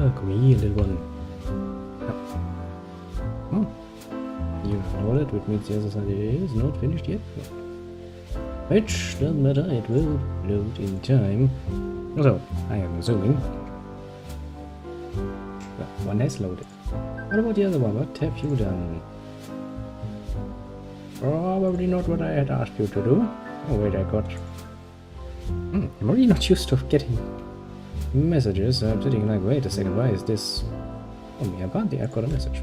Come here, little one. Oh. You know that, which means the other side is not finished yet. Which doesn't matter, it will load in time. So, I am assuming that one has loaded. What about the other one? What have you done? Probably not what I had asked you to do. Oh wait, I got... I'm really not used to getting messages. I'm sitting like, wait a second, why is this... Oh, me, apparently I've got a message.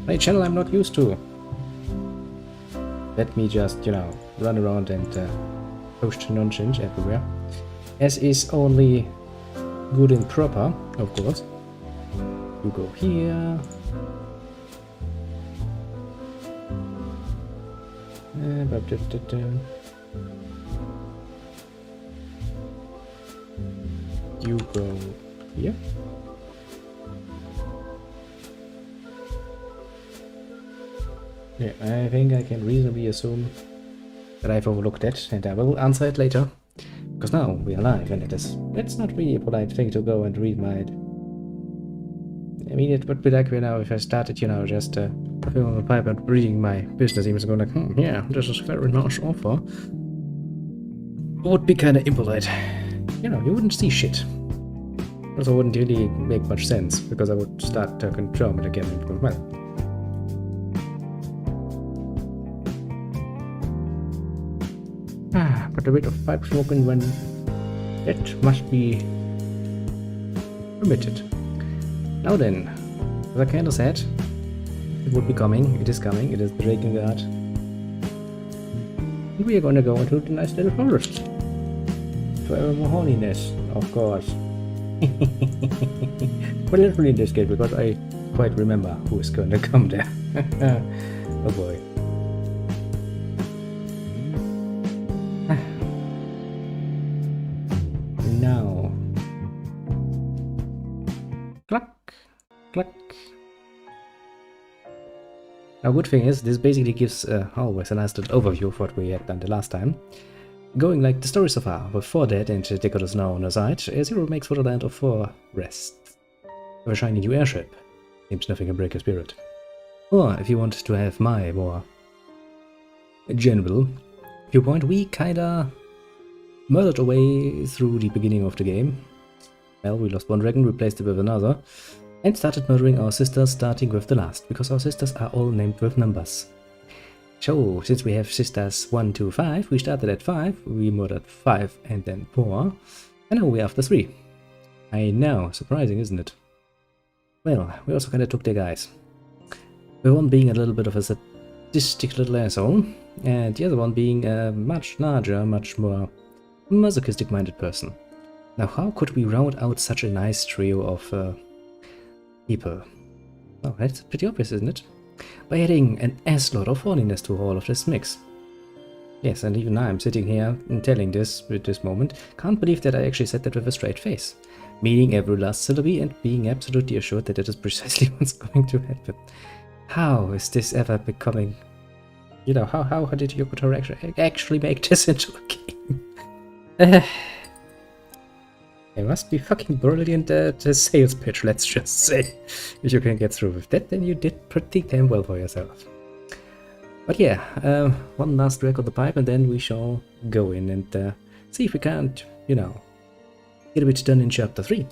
A channel I'm not used to. Let me just, you know, run around and post nonsense everywhere. As is only good and proper, of course. You go here. You go here. Yeah, I think I can reasonably assume that I've overlooked that, and I will answer it later. Because now we are live, and it's not really a polite thing to go and read my... I mean, it would be like, you know, if I started, you know, just puffing on the pipe and reading my business emails and going like, yeah, this is a very nice offer. It would be kind of impolite. You know, you wouldn't see shit. Also wouldn't really make much sense, because I would start talking German again and go, well... But a bit of pipe smoking when that must be permitted. Now then, as I kind of said, it would be coming, it is coming, it is the Drakengard. And we are gonna go into the nice little forest. For more horniness, of course. But literally in this case, because I quite remember who is going to come there. Oh boy. Now, cluck, cluck. Now, good thing is, this basically gives always a nice little overview of what we had done the last time. Going like the story so far, with 4 dead and Decoratus now on the side, 0 makes for the land of 4 rests. Of a shiny new airship. Seems nothing can break your spirit. Or, if you want to have my more general viewpoint, we kinda murdered away through the beginning of the game. Well, we lost one dragon, replaced it with another, and started murdering our sisters, starting with the last, because our sisters are all named with numbers. So, since we have sisters 1, 2, 5, we started at 5, we murdered 5 and then 4, and now we're after 3. I know, surprising, isn't it? Well, we also kinda took their guys. The one being a little bit of a sadistic little asshole, and the other one being a much larger, much more masochistic-minded person. Now, how could we round out such a nice trio of people? Oh, that's pretty obvious, isn't it? By adding an assload of horniness to all of this mix. Yes, and even I'm sitting here and telling this at this moment, can't believe that I actually said that with a straight face. Meaning every last syllable and being absolutely assured that it is precisely what's going to happen. How is this ever becoming... You know, how did Yoko actually make this into a game? It must be fucking brilliant at a sales pitch, let's just say. If you can get through with that, then you did pretty damn well for yourself. But yeah, one last drag of the pipe and then we shall go in and see if we can't, you know, get a bit done in chapter 3.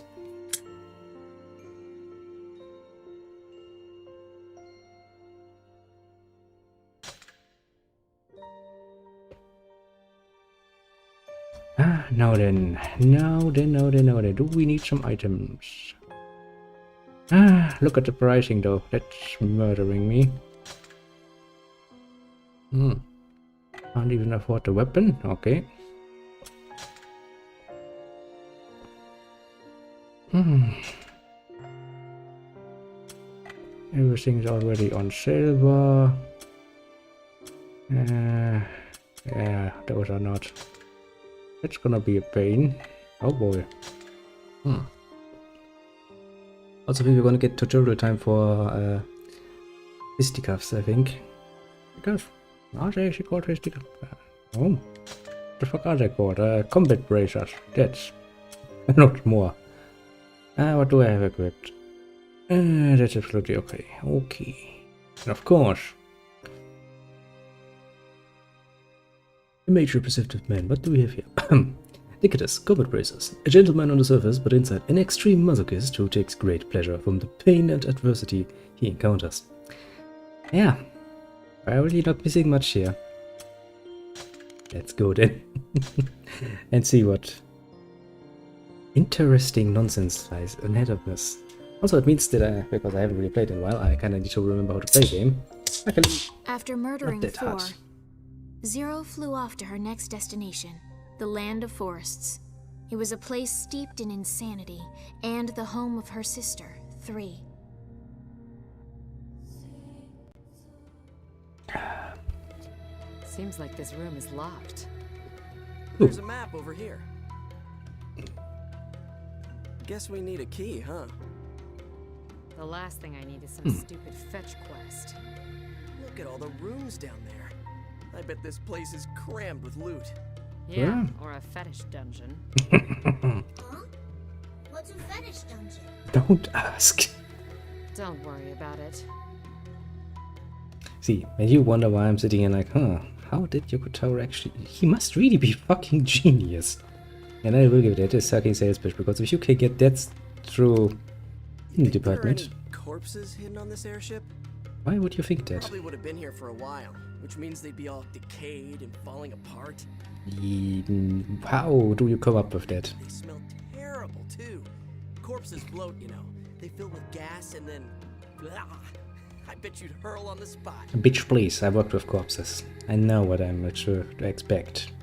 Now then, do we need some items? Look at the pricing though, that's murdering me. Can't even afford the weapon, okay. Everything's already on silver. Yeah, those are not. It's gonna be a pain. Oh boy. Also think we're gonna get tutorial time for fisticuffs, I think. Because are they actually called fisticuffs? Oh. The fuck are they called? Combat bracers. That's not more. What do I have equipped? That's absolutely okay. Okay. And of course. A major perceptive man. What do we have here? Nicotus, combat bracers. A gentleman on the surface, but inside an extreme masochist who takes great pleasure from the pain and adversity he encounters. Yeah. Probably not missing much here. Let's go then. And see what interesting nonsense lies ahead of us. Also, it means that because I haven't really played in a while, I kinda need to remember how to play a game. After murdering that 4, hard. Zero flew off to her next destination, the Land of Forests. It was a place steeped in insanity, and the home of her sister, 3. Seems like this room is locked. There's a map over here. Guess we need a key, huh? The last thing I need is some stupid fetch quest. Look at all the rooms down there. I bet this place is crammed with loot. Yeah, or a fetish dungeon. Huh? What's a fetish dungeon? Don't ask. Don't worry about it. See, and you wonder why I'm sitting here like, how did Yoko Taro actually... He must really be fucking genius. And I will give that a sucking sales pitch, because if you can get that through in the department... There are any corpses hidden on this airship? Why would you think that? Probably would have been here for a while, which means they'd be all decayed and falling apart. How do you come up with that? They smell terrible, too. Corpses float, you know. They fill with gas and then... Blah. I bet you'd hurl on the spot. Bitch, please, I worked with corpses. I know what I'm sure to expect.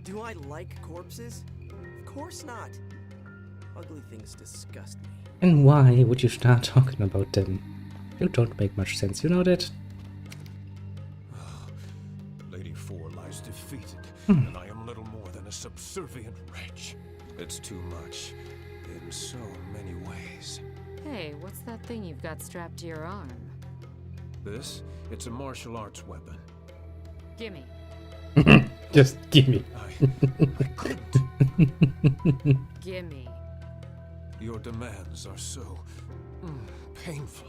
Do I like corpses? Of course not. Ugly things disgust me. And why would you start talking about them? You don't make much sense, you know that? Lady 4 lies defeated, and I am little more than a subservient wretch. It's too much, in so many ways. Hey, what's that thing you've got strapped to your arm? This? It's a martial arts weapon. Gimme. Just gimme. I couldn't. Gimme. Your demands are so painful.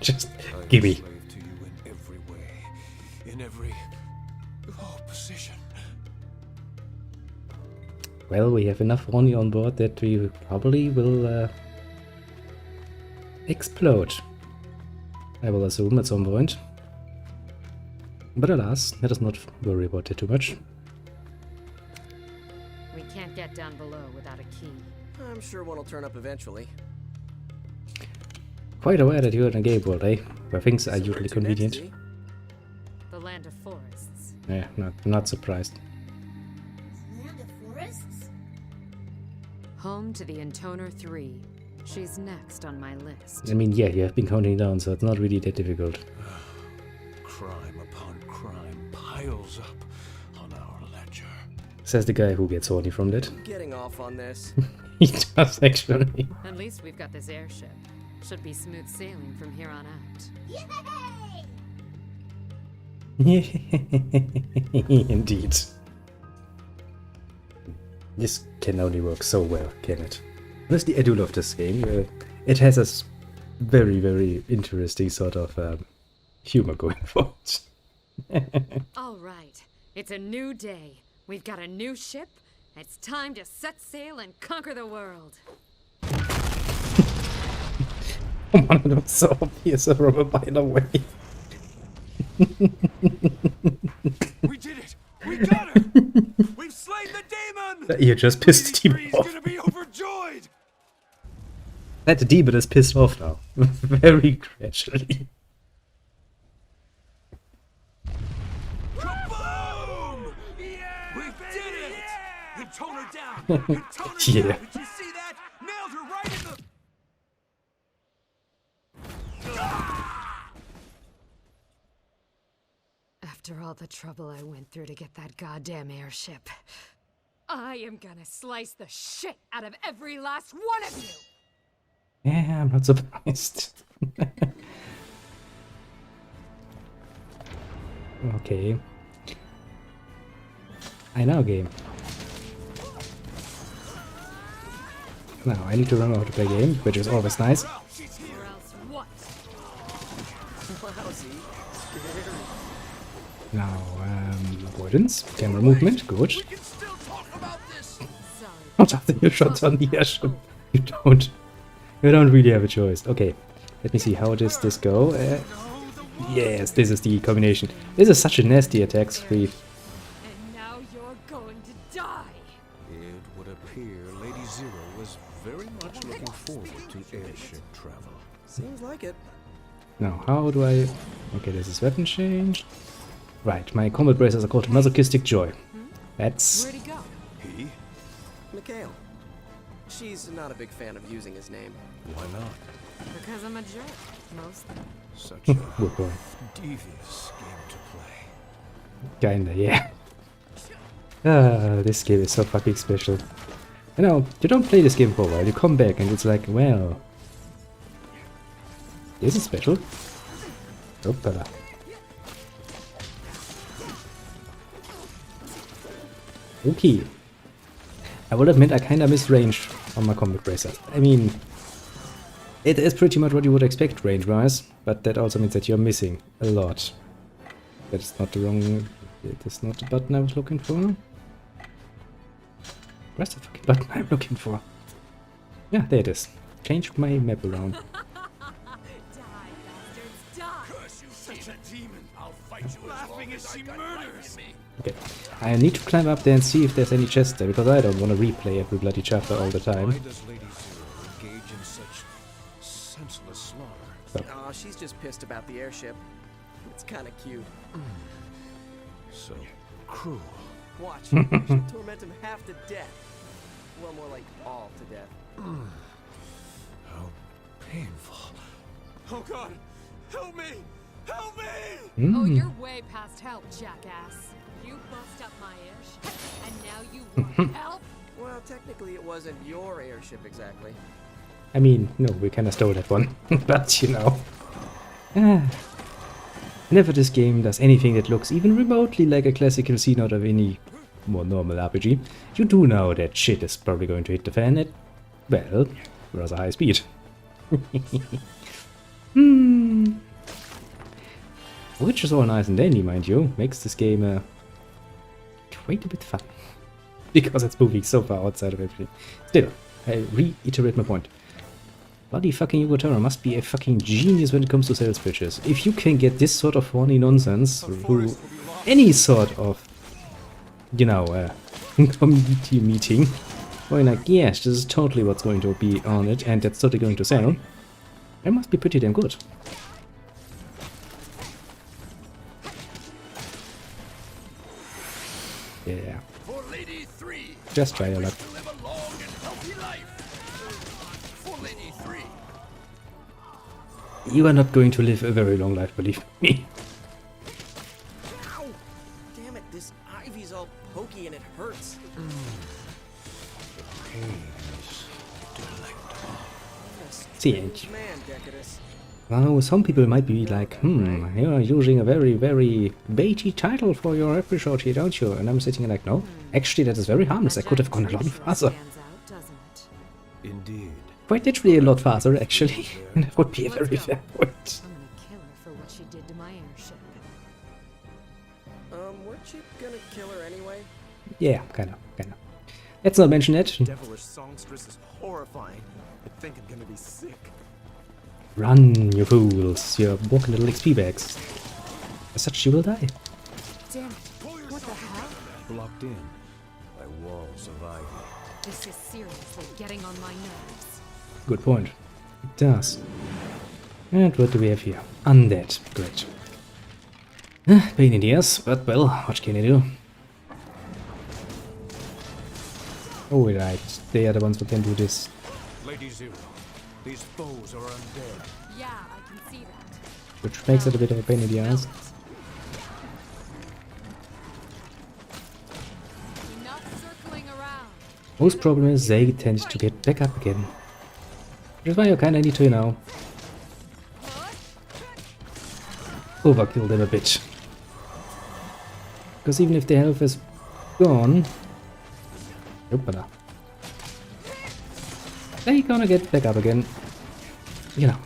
Just I am gimme. a slave to you in every way, in every position. Well, we have enough horny on board that we probably will explode. I will assume at some point. But alas, let us not worry about it too much. We can't get down below without a key. I'm sure one will turn up eventually. Quite aware that you're in a game world, eh? Where things are So usually where'd you convenient. next, eh? The Land of Forests. Yeah, not surprised. Land of Forests? Home to the Intoner 3. She's next on my list. I mean, yeah, you have been counting down, so it's not really that difficult. Crime upon crime piles up on our ledger. Says the guy who gets horny from that. Getting off on this. He does, actually. At least we've got this airship. Should be smooth sailing from here on out. Yay! Indeed. This can only work so well, can it? Honestly, I do love this game. It has a very, very interesting sort of humor going for it. All right. It's a new day. We've got a new ship. It's time to set sail and conquer the world. Come on, it was so obvious from a mile away. We did it! We got her! We've slain the demon! You just pissed the Lady demon 3's off. gonna be overjoyed! That demon is pissed off now. Very gradually. Kaboom! Yeah! We did it! Yeah! And tone her down! And tone her Yeah. down! Did you see that? Nailed her right in the... After all the trouble I went through to get that goddamn airship, I am gonna slice the shit out of every last one of you! Yeah, I'm not surprised. Okay. I know, game. Now I need to remember how to play a game, which is always nice. Or else what? Wow, see? Scary. Now, avoidance, camera movement, good. We can still talk about this. Sorry. Not after you shot on the airship. You don't. You don't really have a choice. Okay, let me see, how does this go? Yes, this is the combination. This is such a nasty attack speed. And now you're going to die. It would appear Lady Zero was very much looking forward to airship travel. Seems like it. Now, how do I... Okay, this is weapon change. Right, my combat bracers are called Masochistic Joy. That's... Where'd he go? He? Mikhail. She's not a big fan of using his name. Why not? Because I'm a jerk, mostly. Such a Good boy. devious game to play. Kinda, yeah. This game is so fucking special. You know, you don't play this game for a while, you come back and it's like, well... This is special. Opa. Okay. I will admit I kinda missed range on my combat bracer. I mean... It is pretty much what you would expect range-wise, but that also means that you're missing a lot. That's not the wrong... That's not the button I was looking for. Where's the fucking button I'm looking for? Yeah, there it is. Changed my map around. Die, bastards, die! Curse you, such a demon! I'll fight you laughing as she murders me. Okay. I need to climb up there and see if there's any chest there, because I don't want to replay every bloody chapter all the time. Why does Lady Zero engage in such senseless slaughter? Aw, she's just pissed about the airship. It's kinda cute. So cruel. Watch. She'll torment him half to death. Well, more like all to death. How painful. Oh God! Help me! Help me! Oh, Mm. you're way past help, jackass. You bust up my airship, and now you want help? Well, technically it wasn't your airship exactly. I mean, no, we kinda stole that one. But, you know. Whenever this game does anything that looks even remotely like a classical scene out of any more normal RPG, you do know that shit is probably going to hit the fan at, well, rather high speed. Which is all nice and dandy, mind you. Makes this game quite a bit fun. Because it's moving so far outside of everything. Still, I reiterate my point. Bloody fucking Yugotaro must be a fucking genius when it comes to sales pitches. If you can get this sort of horny nonsense through any sort of, you know, community meeting, going like, yes, this is totally what's going to be on it, and that's totally going to sell, it must be pretty damn good. Yeah. For Lady 3, Just try your luck. to live a long and healthy life. For Lady 3. You are not going to live a very long life, believe me. Ow! Damn it, this ivy's all pokey and it hurts. Pain is delectable. What a See, strange man, Decadus. Well, some people might be like, you are using a very, very baity title for your episode here, don't you? And I'm sitting here like, no, actually that is very harmless. I could have gone a lot faster. Stands out, doesn't it? Indeed. Quite literally a lot faster, actually. And that would be a very fair point. I'm gonna kill her for what she did to my airship. Weren't you gonna kill her anyway? Yeah, kinda. Let's not mention it. Devilish songstress is horrifying. I think I'm gonna be sick. Run, you fools. You're walking little XP bags. As such, you will die. Damn it. What the hell? Blocked in by walls of ivy. This is seriously getting on my nerves. Good point. It does. And what do we have here? Undead. Great. Pain in the ass, but well, what can you do? Oh, right. They are the ones who can do this. Lady Zero, these foes are undead. Yeah, I can see that. Which makes it a bit of a pain in the ass. Enough circling around. Most problem is they tend to get back up again. Which is why you kinda need to, you know, overkill them a bit. Because even if their health is gone... Oopala. they're gonna get back up again. You know,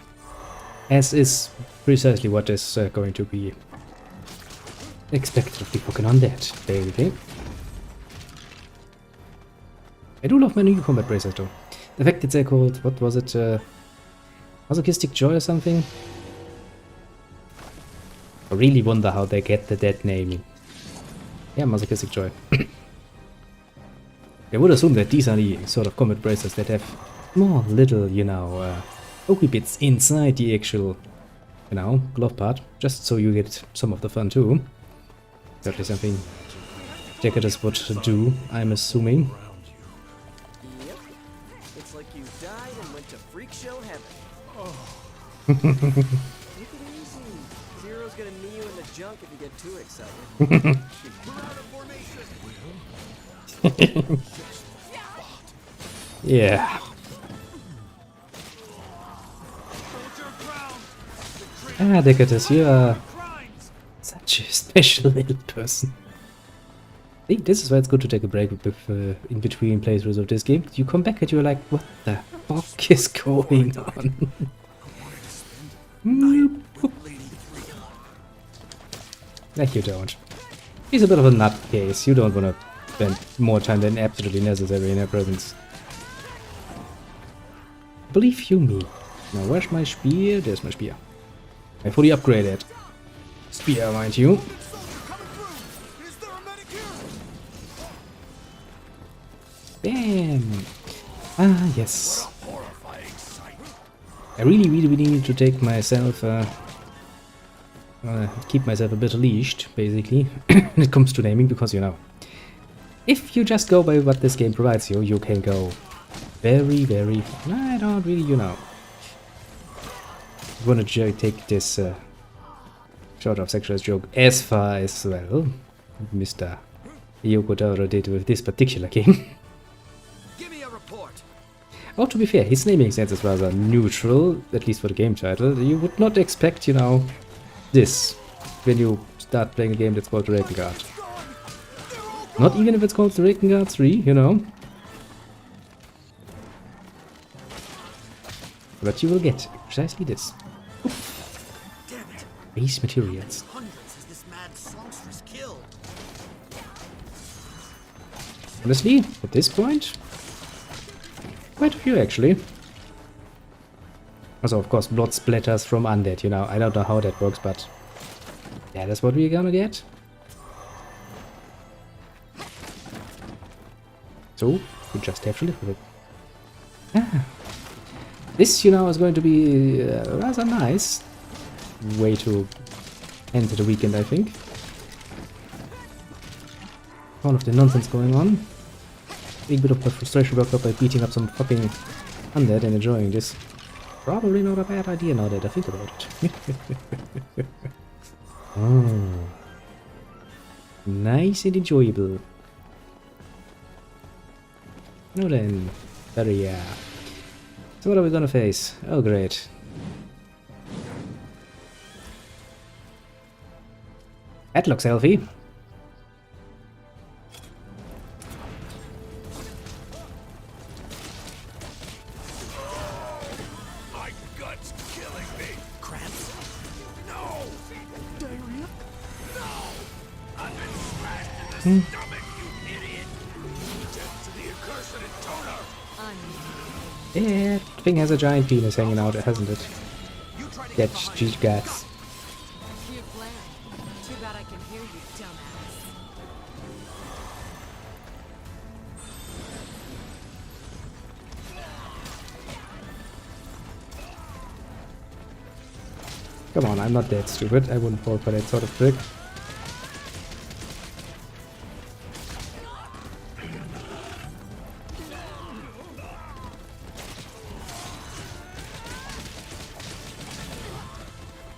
as is precisely what is going to be expected of the fucking undead, basically. I do love my new combat bracers though. The fact that they're called, what was it, Masochistic Joy or something? I really wonder how they get that naming. Yeah, Masochistic Joy. I would assume that these are the sort of combat bracers that have more little, you know, pokey bits inside the actual, you know, glove part, just so you get some of the fun too. Certainly something Jacketers would do, I'm assuming. Yep. It's like you died and went to freak show heaven. Take it easy. Zero's gonna knee you in the junk if you get too excited. Yeah. Ah, Jacketers, you are such a special little person. See, this is why it's good to take a break in between playthroughs of this game. You come back and you're like, what the fuck is going on? No, you don't. He's a bit of a nutcase. You don't want to spend more time than absolutely necessary in her presence. Believe you me. Now, where's my spear? There's my spear. I fully upgraded. Spear, mind you. Bam! Ah, yes. I really need to take myself, keep myself a bit leashed, basically, when it comes to naming, because, you know, if you just go by what this game provides you, you can go very, I don't really, you know. I want to take this short of sexualized joke as far as, well, Mr. Yokotaro did with this particular game. Oh, to be fair, his naming sense is rather neutral, at least for the game title. You would not expect, you know, this when you start playing a game that's called Drakengard. Not even if it's called Drakengard 3, you know. But you will get precisely this. Base materials. Honestly, at this point, quite a few actually. Also, of course, blood splatters from undead, you know. I don't know how that works, but yeah, that's what we're gonna get. So, we just have to live with it. Ah. This, you know, is going to be a rather nice way to end the weekend, I think. All of the nonsense going on. A bit of the frustration worked up by beating up some fucking undead and enjoying this. Probably not a bad idea now that I think about it. Oh. Nice and enjoyable. Now then, barrier. So what are we gonna face? Oh great. That looks healthy. Yeah, thing has a giant penis hanging out, hasn't it? Get guts. Cute plan. Too bad I can hear you, dumbass. Come on, I'm not that stupid. I wouldn't fall for that sort of trick.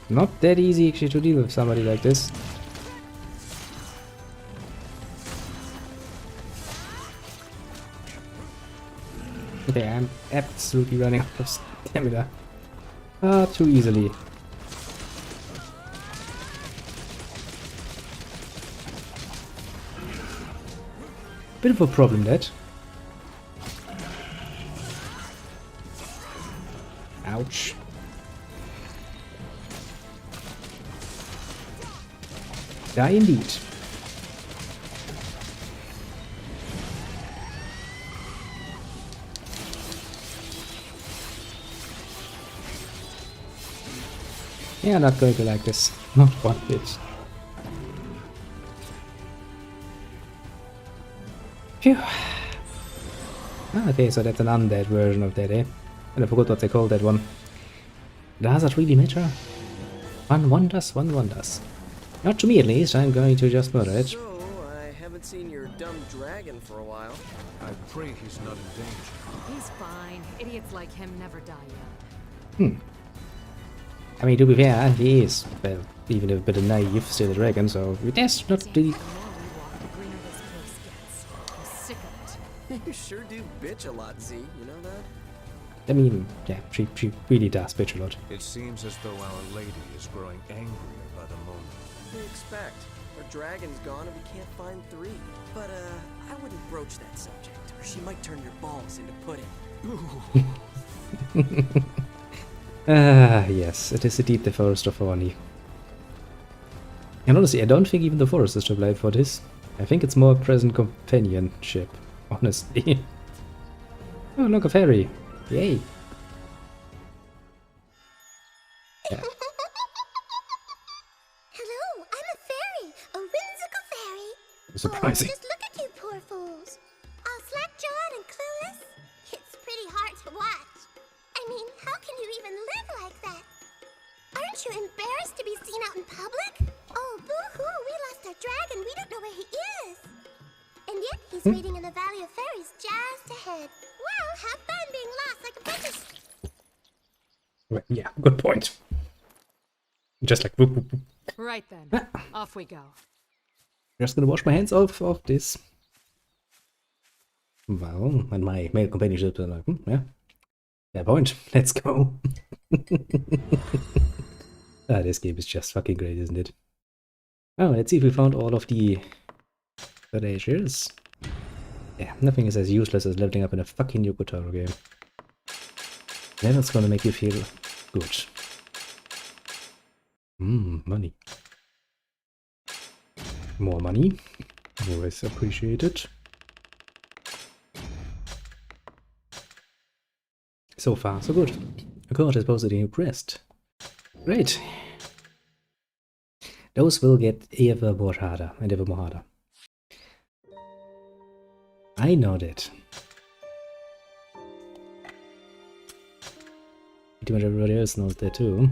Not that easy actually to deal with somebody like this. Okay, I'm absolutely running out of stamina. Too easily. Bit of a problem, that. Ouch. Die indeed. Yeah, not going to like this. Not one bit. Phew. Ah, okay, so that's an undead version of that, eh? And I forgot what they called that one. Does it really matter? One wonders, one wonders. Not to me at least, I'm going to just murder it. So, I haven't seen your dumb dragon for a while. I pray he's not in danger. He's fine. Idiots like him never die young. I mean, to be fair, he is, well, even a bit naive, still a dragon, so that's not really... The more we walk, the greener this place gets. I'm sick of it. You sure do bitch a lot, Z, you know that? I mean, yeah, she really does bitch a lot. It seems as though Our Lady is growing angrier by the moment. What do you expect? Our dragon's gone and we can't find 3. But, I wouldn't broach that subject, or she might turn your balls into pudding. Ah, yes, it is indeed the Forest of Horny. And honestly, I don't think even the forest is to blame for this. I think it's more present companionship, honestly. Oh, look, a fairy. Yay. Yeah. Hello, I'm a fairy, a whimsical fairy. Surprising. Oh, just look at you poor fools. All slack-jawed and clueless. It's pretty hard to watch. I mean, how can you even live like that? Aren't you embarrassed to be seen out in public? Oh, boo-hoo, we lost our dragon. We don't know where he is. And yet, he's waiting in the Valley of Fairies just ahead. Well, have fun being lost like a bunch of... Well, yeah, good point. Just like whoop, whoop, whoop. Right then. Off we go. Just gonna wash my hands off of this. Well, and my male companionship is like, yeah. Fair point. Let's go. Ah, this game is just fucking great, isn't it? Oh, let's see if we found all of the treasures. Yeah, nothing is as useless as leveling up in a fucking Yokotaro game. Level's gonna make you feel good. Money. More money. Always appreciated. So far, so good. A court is supposedly impressed. Great. Those will get ever more harder and ever more harder. I know that. Pretty much everybody else knows that too.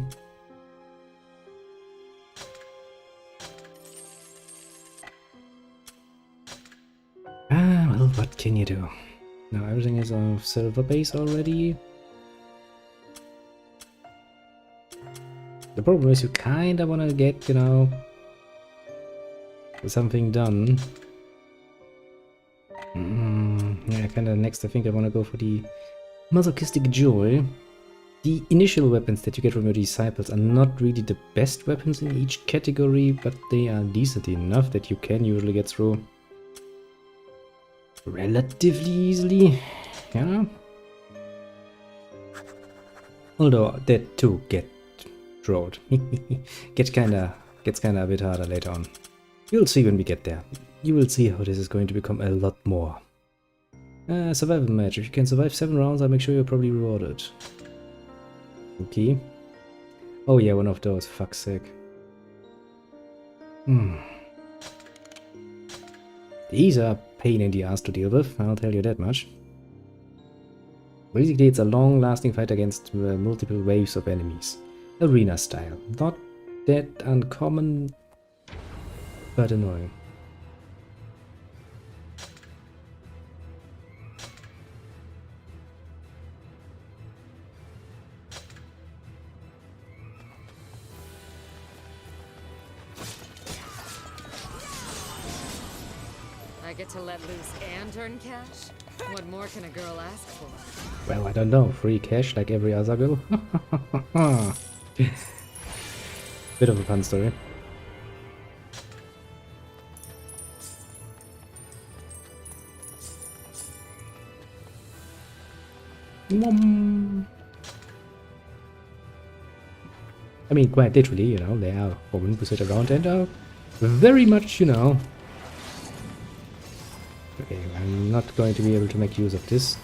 Ah, well, what can you do? Now everything is on silver base already. The problem is you kinda wanna get, you know, something done. Yeah, kinda next I think I wanna go for the masochistic joy. The initial weapons that you get from your disciples are not really the best weapons in each category, but they are decent enough that you can usually get through relatively easily, yeah. Although that too gets kinda a bit harder later on. You'll see when we get there. You will see how this is going to become a lot more. Survival match. If you can survive 7 rounds, I'll make sure you're probably rewarded. Okay. Oh yeah, one of those, fuck's sake. These are a pain in the ass to deal with, I'll tell you that much. Basically, it's a long-lasting fight against multiple waves of enemies. Arena style. Not that uncommon, but annoying. I get to let loose and earn cash? What more can a girl ask for? Well, I don't know. Free cash like every other girl? Bit of a fun story. I mean, quite literally, you know, there are women who sit around and are very much, you know... Okay, I'm not going to be able to make use of this.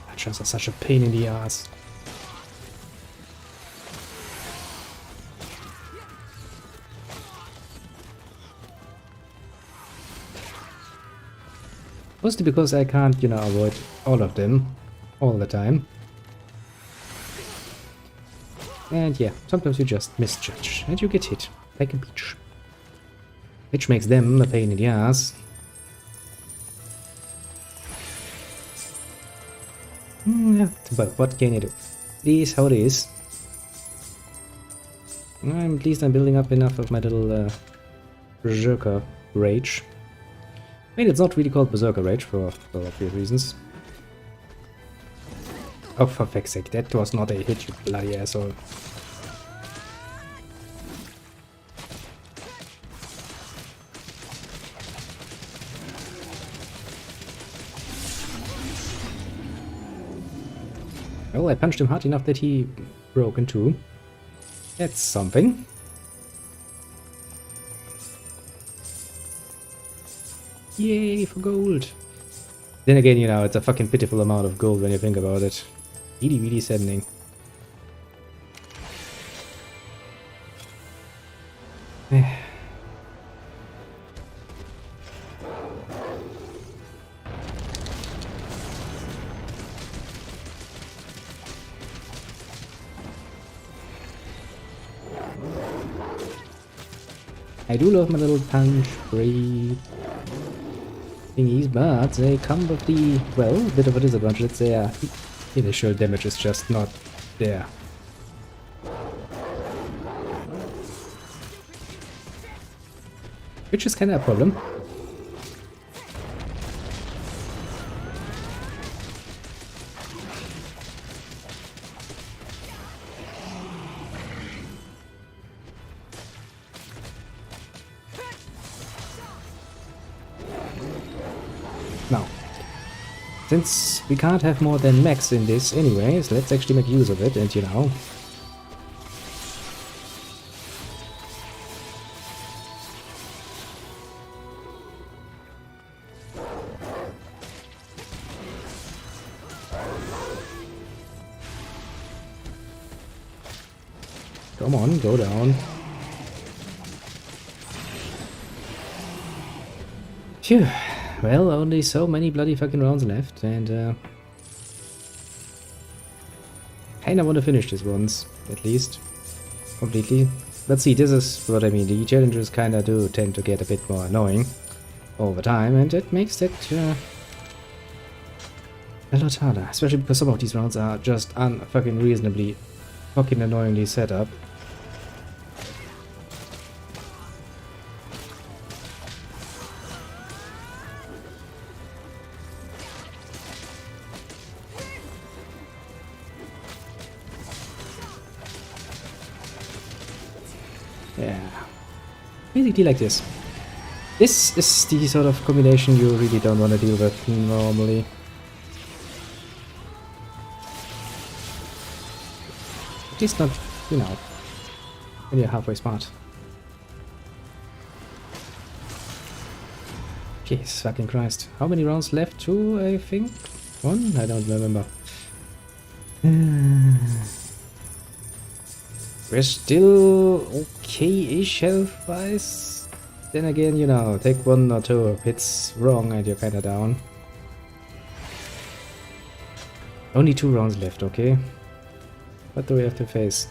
Archers are such a pain in the ass. Mostly because I can't, you know, avoid all of them all the time. And yeah, sometimes you just misjudge and you get hit like a beach. Which makes them a pain in the ass. Yeah, but what can you do? It is how it is. At least I'm building up enough of my little Berserker Rage. I mean, it's not really called Berserker Rage for obvious reasons. Oh, for fuck's sake, that was not a hit, you bloody asshole. Well, I punched him hard enough that he broke in two. That's something. Yay, for gold! Then again, you know, it's a fucking pitiful amount of gold when you think about it. Really, really saddening. I do love my little punch breed thingies, but they come with the, well, bit of a disadvantage that their initial damage is just not there. Which is kinda a problem. Now, since we can't have more than max in this anyways, let's actually make use of it and, you know... Come on, go down. Phew. Well, only so many bloody fucking rounds left, and kinda wanna finish this once, at least. Completely. But see, this is what I mean, the challenges kinda do tend to get a bit more annoying over time, and it makes that a lot harder. Especially because some of these rounds are just unfucking reasonably fucking annoyingly set up. Yeah, basically like this. This is the sort of combination you really don't want to deal with normally. At least not, you know, when you're halfway smart. Jesus fucking Christ. How many rounds left? 2, I think? 1? I don't remember. We're still okay-ish health-wise. Then again, you know, take 1 or 2 hits wrong and you're kinda down. Only 2 rounds left, okay? What do we have to face?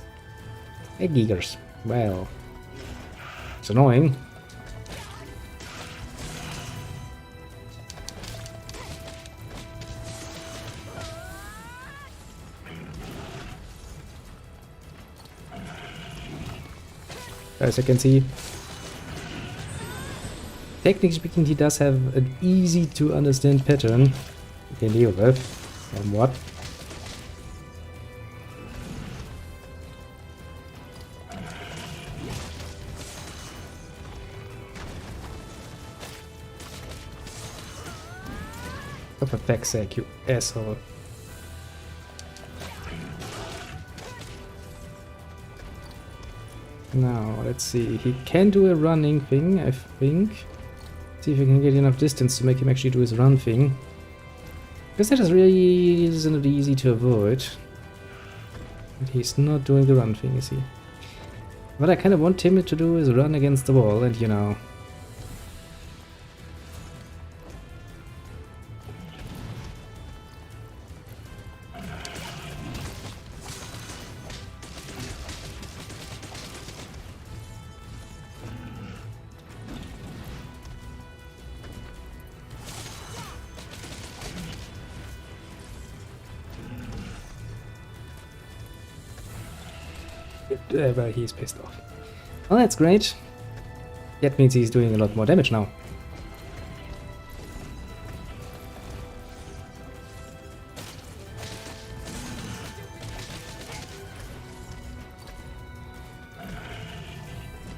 Hey, Giggers. Well, it's annoying. As I can see, technically speaking, he does have an easy to understand pattern you can deal with, somewhat. Oh, for fuck's sake, you asshole. Now, let's see. He can do a running thing, I think. See if we can get enough distance to make him actually do his run thing. Because that is really isn't easy to avoid. But he's not doing the run thing, is he? What I kind of want him to do is run against the wall and, you know... Well, he's pissed off. Well, that's great. That means he's doing a lot more damage now.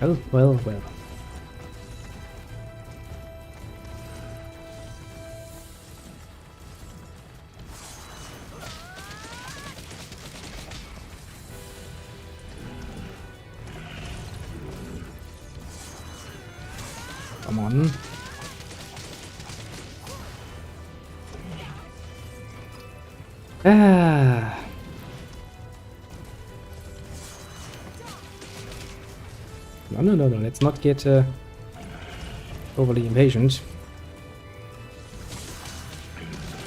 Well, well, well. Come on. Ah. No, no, no, no. Let's not get overly impatient.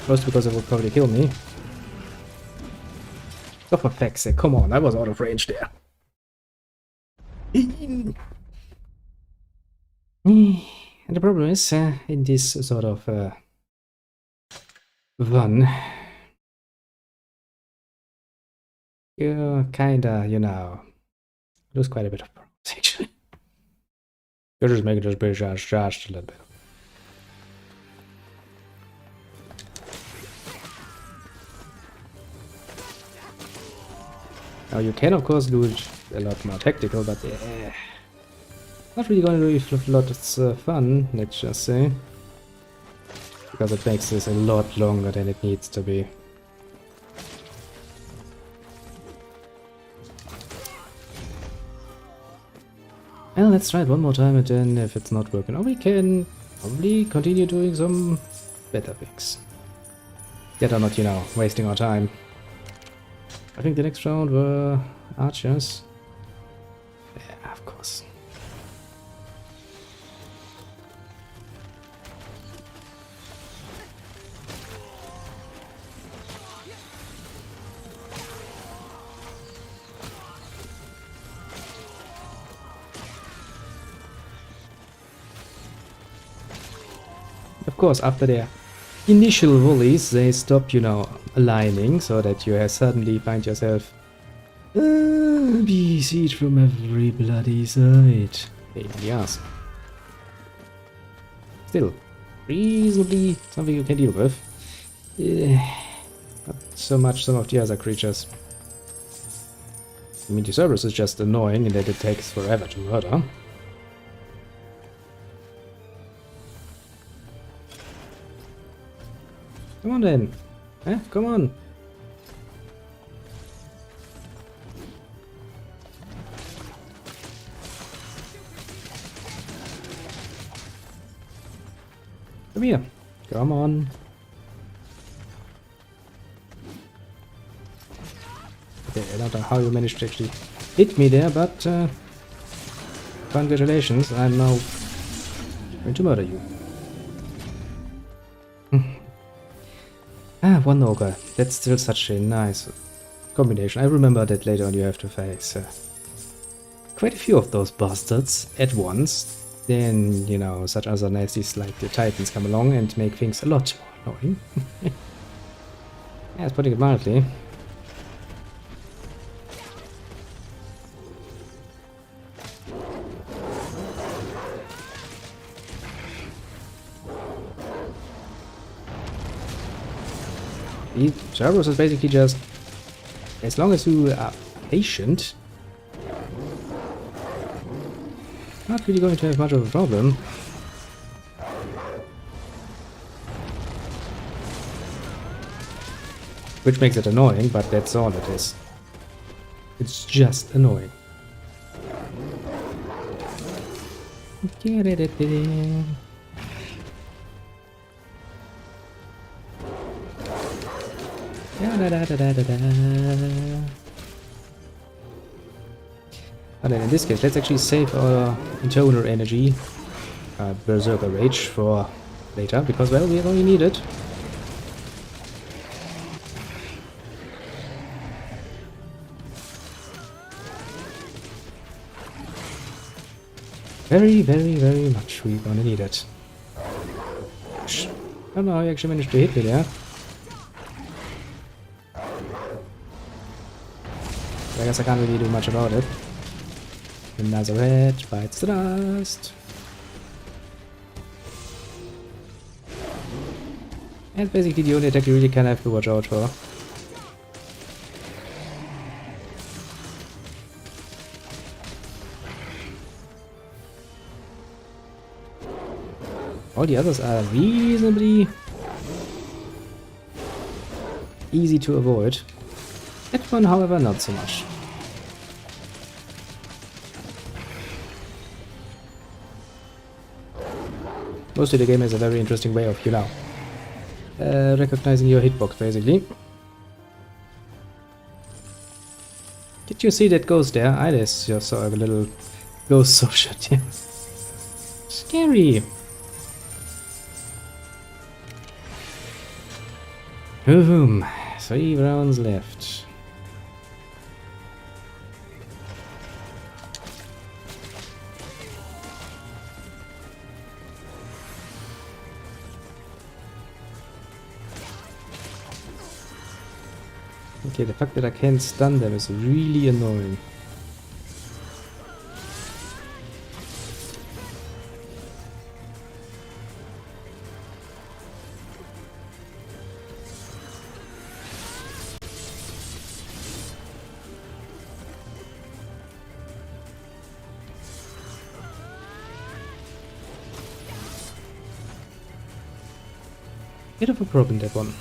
First, because it will probably kill me. Oh, for fuck's sake! Come on, I was out of range there. And the problem is, in this sort of run, you kinda, you know, lose quite a bit of progress actually. You're just making this bitch charged a little bit. Now you can of course do it a lot more tactical, but not really going to do a lot of fun, let's just say. Because it makes this a lot longer than it needs to be. Well, let's try it one more time, and then if it's not working, we can probably continue doing some better things. That are not, you know, wasting our time. I think the next round were archers. Yeah, of course. Of course, after their initial volleys, they stop, you know, aligning, so that you suddenly find yourself besieged from every bloody side. Pain in the ass. Still, reasonably something you can deal with. Not so much some of the other creatures. I mean, the Cerberus is just annoying in that it takes forever to murder. Come on then. Eh? Come on. Come here. Come on. Okay, I don't know how you managed to actually hit me there, but congratulations, I'm now going to murder you. One ogre. That's still such a nice combination. I remember that later on you have to face quite a few of those bastards at once. Then, you know, such other nasties like the Titans come along and make things a lot more annoying. Yeah, it's putting it mildly. Cerberus is basically just, as long as you are patient, not really going to have much of a problem. Which makes it annoying, but that's all it is. It's just annoying. And then in this case, let's actually save our internal energy, Berserker Rage, for later, because, well, we only need it. Very, very, very much we're gonna need it. I don't know how you actually managed to hit me there. I guess I can't really do much about it. The Nazareth bites the dust. And basically the only attack you really kind of have to watch out for. All the others are reasonably easy to avoid. That one, however, not so much. Mostly the game has a very interesting way of, you know, recognizing your hitbox, basically. Did you see that ghost there? I just saw a little ghost social here. Scary. Boom. 3 rounds left. Okay, the fact that I can't stun them is really annoying. Bit of a problem, that one.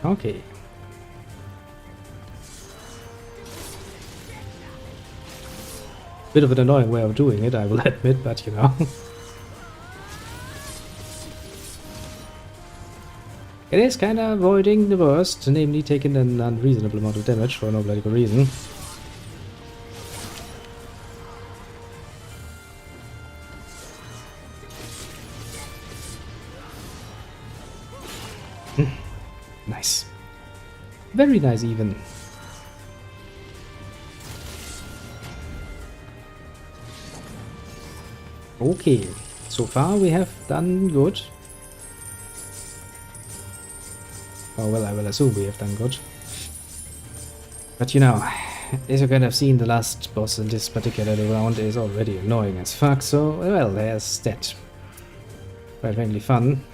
Okay. Bit of an annoying way of doing it, I will admit, but you know. It is kind of avoiding the worst, namely taking an unreasonable amount of damage for no bloody good reason. Nice. Very nice, even. Okay, so far we have done good. Oh well, I will assume we have done good. But you know, as you can have seen, the last boss in this particular round is already annoying as fuck, so well, there's that. Quite frankly fun.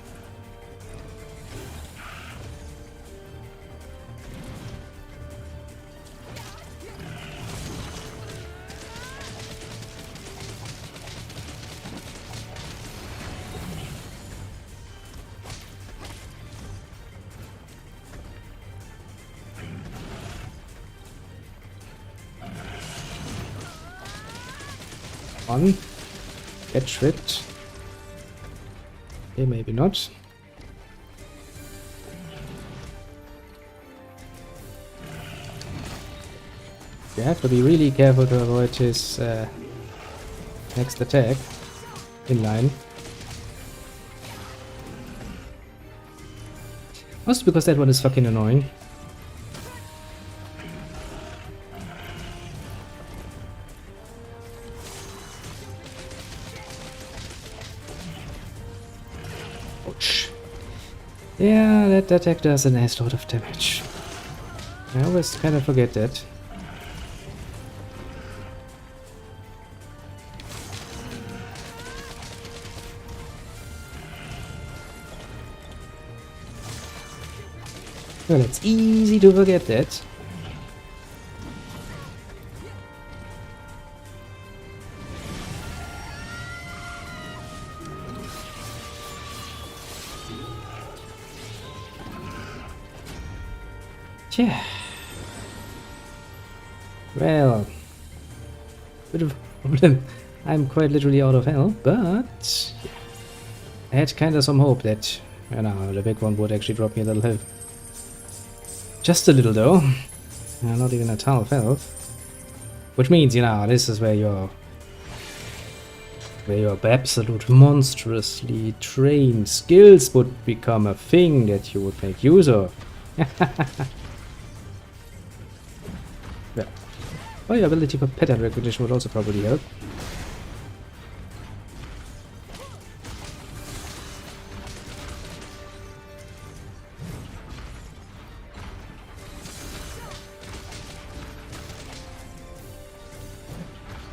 One. Get tripped. Okay, maybe not. You have to be really careful to avoid his next attack in line. Mostly because that one is fucking annoying. Ouch. Yeah, that attack does a nice lot of damage. I always kind of forget that. Well, it's easy to forget that. Yeah. Well, bit of a problem. I'm quite literally out of health, but I had kinda some hope that, you know, the big one would actually drop me a little health. Just a little though. Not even a ton of health. Which means, you know, this is where your absolute monstrously trained skills would become a thing that you would make use of. Yeah. Oh, your ability for pattern recognition would also probably help.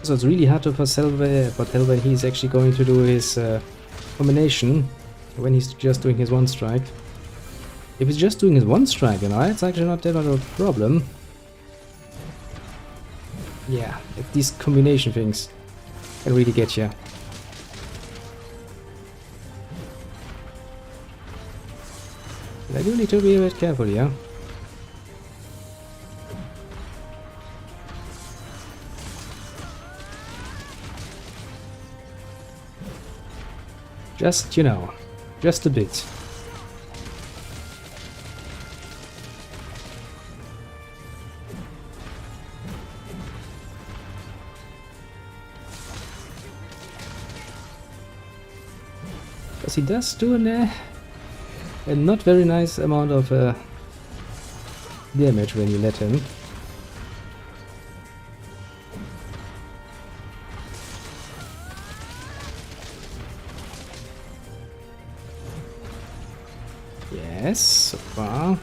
So it's really hard to foretell where he's actually going to do his combination when he's just doing his one strike. If he's just doing his one strike, you know, it's actually not that much of a problem. Yeah, these combination things can really get you. But I do need to be a bit careful, yeah. Just, you know, just a bit. Because he does do a not very nice amount of damage when you let him. Yes, so far.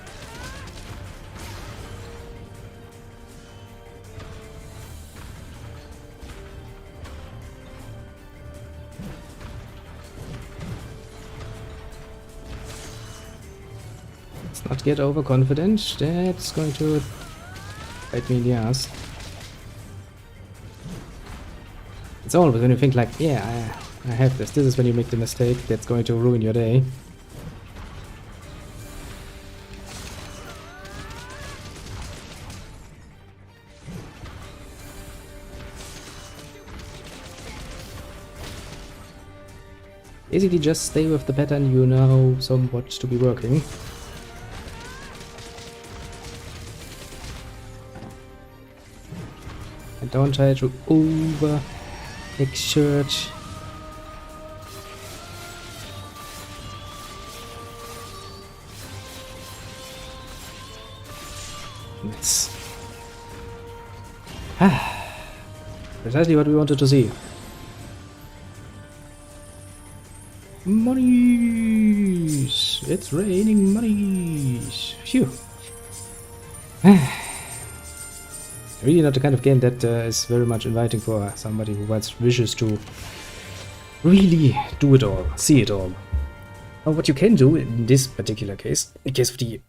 Let's not get overconfident. That's going to bite me in the ass. It's always when you think like, yeah, I have this. This is when you make the mistake that's going to ruin your day. Basically just stay with the pattern you know somewhat to be working. And don't try to exert. Yes. Precisely what we wanted to see. Monies! It's raining monies! Phew! Really not the kind of game that is very much inviting for somebody who wishes to really do it all, see it all. Now what you can do in this particular case, in case of the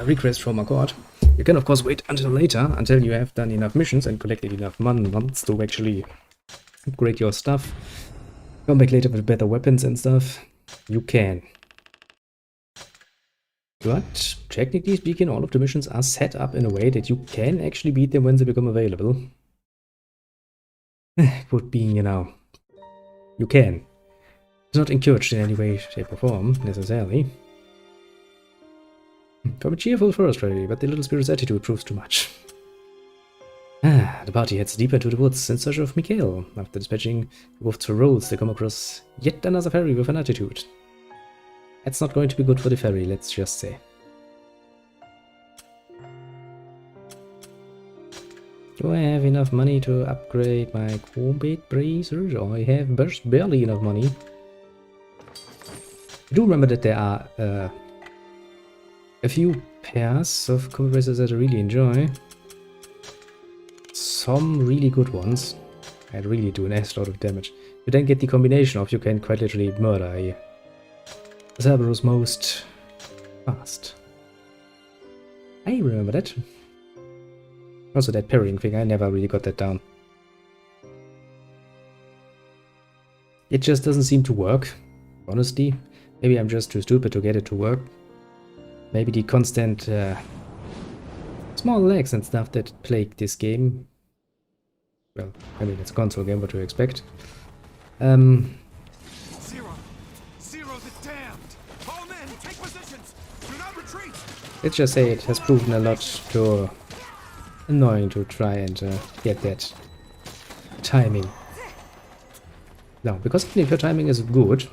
request from a god, you can of course wait until later, until you have done enough missions and collected enough months to actually upgrade your stuff. Come back later with better weapons and stuff. You can. But, technically speaking, all of the missions are set up in a way that you can actually beat them when they become available. Quote being, you know, you can. It's not encouraged in any way, shape or form, necessarily. From a cheerful first, really, but the little spirit's attitude proves too much. The party heads deeper into the woods in search of Mikhail. After dispatching the wolf to roads, they come across yet another ferry with an attitude. That's not going to be good for the ferry, let's just say. Do I have enough money to upgrade my combat bracers? I have barely enough money. I do remember that there are a few pairs of combat bracers that I really enjoy. Some really good ones. I really do an ass load of damage. You then get the combination of you can quite literally murder a Cerberus most fast. I remember that. Also that parrying thing, I never really got that down. It just doesn't seem to work, honestly. Maybe I'm just too stupid to get it to work. Maybe the constant small lags and stuff that plague this game. Well, I mean, it's a console game, what do you expect? Zero. Zero the damned. All men, take positions. Do not retreat. Let's just say it has proven a lot too annoying to try and get that timing. No, because even if your timing is good,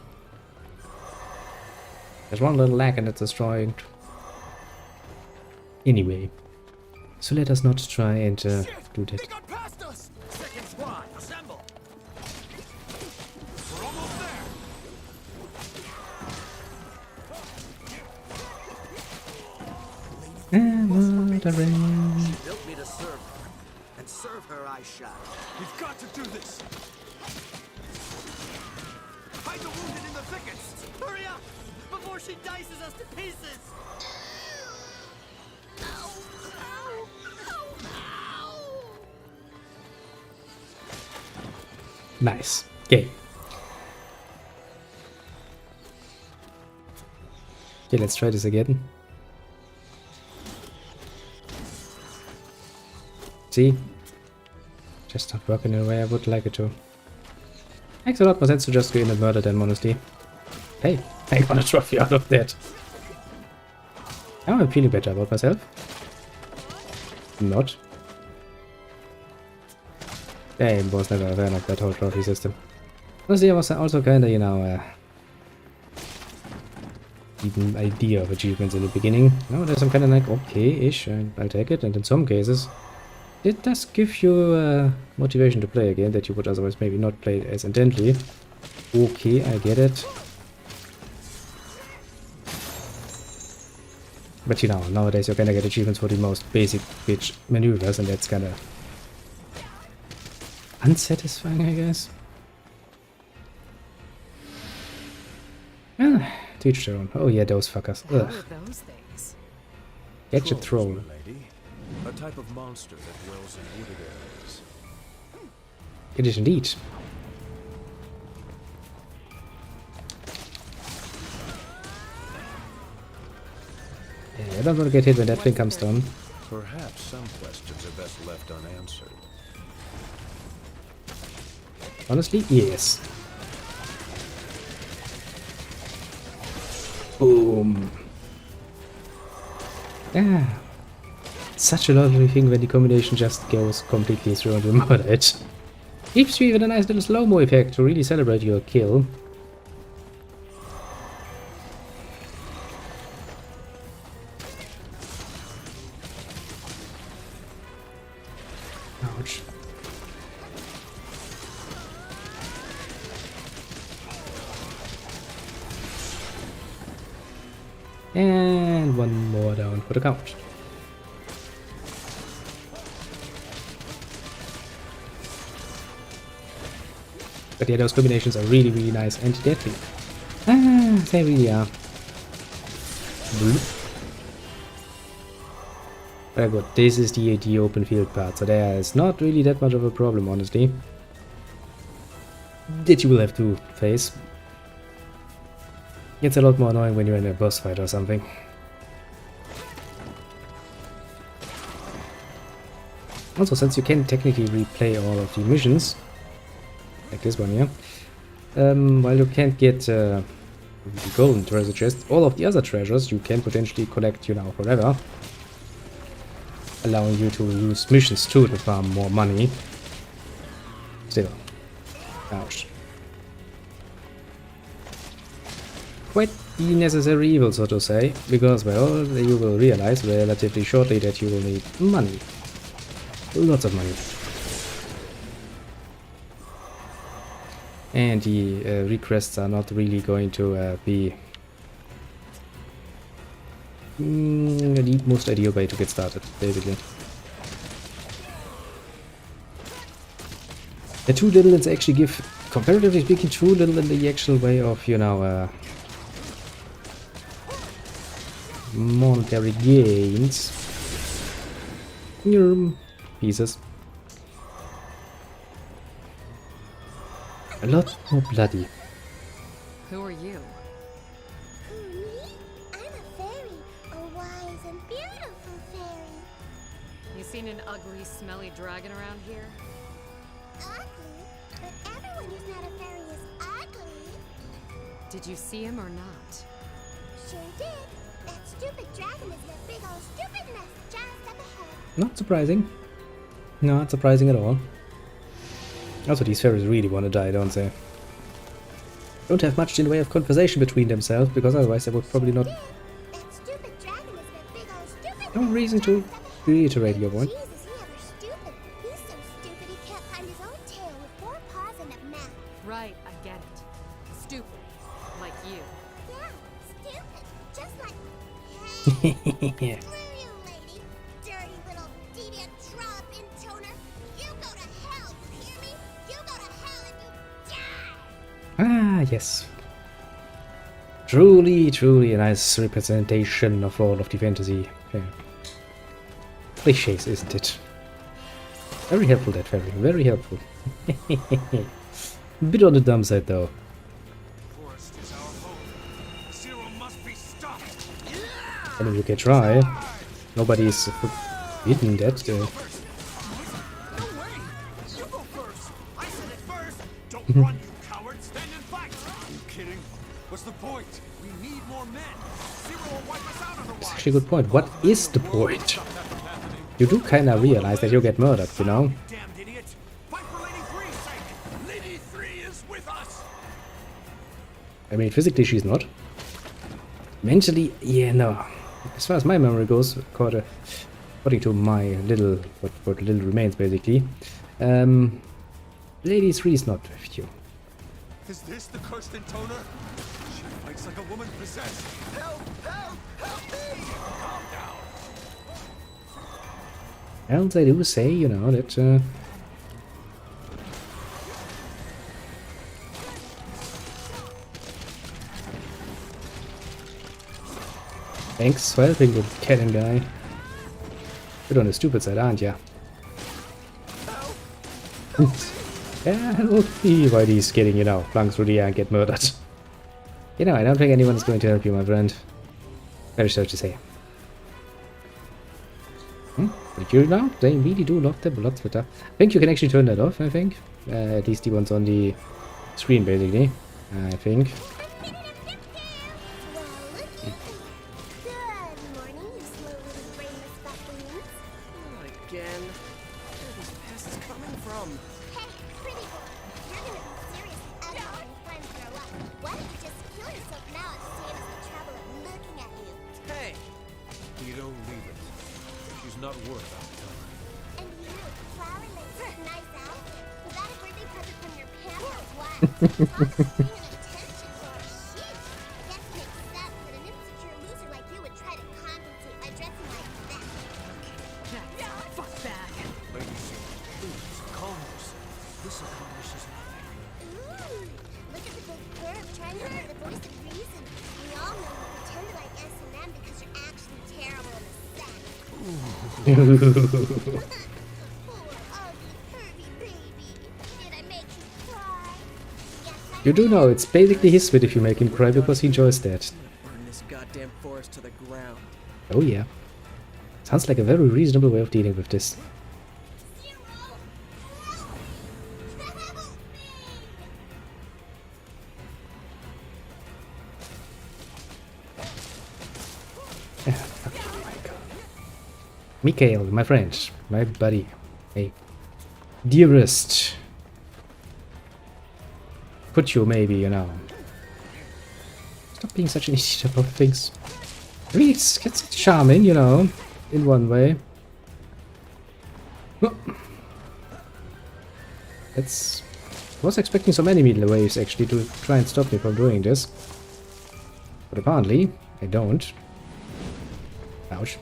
there's one little lag and it's destroying. Anyway, so let us not try and do that. They got past us. Second squad, assemble. We're almost there. Murdering. Built me to serve her, and serve her I shall. We've got to do this. Hide the wounded in the thickets. Hurry up, before she dices us to pieces. Nice. Okay. Okay, let's try this again. See? Just not working in the way I would like it to. Makes a lot more sense to just go in and murder them, honestly. Hey, I got a trophy out of that. Now I'm feeling better about myself. Not. I was never a fan of that whole trophy system. Honestly, I was also kinda, you know, even idea of achievements in the beginning. Nowadays I'm kinda like, okay-ish, and I'll take it, and in some cases it does give you motivation to play a game that you would otherwise maybe not play as intently. Okay, I get it. But you know, nowadays you're gonna get achievements for the most basic bitch maneuvers, and that's kinda unsatisfying, I guess. Well, to each their own. Oh yeah, those fuckers. How Ugh. are those things? Gadget Trolls, troll. my lady. A type of monster that dwells in wooded areas. It is indeed. Yeah, I don't want to get hit when that thing comes down. Perhaps some questions are best left unanswered. Honestly, yes. Boom. Yeah. Such a lovely thing when the combination just goes completely through and you murder it. Gives you even a nice little slow-mo effect to really celebrate your kill. Ouch. And one more down for the count. But yeah, those combinations are really, really nice and deadly. Ah, they really are. Bloop. Very good. This is the open field part, so there is not really that much of a problem, honestly. That you will have to face. It's a lot more annoying when you're in a boss fight or something. Also, since you can technically replay all of the missions, like this one here, while you can't get the golden treasure chest, all of the other treasures you can potentially collect, you know, forever, allowing you to use missions too to farm more money. Still, ouch. Quite the necessary evil, so to say, because, well, you will realize relatively shortly that you will need money. Lots of money. And the requests are not really going to be The most ideal way to get started, basically. The too little is actually give, comparatively speaking, too little in the actual way of, you know, monetary gains. Pieces. A lot more bloody. Who are you? Who, me? I'm a fairy, a wise and beautiful fairy. You seen an ugly, smelly dragon around here? Ugly? But everyone who's not a fairy is ugly. Did you see him or not? Sure did. That stupid dragon is in a big old stupid nest just up ahead. Not surprising. Not surprising at all. Also, these fairies really want to die, don't they? Don't have much in the way of conversation between themselves, because otherwise they would probably not. That stupid dragon is in a big old stupid No nest reason to just up ahead. reiterate your point. Jesus, is he ever stupid? He's so stupid he can't find his own tail with 4 paws and a mouth. Right, I get it. Stupid. Like you. Yeah, stupid. Just like... Hey, Yeah. screw you, lady. Dirty little deviant trollop intoner. You go to hell, you hear me? You go to hell and you die! Ah, yes. Truly, truly a nice representation of all of the fantasy cliches, isn't it? Very helpful, that fairy. Very helpful. Bit on the dumb side, though. Forest is our home. Zero must be stopped. I mean, you can try. Nobody's forbidden that. No way! You go first! I said it first! Don't run, you coward! Stand and fight! Are you kidding? What's the point? We need more men! Zero will wipe us out That's otherwise! actually a good point. What is the point? You do kind of realize that you'll get murdered, you know? Damned idiot! Fight for Lady Three's sake! Lady Three is with us! I mean, physically she's not. Mentally, yeah, no. As far as my memory goes, according to my little, what little remains, basically, Lady 3 is not with you. Is this the cursed intoner? She fights like a woman possessed! Help! Help! Help me! Calm down! And they do say, you know, that thanks for helping the cannon guy. You're on the stupid side, aren't ya? Yeah, help me while he's getting, you know, flung through the air and get murdered. You know, I don't think anyone is going to help you, my friend. Very sorry to say. But you know, they really do lock them a lot better. I think you can actually turn that off, I think. At least the ones on the screen, basically. I think. Well, look at you. Good morning, you slow little brainless bucklings. Not again. Where are these pests coming from? Hey, pretty boy, you're gonna be serious and ugly when friends grow up. Why don't you just kill yourself now and save us the trouble of looking at you? Hey! You don't leave it. She's not worth our time. And you, flower lace, nice outfit. Was that a birthday present from your parents or what? Talk about being an attention whore, shit. Guess it makes sense that an insecure loser like you would try to compensate by dressing like that. That fuck bag. Lady Zero, please, calm yourself. This accomplishes nothing. Ooh, look at the big bird trying to be the voice of reason. We all know you pretend to like S&M because you're actually terrible in the sack. Poor, ugly, curvy baby. Did I make you cry? Yes, I You do know, it's basically his bit if you make him cry because he enjoys that. Burn this goddamn forest to the ground. Oh yeah. Sounds like a very reasonable way of dealing with this. Zero. Help me. Help me. Oh my god. Mikhail, my friend, my buddy. Hey. Dearest. Could you maybe, you know. Stop being such an idiot about things. I mean, it's charming, you know, in one way. Oh. It's. I was expecting some enemy waves actually to try and stop me from doing this. But apparently, I don't. Ouch.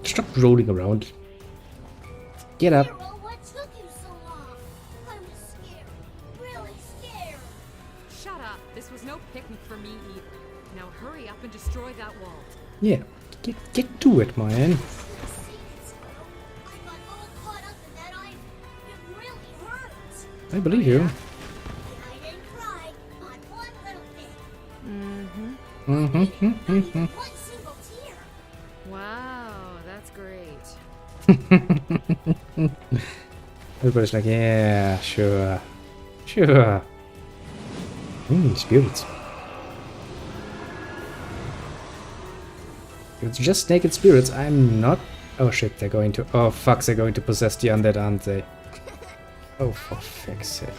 Stop rolling around. Get up. Hero, what took you so long? I'm scared. Really scared. Shut up. This was no picnic for me either. Now hurry up and destroy that wall. Yeah, get to it, man. I got all caught up in that item. It really hurts. I believe you. And I didn't cry. Not one little bit. Not even one single tear. Wow, that's great. Everybody's like, yeah, sure. Sure. Spirits. If it's just naked spirits, I'm not... Oh shit, they're going to... Oh fuck, they're going to possess the undead, aren't they? Oh, for fuck's sake.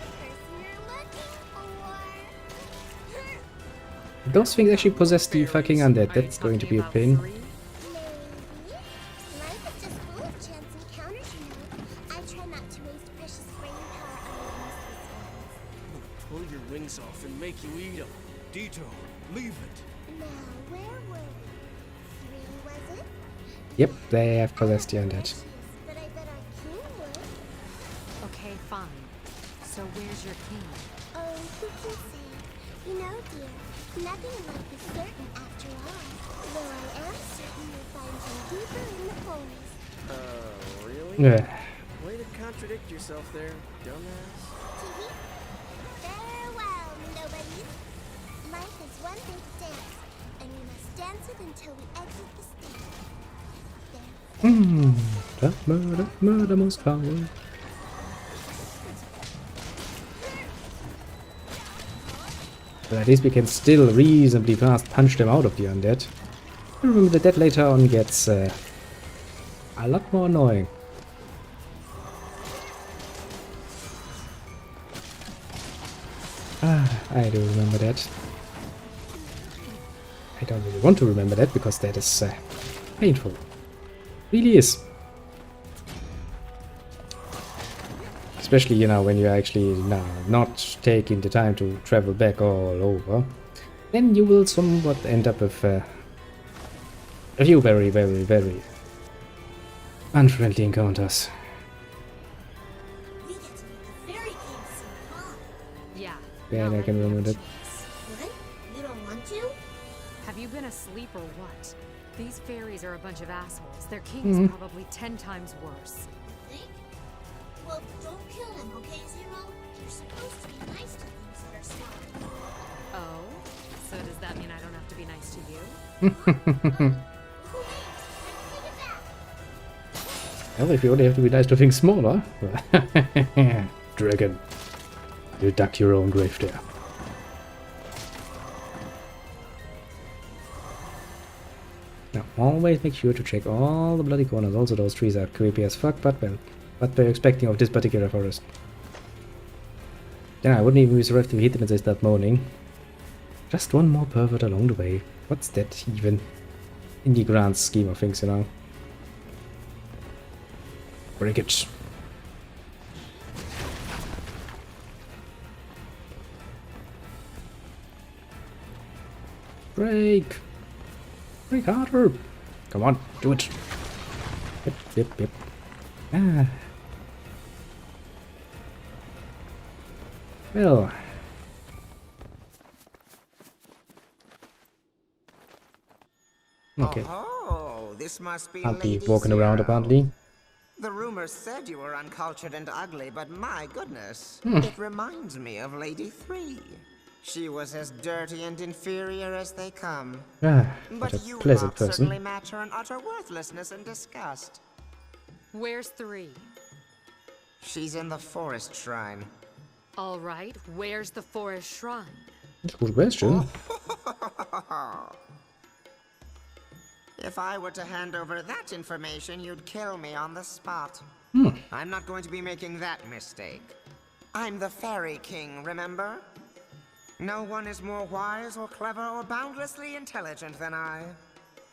Those things actually possess the fucking undead. That's going to be a pain. Maybe. Life is just full of chance encounters, you know. I try not to waste precious brain power on useless Pull your wings off and make you eat them. Dito, leave it. ones. Now, where were we? 3, was it? Yep, they have possessed the undead. But I bet our king would. Okay, fine. So where's your king? Oh, who can say? You know, dear, nothing in life is certain after all. Though I am certain you'll find him deeper in the forest. Really? Yeah. Way to contradict yourself there, dumbass. Tee-hee. Farewell, nobodies. Life is one big dance, and we must dance it until we exit the stage. There. Murder most power. But at least we can still reasonably fast punch them out of the undead. Remember that that later on gets a lot more annoying. I do remember that. I don't really want to remember that because that is painful. Really is. Especially, you know, when you're actually not taking the time to travel back all over. Then you will somewhat end up with a few very, very, very unfriendly encounters. We get to meet the fairy king soon, huh? Yeah. Yeah, not I can like remember that. that. What? You don't want to? Have you been asleep or what? These fairies are a bunch of assholes. Their king's probably 10 times worse. Think? Well, don't kill him, okay, Zero? You're supposed to be nice to things that are smart. Oh? So does that mean I don't have to be nice to you? Who needs? Take it back. Well, if you only have to be nice to things smaller. Dragon. You dug your own grave there. Now, always make sure to check all the bloody corners. Also, those trees are creepy as fuck, but well, what were you expecting of this particular forest? Yeah, I wouldn't even be surprised if we hit them and they start moaning. Just one more pervert along the way. What's that even? In the grand scheme of things, you know. Break it. Break! Break harder! Come on, do it! Yep. Ah. Well. Okay. Oh, this must be I'll be Lady walking around Zero. apparently. The rumors said you were uncultured and ugly, but my goodness, it reminds me of Lady 3. She was as dirty and inferior as they come. Ah, But what a you pleasant lot certainly person. match her in utter worthlessness and disgust. Where's 3? She's in the forest shrine. All right, where's the forest shrine? That's a good question. If I were to hand over that information, you'd kill me on the spot. I'm not going to be making that mistake. I'm the Fairy King, remember? No one is more wise or clever or boundlessly intelligent than I.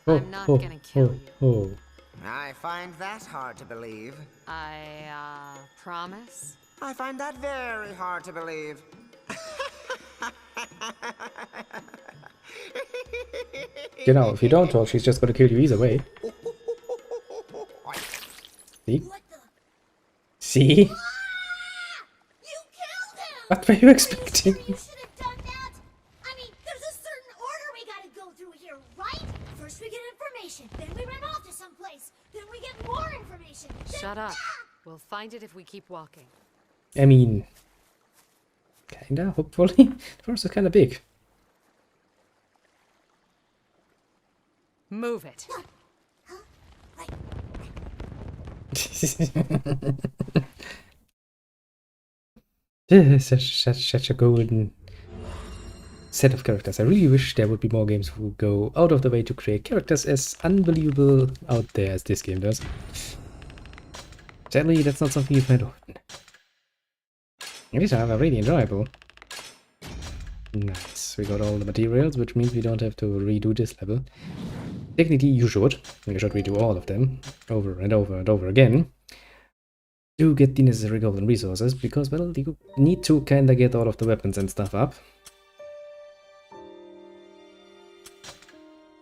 I'm not gonna kill you. I find that hard to believe. I, promise? I find that very hard to believe. You know, if you don't talk, she's just gonna kill you either way. See? See? You killed him! What were you expecting? You should have done that. I mean, there's a certain order we gotta go through here, right? First we get information, then we run off to someplace, then we get more information. Shut up. We'll find it if we keep walking. I mean, kinda, hopefully. The forest is kinda big. Move it. such a golden set of characters. I really wish there would be more games who go out of the way to create characters as unbelievable out there as this game does. Sadly, that's not something you find often. These are really enjoyable. Nice, we got all the materials, which means we don't have to redo this level. Technically, you should. You should redo all of them over and over and over again to get the necessary golden resources, because, well, you need to kinda get all of the weapons and stuff up.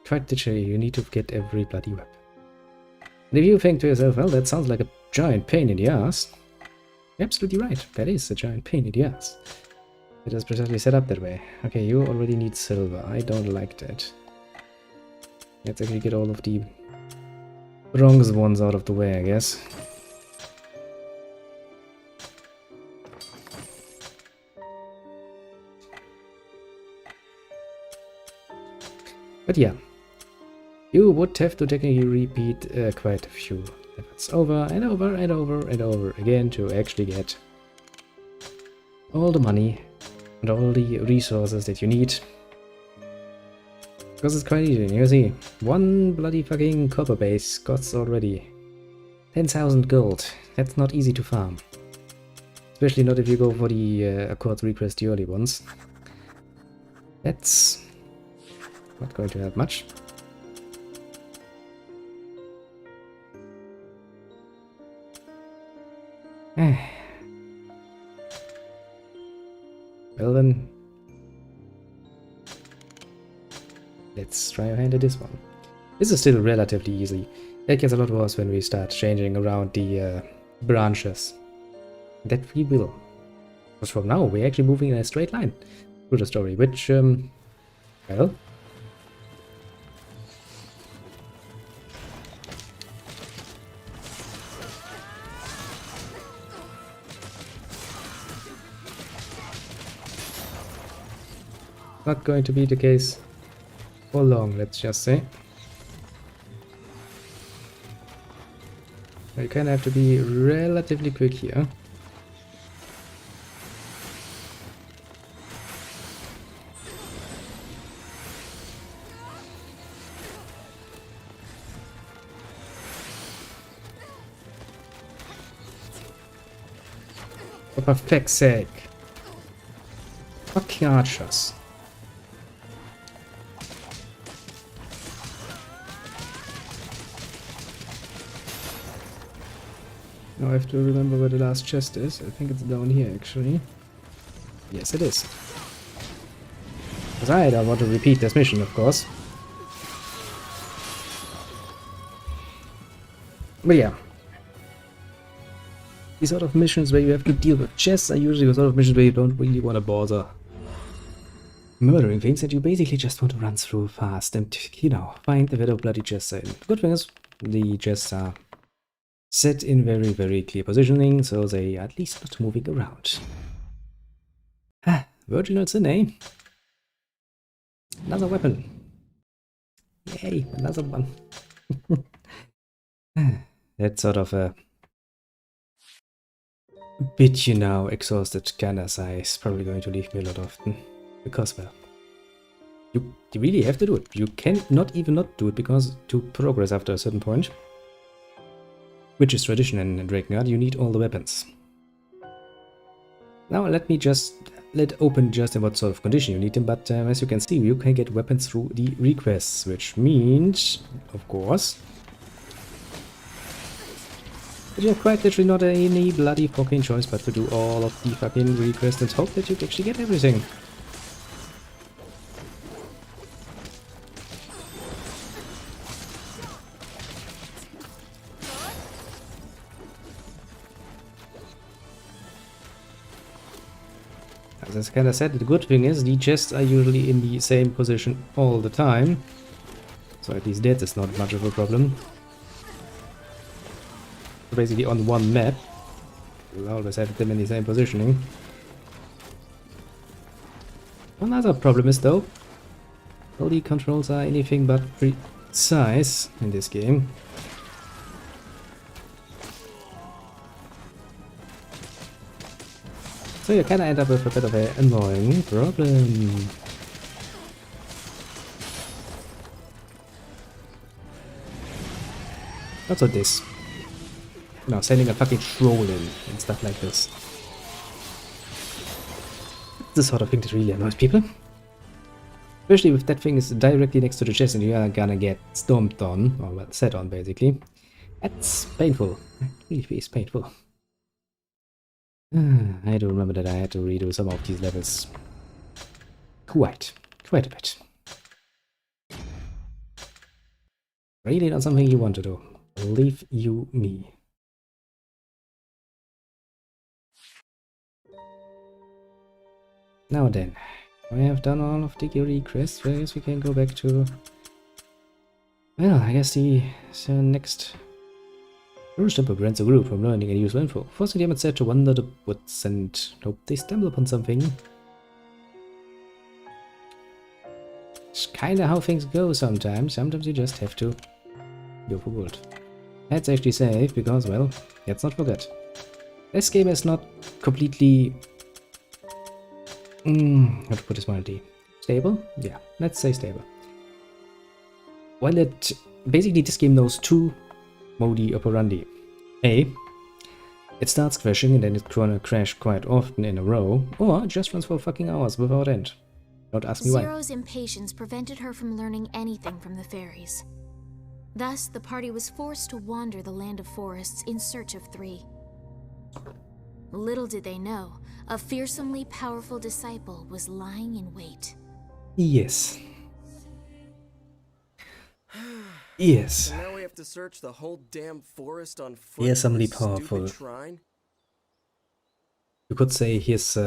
Quite literally, you need to get every bloody weapon. And if you think to yourself, well, that sounds like a giant pain in the ass, you're absolutely right. That is a giant pain in the ass. It is precisely set up that way. Okay, you already need silver. I don't like that. Let's actually get all of the bronze ones out of the way, I guess. But yeah, you would have to technically repeat quite a few levels over and over and over and over again to actually get all the money and all the resources that you need. Because it's quite easy. You see, one bloody fucking copper base costs already 10,000 gold. That's not easy to farm. Especially not if you go for the Accord Request, the early ones. That's not going to help much. Well then, let's try our hand at this one. This is still relatively easy. It gets a lot worse when we start changing around the branches. That we will. Because from now, we're actually moving in a straight line through the story, which, well... not going to be the case for long, let's just say. You kind of have to be relatively quick here. For fuck's sake. Fucking archers. Now I have to remember where the last chest is. I think it's down here, actually. Yes, it is. Because I don't want to repeat this mission, of course. But yeah. These sort of missions where you have to deal with chests are usually the sort of missions where you don't really want to bother murdering things, and you basically just want to run through fast and, you know, find where the bloody chests are in. The good thing is, the chests are set in very, very clear positioning, so they are at least not moving around. Ah, virginal sin, eh? Another weapon. Yay, another one. That's sort of a bit, you know, exhausted kind of size. Probably going to leave me a lot often. Because, well, you really have to do it. You cannot even not do it, because to progress after a certain point, which is tradition in Drakengard, you need all the weapons. Now let me just open just in what sort of condition you need them, but as you can see, you can get weapons through the requests, which means, of course, that you have quite literally not any bloody fucking choice but to do all of the fucking requests and hope that you actually get everything. As I kind of said, the good thing is the chests are usually in the same position all the time. So at least that is not much of a problem. Basically on one map, we'll always have them in the same positioning. Another problem is though, all the controls are anything but precise in this game. So you kinda end up with a bit of an annoying problem. Also this. No, sending a fucking troll in and stuff like this. The sort of thing that really annoys people. Especially if that thing is directly next to the chest and you are gonna get stomped on, or well, set on basically. That's painful. It really is painful. I do remember that I had to redo some of these levels. Quite a bit. Really not something you want to do. Believe you me. Now then, we have done all of the requests. I guess we can go back to... Well, I guess the next... First step prevents a group from learning any useful info, forcing them instead to wander the woods and hope they stumble upon something. It's kinda how things go sometimes. Sometimes you just have to go for gold. That's actually safe because, well, let's not forget. This game is not completely... how to put this mildly? Stable? Yeah, let's say stable. Well, basically this game knows two modi operandi. A, it starts crashing and then it's gonna crash quite often in a row, or it just runs for fucking hours without end. Don't ask me why. Zero's impatience prevented her from learning anything from the fairies. Thus, the party was forced to wander the land of forests in search of three. Little did they know, a fearsomely powerful disciple was lying in wait. Yes. Yes. So now we have to search the whole damn forest on foot. Yes, somebody for this powerful. stupid shrine? You could say his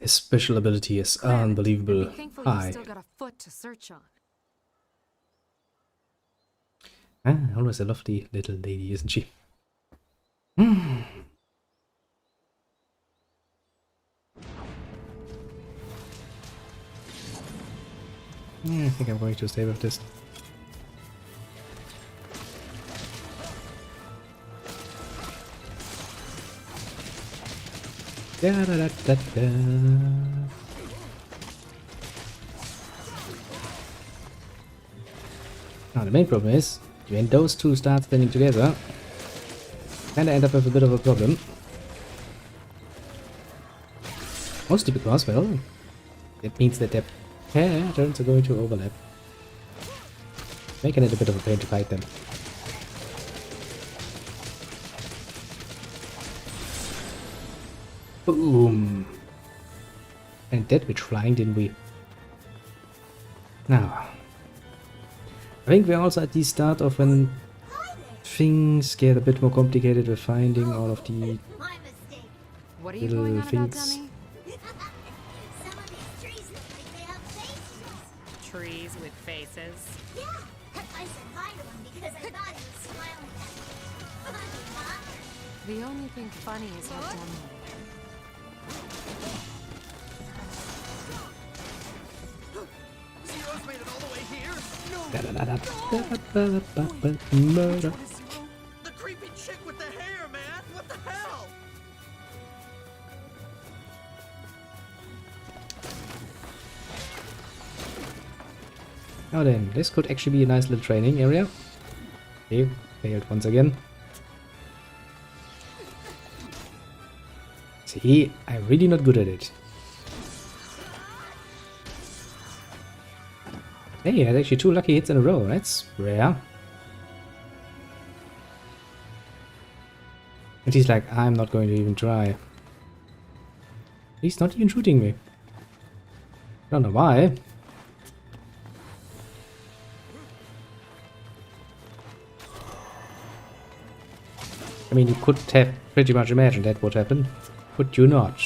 special ability is unbelievable Be thankful high. you've still got a foot to search on. Always a lovely little lady, isn't she? Yeah, I think I'm going to stay with this. Da da da da da. Now the main problem is, when those two start standing together, kinda end up with a bit of a problem. Mostly because, well, it means that their patterns are going to overlap, making it a bit of a pain to fight them. Boom! And that bitch flying, didn't we? Now, I think we're also at the start of when things get a bit more complicated with finding all of the My mistake. What are you little going on things. about, dummy? Some of these trees look like they have faces. Trees with faces. Yeah, I said hi to him because I thought he was smiling at me. Funny, huh? The only thing funny is how dumb you are. Zero's made it all the way here? No! murder. The creepy chick with the hair, man! What the hell? Now then, this could actually be a nice little training area. Okay, failed once again. See, I'm really not good at it. Hey, I had actually 2 lucky hits in a row. That's rare. And he's like, I'm not going to even try. He's not even shooting me. Don't know why. I mean, you could have pretty much imagined that would happen, could you not?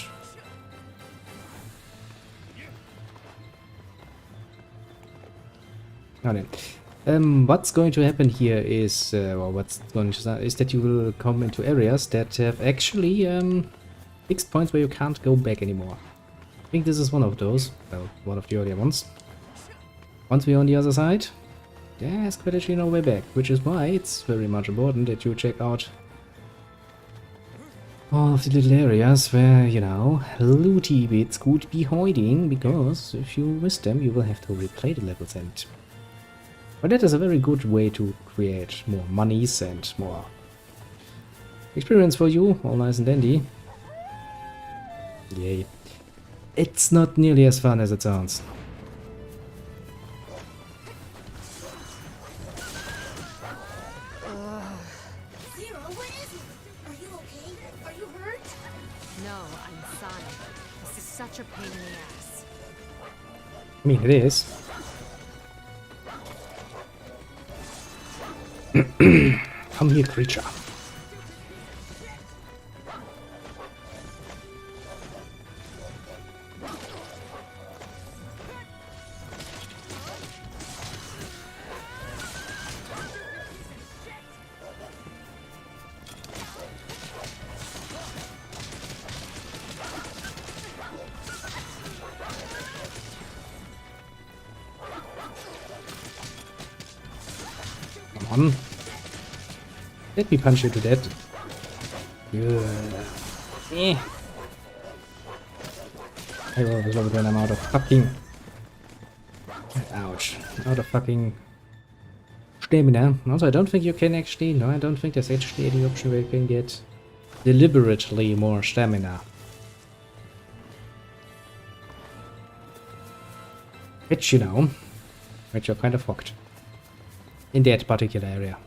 Now then, what's going to happen here is, is that you will come into areas that have actually fixed points where you can't go back anymore. I think this is one of those. Well, one of the earlier ones. Once we're on the other side, there's quite actually no way back, which is why it's very much important that you check out all of the little areas where, you know, looty bits could be hiding, because if you miss them, you will have to replay the levels, and but that is a very good way to create more monies and more experience for you, all nice and dandy. Yay. It's not nearly as fun as it sounds. Zero, what is it? Are you okay? Are you hurt? No, I'm fine. This is such a pain in the ass. I mean, it is. Come here, creature. Come on. Let me punch you to death. Yeah. I always love it when I'm out of fucking... Ouch. Out of fucking... stamina. Also, I don't think you can actually... No, I don't think there's actually any option where you can get deliberately more stamina. Which, you know... which you're kind of fucked. In that particular area.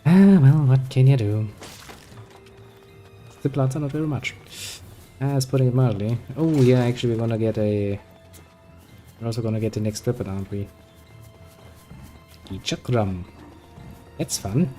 Ah, well, what can you do? The plants are not very much. As putting it mildly. Oh yeah, actually we're gonna get a... We're also gonna get the next weapon, aren't we? The chakram. That's fun.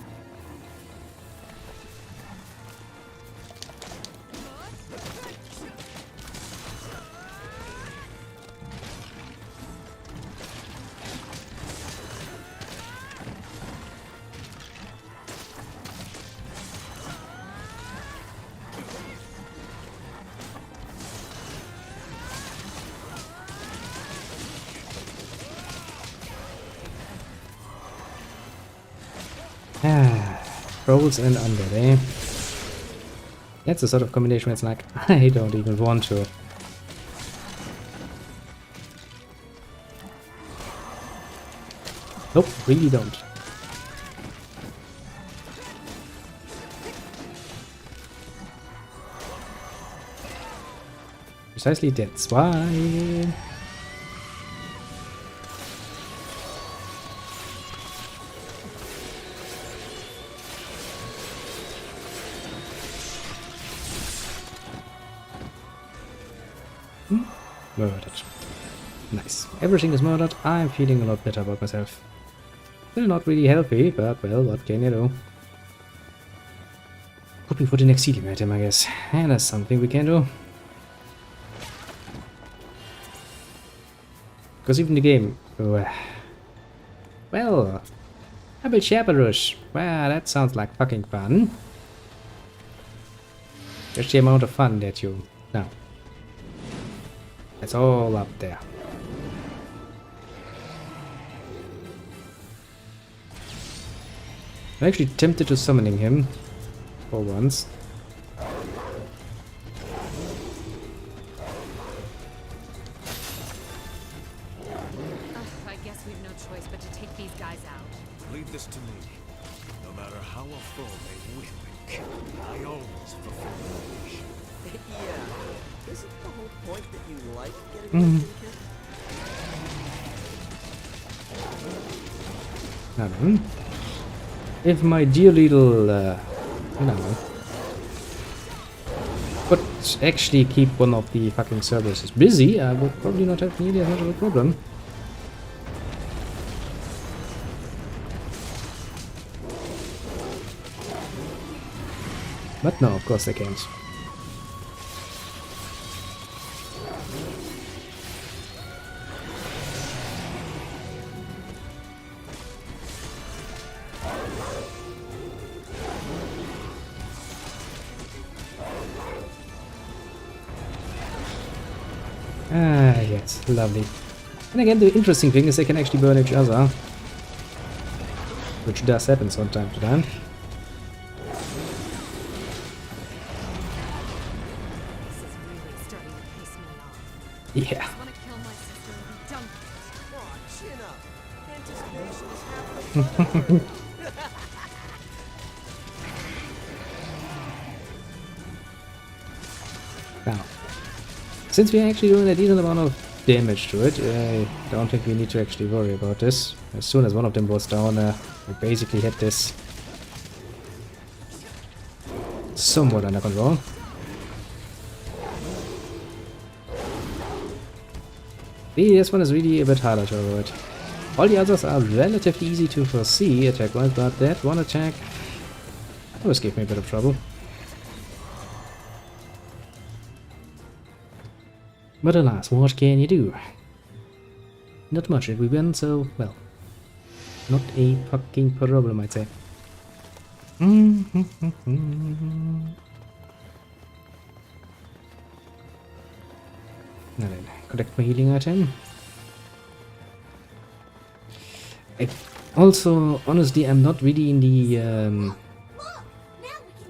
Trolls and undead, eh? That's the sort of combination where it's like, I don't even want to. Nope, really don't. Precisely that's why. Murdered. Nice. Everything is murdered. I'm feeling a lot better about myself. Still not really healthy, but well, what can you do? Hoping for the next healing item, I guess. And that's something we can do. Because even the game... well... Double Shabbarush. Well, that sounds like fucking fun. Just the amount of fun that you... No. It's all up there. I'm actually tempted to summoning him for once. I guess we've no choice but to take these guys out. Leave this to me. No matter how a foe may whip, I always fulfill my mission. Yeah. Isn't the whole point that you like getting mm. Now, if my dear little, you know, could actually keep one of the fucking servers busy, I would probably not have nearly as much of a problem. But no, of course they can't. Ah, yes, lovely. And again, the interesting thing is they can actually burn each other, which does happen from time to time. Yeah. Now, since we're actually doing a decent amount of damage to it, I don't think we need to actually worry about this. As soon as one of them was down, we basically had this somewhat under control. This one is really a bit harder to avoid. All the others are relatively easy to foresee attack-wise, but that one attack always gave me a bit of trouble. But alas, what can you do? Not much if we win, so, well, not a fucking problem, I'd say. Now then, collect my healing item. Also, honestly, I'm not really in the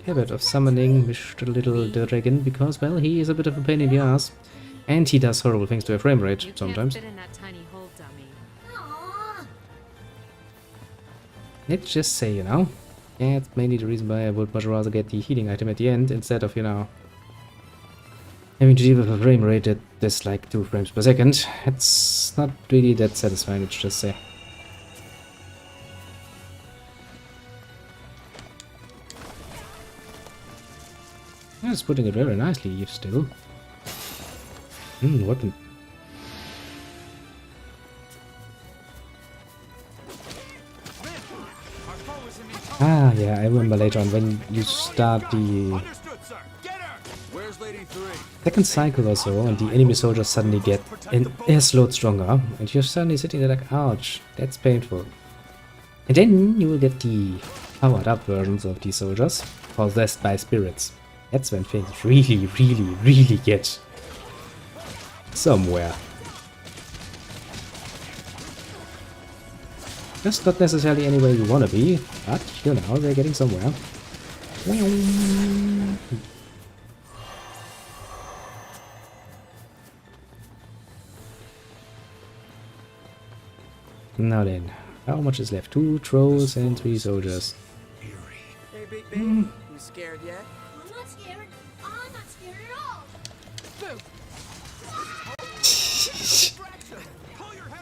habit of summoning Mr. Little Dragon because, well, he is a bit of a pain in the ass. And he does horrible things to a frame rate sometimes. Fit in that tiny hole, dummy. Let's just say, you know, yeah, it's mainly the reason why I would much rather get the healing item at the end instead of, you know, having to deal with a frame rate that is like 2 frames per second. It's not really that satisfying, let's just say. Yeah, it's putting it very nicely still. Weapon. Ah, yeah, I remember later on when you start the second cycle or so, and the enemy soldiers suddenly get an airload stronger, and you're suddenly sitting there like, ouch, that's painful. And then you will get the powered up versions of these soldiers, possessed by spirits. That's when things really get somewhere. Just not necessarily anywhere you wanna be, but you know, they're getting somewhere. Now then, how much is left? 2 trolls and 3 soldiers. Hey, Big Baby, you scared yet? I'm not scared. I'm not scared at all.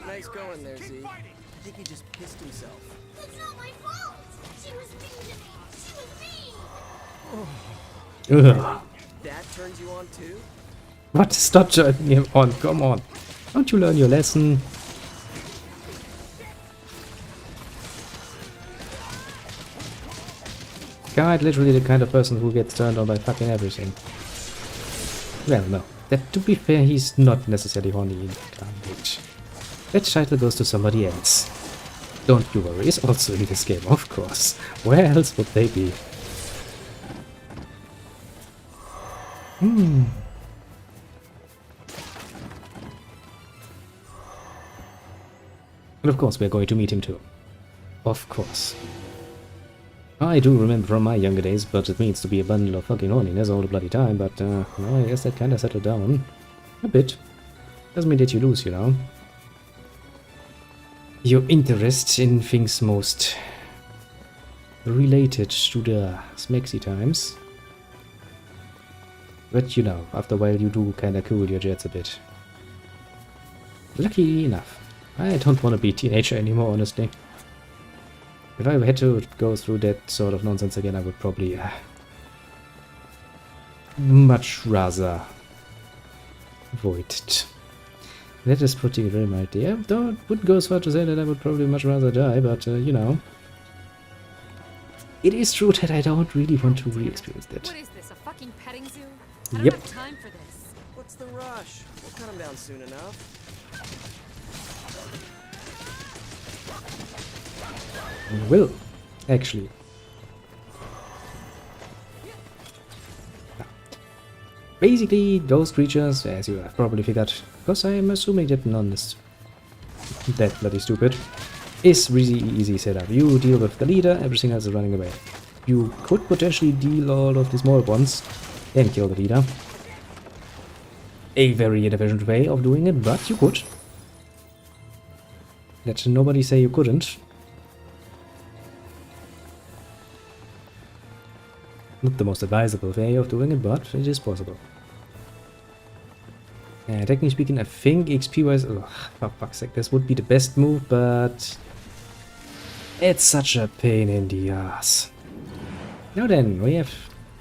Nice going there, Z. I think he just pissed himself. It's not my fault. She was mean to me. She was mean. Ugh. That turns you on too? What? Stop turning him on, come on. Don't you learn your lesson? God, literally the kind of person who gets turned on by fucking everything. Well, no. That, to be fair, he's not necessarily horny in Drakengard. That title goes to somebody else. Don't you worry, he's also in this game, of course. Where else would they be? And of course we're going to meet him too. Of course. I do remember from my younger days, but it means to be a bundle of fucking horniness all the bloody time, but no, I guess that kinda settled down. A bit. Doesn't mean that you lose, you know. Your interest in things most related to the smexy times. But you know, after a while you do kinda cool your jets a bit. Luckily enough, I don't want to be a teenager anymore, honestly. If I had to go through that sort of nonsense again, I would probably much rather avoid it. That is putting it very mildly. I wouldn't go as far to say that I would probably much rather die, but you know. It is true that I don't really want to re-experience that. What is this, a fucking petting zoo? I Yep. don't have time for this. What's the rush? We'll cut him down soon enough. Will, actually. Basically, those creatures, as you have probably figured, because I am assuming that none is that bloody stupid, is really easy setup. You deal with the leader, everything else is running away. You could potentially deal all of the small ones, then kill the leader. A very inefficient way of doing it, but you could. Let nobody say you couldn't. Not the most advisable way of doing it, but it is possible. Technically speaking, I think XP-wise, for fuck's sake, this would be the best move, but it's such a pain in the ass. Now then, we have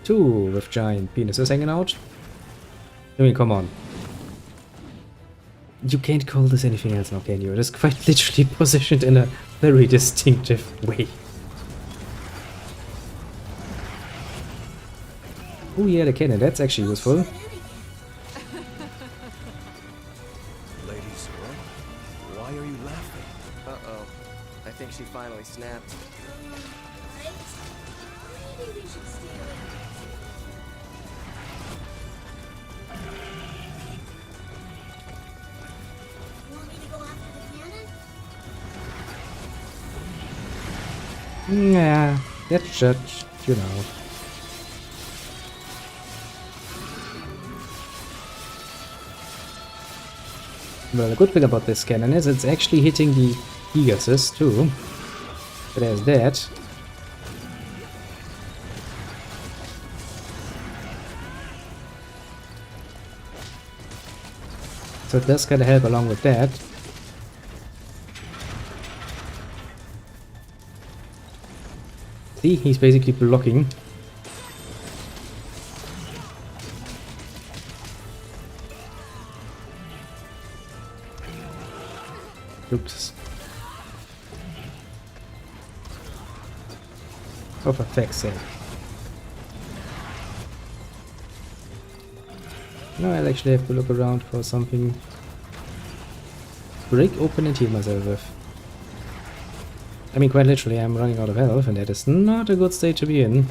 two with giant penises hanging out. I mean, come on. You can't call this anything else now, can you? It is quite literally positioned in a very distinctive way. Oh yeah, the cannon, that's actually useful. Ladies, why are you laughing? Uh-oh. I think she finally snapped. Maybe we should steal it. Want me to go after the cannon? Yeah, that's just, you know. Well, the good thing about this cannon is it's actually hitting the Pegasus too. So there's that. So it does kind of help along with that. See, he's basically blocking. Oops. Oh, for fuck's sake. No, I'll actually have to look around for something to break open and heal myself with. I mean, quite literally, I'm running out of health, and that is not a good state to be in.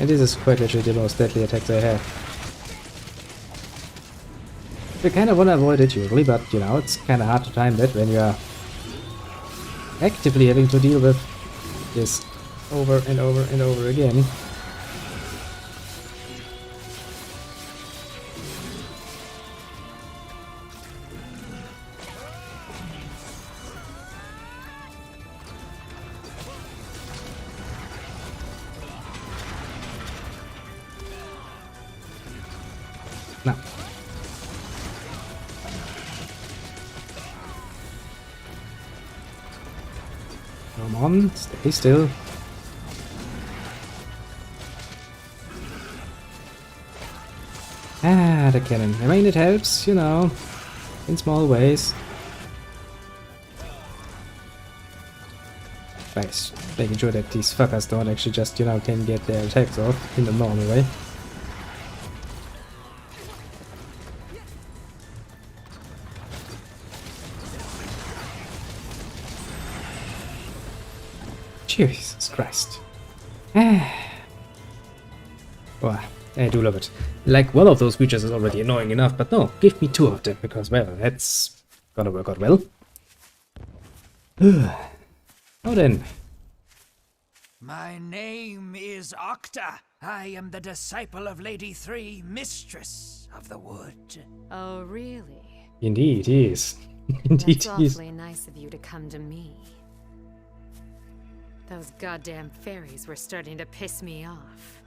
And this is quite literally the most deadly attacks I have. I kind of want to avoid it usually, but you know, it's kind of hard to time that when you are actively having to deal with this over and over and over again. Now. Come on, stay still. Ah, the cannon. I mean, it helps, you know, in small ways. Nice. Making sure that these fuckers don't actually just, you know, can get their attacks off in the normal way. Jesus Christ. Wow, I do love it. Like, one of those creatures is already annoying enough, but no, give me two of them, because, well, that's gonna work out well. Now then. My name is Octa. I am the disciple of Lady 3, Mistress of the Wood. Oh, really? Indeed, he is. Indeed, That's he is. awfully nice of you to come to me. Those goddamn fairies were starting to piss me off.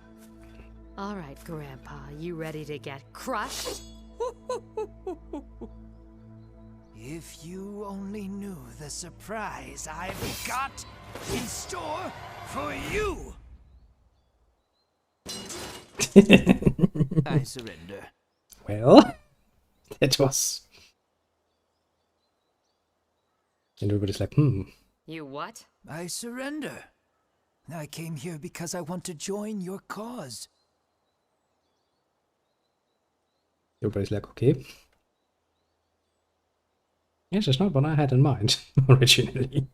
All right, Grandpa, you ready to get crushed? If you only knew the surprise I've got in store for you! I surrender. Well, that was... And everybody's like, You what? I surrender. I came here because I want to join your cause. Everybody's like, okay. Yes, it's not what I had in mind originally.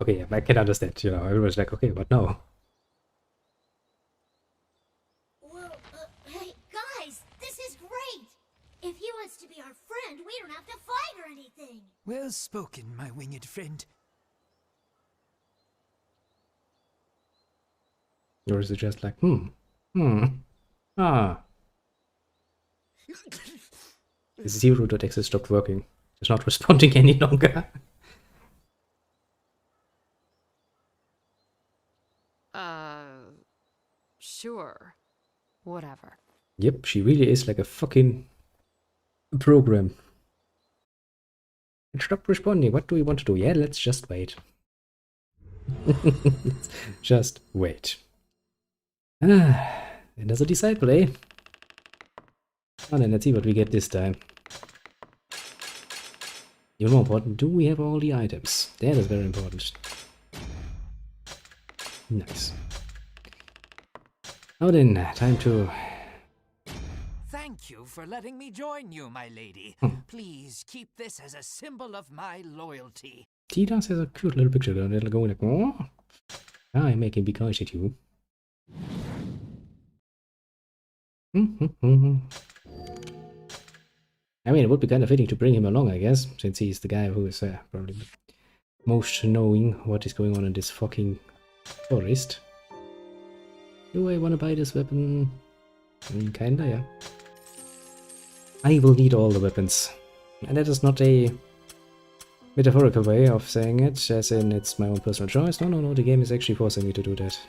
Okay, yeah, I can understand, you know, everybody's like, okay, but no. Well, hey, guys, this is great! If he wants to be our friend, we don't have to fight or anything! Well spoken, my winged friend. Or is it just like, ah. Zero.exe stopped working. It's not responding any longer. Sure. Whatever. Yep, she really is like a fucking program. It stopped responding. What do we want to do? Yeah, let's just wait. Just wait. Ah, another disciple, eh? Oh, then let's see what we get this time. Even more important, do we have all the items? That is very important. Nice. Now then, time to... Thank you for letting me join you, my lady. Please keep this as a symbol of my loyalty. Tidas has a cute little picture there. It'll go like, oh, I'm making big eyes at you. I mean, it would be kind of fitting to bring him along, I guess, since he's the guy who is probably most knowing what is going on in this fucking forest. Do I want to buy this weapon? I mean, kinda, yeah. I will need all the weapons. And that is not a metaphorical way of saying it, as in it's my own personal choice. No, no, no, the game is actually forcing me to do that.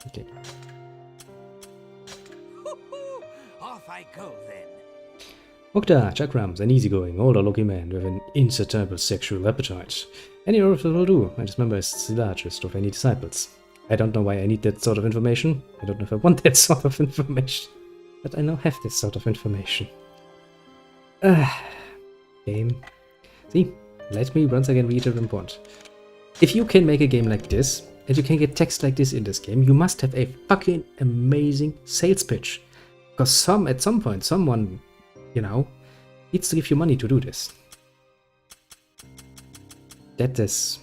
Okay. Off I go then. Okta, Chakrams, an easygoing, older-looking man with an insatiable sexual appetite. Any orifice will do, and his member is the largest of any disciples. I don't know why I need that sort of information. I don't know if I want that sort of information. But I now have this sort of information. Game. See, let me once again reiterate the point. If you can make a game like this, and you can get text like this in this game, you must have a fucking amazing sales pitch. Because at some point, someone, you know, needs to give you money to do this. That is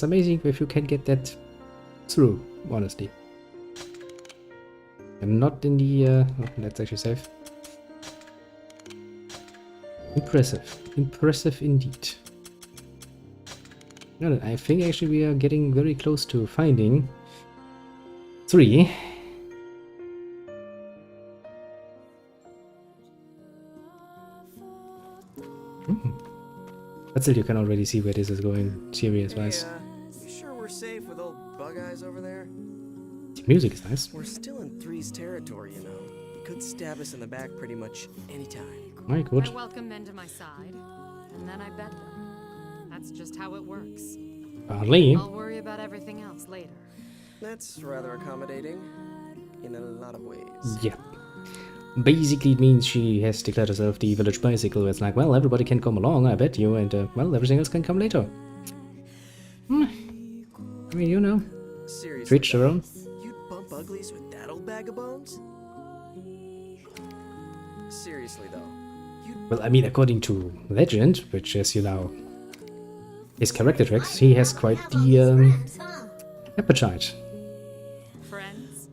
amazing if you can get that through, honestly. I'm not in the, oh, that's actually safe. Impressive. Impressive indeed. Well, I think actually we are getting very close to finding 3. But still, you can already see where this is going, series-wise. You sure we're safe with old Bug Eyes over there? The music is nice. We're still in 3's territory, you know. He could stab us in the back pretty much anytime. My good. I welcome men to my side, and then I bet them. That's just how it works. Apparently. I'll worry about everything else later. That's rather accommodating in a lot of ways. Yeah. Basically, it means she has declared herself the village bicycle. It's like, well, everybody can come along, I bet you, and, well, everything else can come later. I mean, you know. Seriously, Reach their own. you'd bump uglies with that old bag of bones? Seriously, though. Well, I mean, according to legend, which is, you know, his character tracks, he has quite the, appetite. Friends?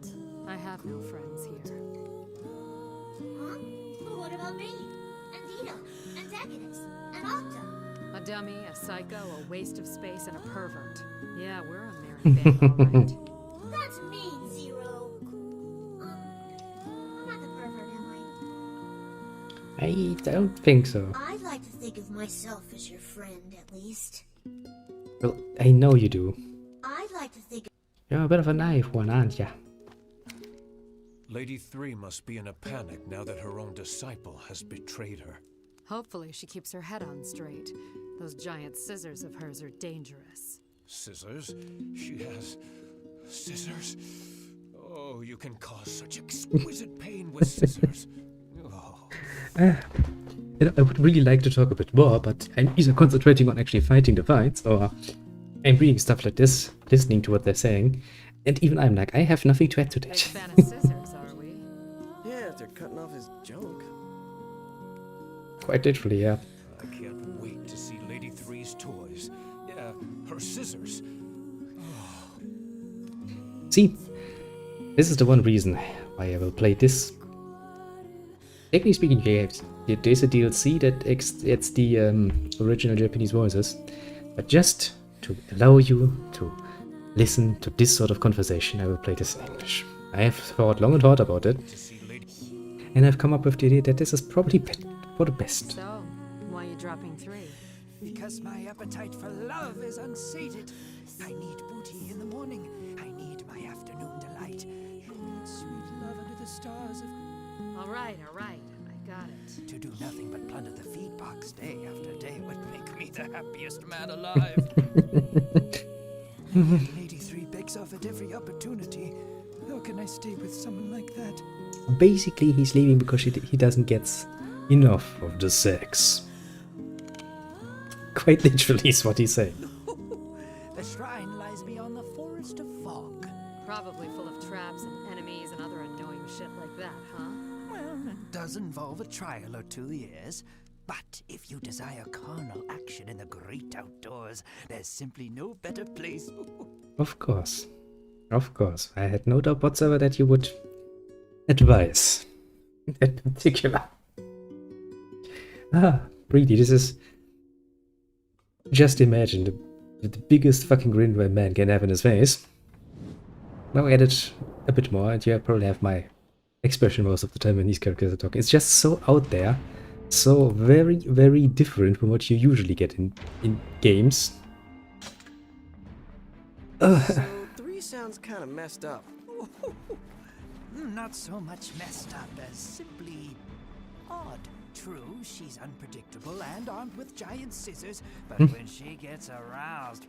I have no friends here. Huh? Well, what about me? And Dina? And Decadus? And Octa? A dummy, a psycho, a waste of space, and a pervert. Yeah, we're a merry band, all right. That's mean, Zero. I'm not the pervert, am I? I don't think so. I'd like to think of myself as your friend, at least. Well, I know you do. I'd like to think You're a bit of a naive one, aren't ya? Lady 3 must be in a panic now that her own disciple has betrayed her. Hopefully she keeps her head on straight. Those giant scissors of hers are dangerous. Scissors? She has scissors? Oh, you can cause such exquisite pain with scissors. Oh. You know, I would really like to talk a bit more, but I'm either concentrating on actually fighting the fights, or I'm reading stuff like this, listening to what they're saying, and even I'm like, I have nothing to add to Big that. fan of scissors, are we? Yeah, if they're cutting off his junk. Quite literally, yeah. I can't wait to see Lady Three's toys. Yeah, her scissors. See, this is the one reason why I will play this. Technically speaking, there's a DLC that adds the original Japanese voices, but just to allow you to listen to this sort of conversation, I will play this in English. I have thought long and hard about it, and I've come up with the idea that this is probably for the best. So, why are you dropping 3? Because my appetite for love is unsated. I need booty in the morning. I need my afternoon delight. I need sweet love under the stars of... Alright, I got it. To do nothing but plunder the feed box day after day would make me the happiest man alive. Lady Three begs off at every opportunity. How can I stay with someone like that? Basically, he's leaving because he doesn't get enough of the sex. Quite literally is what he's saying. The shrine lies beyond the forest of fog. Probably full of traps and enemies and other annoying shit like that, huh? Well, it does involve a trial or 2 years. But if you desire carnal action in the great outdoors, there's simply no better place. Of course. Of course. I had no doubt whatsoever that you would advise that particular. Really, this is... Just imagine the biggest fucking grin a man can have in his face. Now add it a bit more, and you probably have my expression most of the time when these characters are talking. It's just so out there, so very, very different from what you usually get in games. So 3 sounds kind of messed up. Not so much messed up as simply odd. True, she's unpredictable and armed with giant scissors, but when she gets aroused...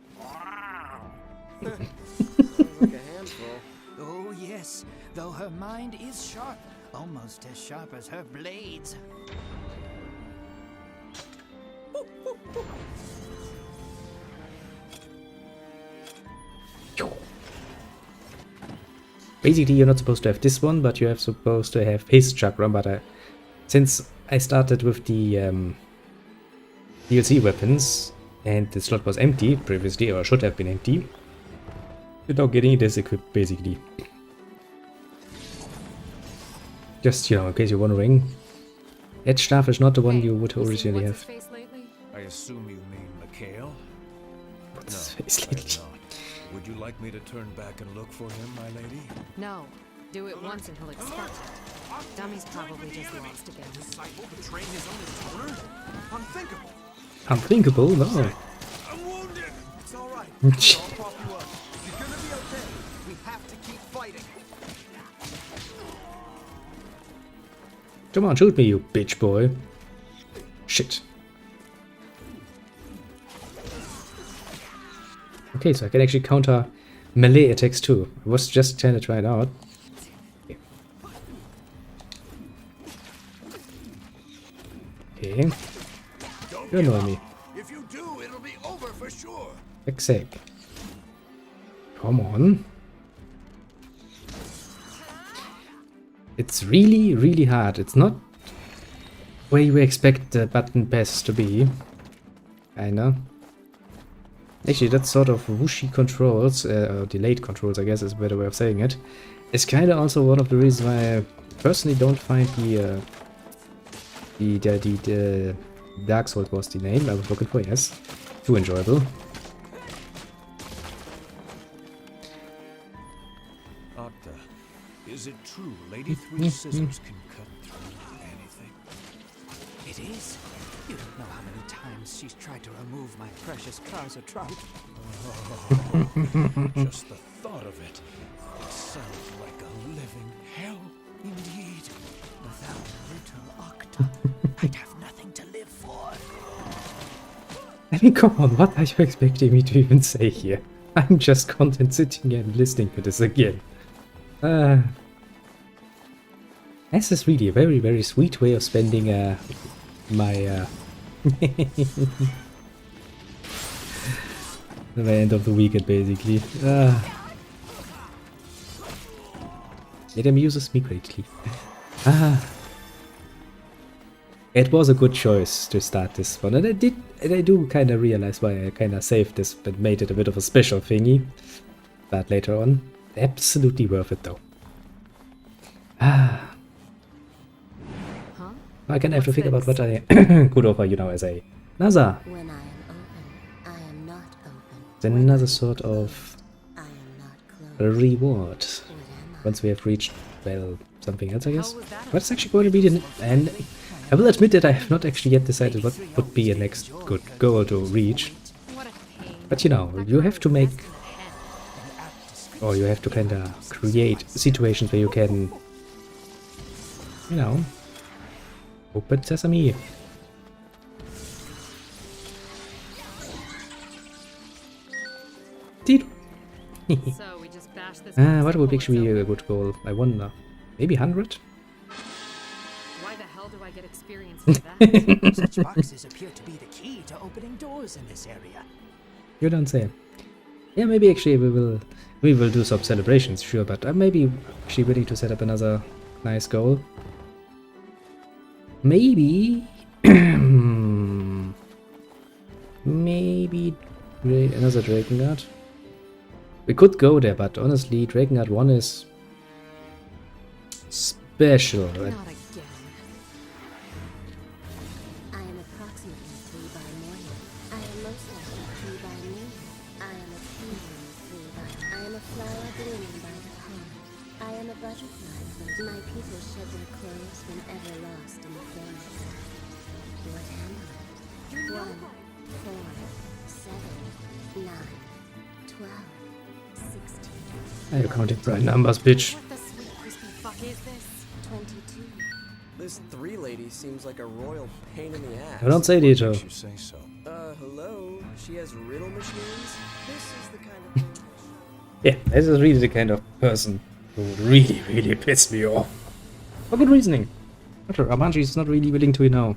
Sounds like a handful. Oh yes, though her mind is sharp, almost as sharp as her blades. Basically, you're not supposed to have this one, but you're supposed to have his chakra, but since I started with the DLC weapons, and the slot was empty previously, or should have been empty, you're now getting this equipped, basically. Just, you know, in case you're wondering, that staff is not the one you would originally have. I assume you mean Mikhail? What's his No, face I lately? don't. Would you like me to turn back and look for him, my lady? No. Do it once and he'll expect it. Dummy's probably just lost again. Disciple betraying his own owner? Unthinkable. Unthinkable? No. I'm wounded. It's all right. I'll pop you up. You're gonna be okay. We have to keep fighting. Come on, shoot me, you bitch boy. Shit. Okay, so I can actually counter melee attacks too. I was just trying to try it out. Okay. You annoy me. If you do, it'll be over for sure. Exact. Come on. It's really, really hard. It's not where you expect the button pass to be. Kinda. Actually, that sort of whooshy controls, or delayed controls, I guess is a better way of saying it, is kinda also one of the reasons why I personally don't find the Dark Souls was the name I was looking for, yes. Too enjoyable. Octa, is it true Lady Three's scissors can cut through anything? It is. You don't know how many times she's tried to remove my precious Karza trout. Just the thought of it. It sounds like a living hell. Indeed. Without little Octa, I'd have nothing to live for. I mean, come on, what are you expecting me to even say here? I'm just content sitting here and listening to this again. This is really a very, very sweet way of spending my the end of the weekend basically. It amuses me greatly. It was a good choice to start this one, and I do kind of realize why I kind of saved this, but made it a bit of a special thingy. But later on, absolutely worth it though. I can have to think about what I could offer you now as another. When I am open, I am not open. Then another sort of I am not closed. reward. What am I? Once we have reached, well, something else I guess. What's actually going to be the end? I will admit that I have not actually yet decided what would be a next good goal to reach. But you know, you have to make, or you have to kind of create situations where you can, you know, open sesame. So we just bash this. What would actually be a good goal? I wonder. Maybe 100? Why the hell do I get experience for that? Such boxes appear to be the key to opening doors in this area. You don't say. Yeah, maybe actually we will do some celebrations, sure, but I may be actually willing to set up another nice goal. Maybe maybe another Drakengard. We could go there, but honestly, Drakengard 1 is special. Not again. I am approximately 3 by morning. I am most likely 3 by noon. I am a tingling 3 by. I am a flower blooming by the pond. I am a butterfly floating. My people shed their clothes whenever lost in the forest. What am I? 1, 4, 7, 9, 12, 16. Are you counting right numbers, bitch? What the sweet crispy fuck is this? 22. This 3 lady seems like a royal pain in the ass. I don't say Dito. You say so. Hello? She has riddle machines? This is the kind of thing... Yeah, this is really the kind of person who would really, really piss me off. For good reasoning. Amanji is not really willing to, you know.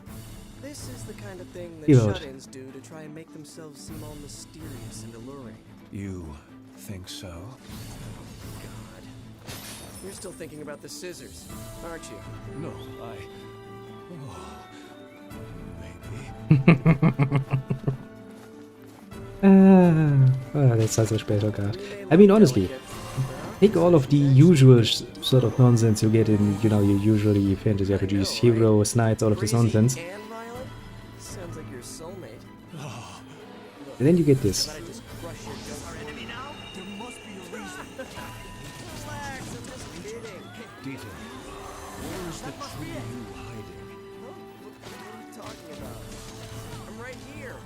This is the kind of thing that Reload. shut-ins do to try and make themselves seem all mysterious and alluring. You think so? God. You're still thinking about the scissors, aren't you? No, maybe. That's such a special card. I mean, honestly, take all of the usual sort of nonsense you get in, you know, your usually fantasy RPGs, heroes, knights, all of this nonsense. And violent? Sounds like your soulmate. And then you get this. But I just crush your guts. Our enemy now? There must be a reason. Relax, I'm just kidding. Dieter, where is the true you hiding? What are you talking about? I'm right here.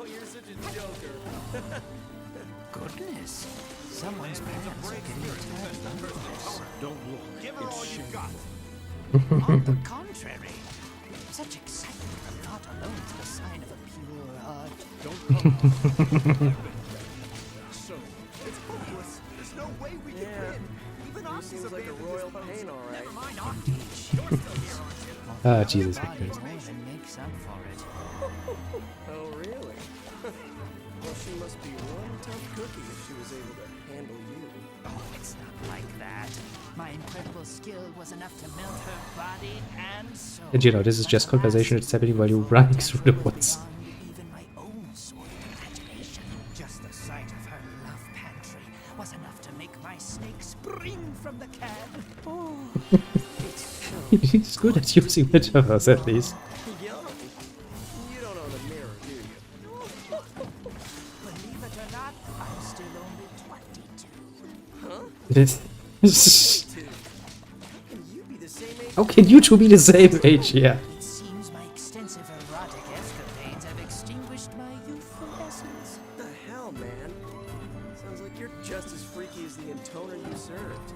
You're such a joker. Goodness. Someone's parents are getting tired. Don't look. Give her all you got. On the contrary. Such excitement from thought alone is the sign of a pure heart. Don't come. So, It's hopeless. There's no way we can Yeah. win. Even Ox is Seems like a abandoned royal his post. pain, all right. Never mind, Ox. You're still here, aren't you? Ah, Jesus. Body more than makes up for it. Oh, really? Well, she must be one tough cookie if she was able to handle you. Oh, it's not like that. My incredible skill was enough to melt her body and soul. And you know, this is just conversation that's happening while you're running through the woods. Even my own soul imagination. Just the sight of her love pantry was enough to make my snake spring from the can. Oh, He's good at using metaphors, at least. Young. You don't own a mirror, do you? believe it or not, I'm still only 22. This- Two. How can you be the same age? How can you two be the same age? Yeah. It seems my extensive erotic escapades have extinguished my youthful essence. What the hell, man? Sounds like you're just as freaky as the intoner you served.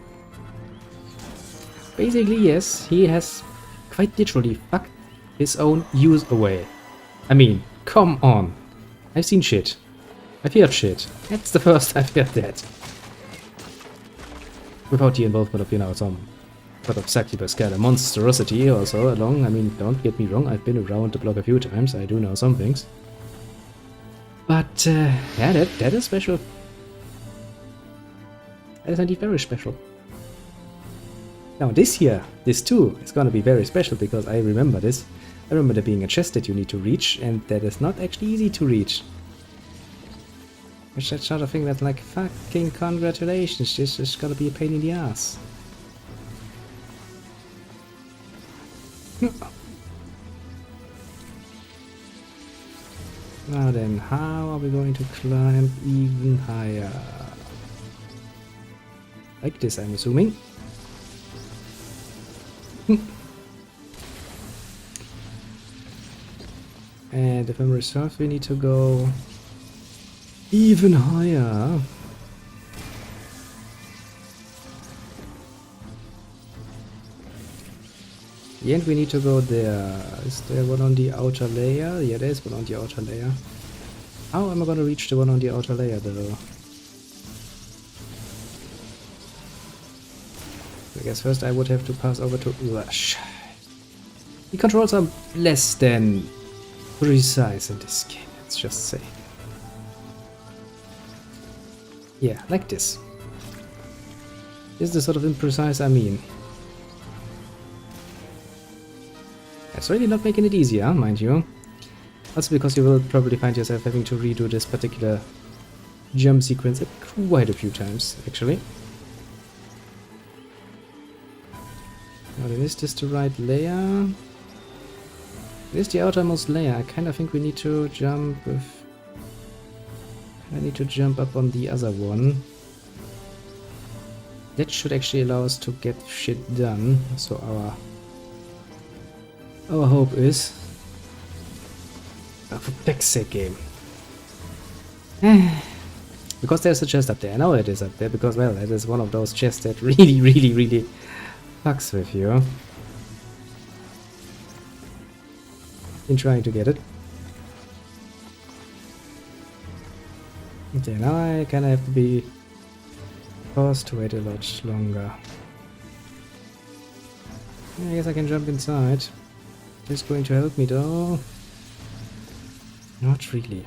Basically, yes, he has quite literally fucked his own youth away. I mean, come on. I've seen shit. I've heard shit. That's the first I've heard that. Without the involvement of, you know, some sort of succubus kind of monstrosity also along. I mean, don't get me wrong, I've been around the block a few times, I do know some things. But, yeah, that is special. That is indeed very special. Now this here, this too, is gonna be very special because I remember this. I remember there being a chest that you need to reach, and that is not actually easy to reach. Which that sort of thing that's like, fucking congratulations, this is gonna be a pain in the ass. Now then, how are we going to climb even higher? Like this, I'm assuming. And if memory serves, we need to go even higher. And we need to go there. Is there one on the outer layer? Yeah, there's one on the outer layer. How am I gonna reach the one on the outer layer though? I guess first I would have to pass over to Rush. The controls are less than precise in this game, let's just say. Yeah, like this. This is the sort of imprecise I mean. It's really not making it easier, mind you. Also because you will probably find yourself having to redo this particular jump sequence quite a few times, actually. Now then, is this the right layer? This is the outermost layer. I kind of think we need to jump with... I need to jump up on the other one. That should actually allow us to get shit done. So our hope is... for fuck's sake, game. Because there's a chest up there. I know it is up there because, well, that is one of those chests that really fucks with you. Been trying to get it. Okay, now I kinda have to be forced to wait a lot longer. I guess I can jump inside. Is going to help me though? Not really.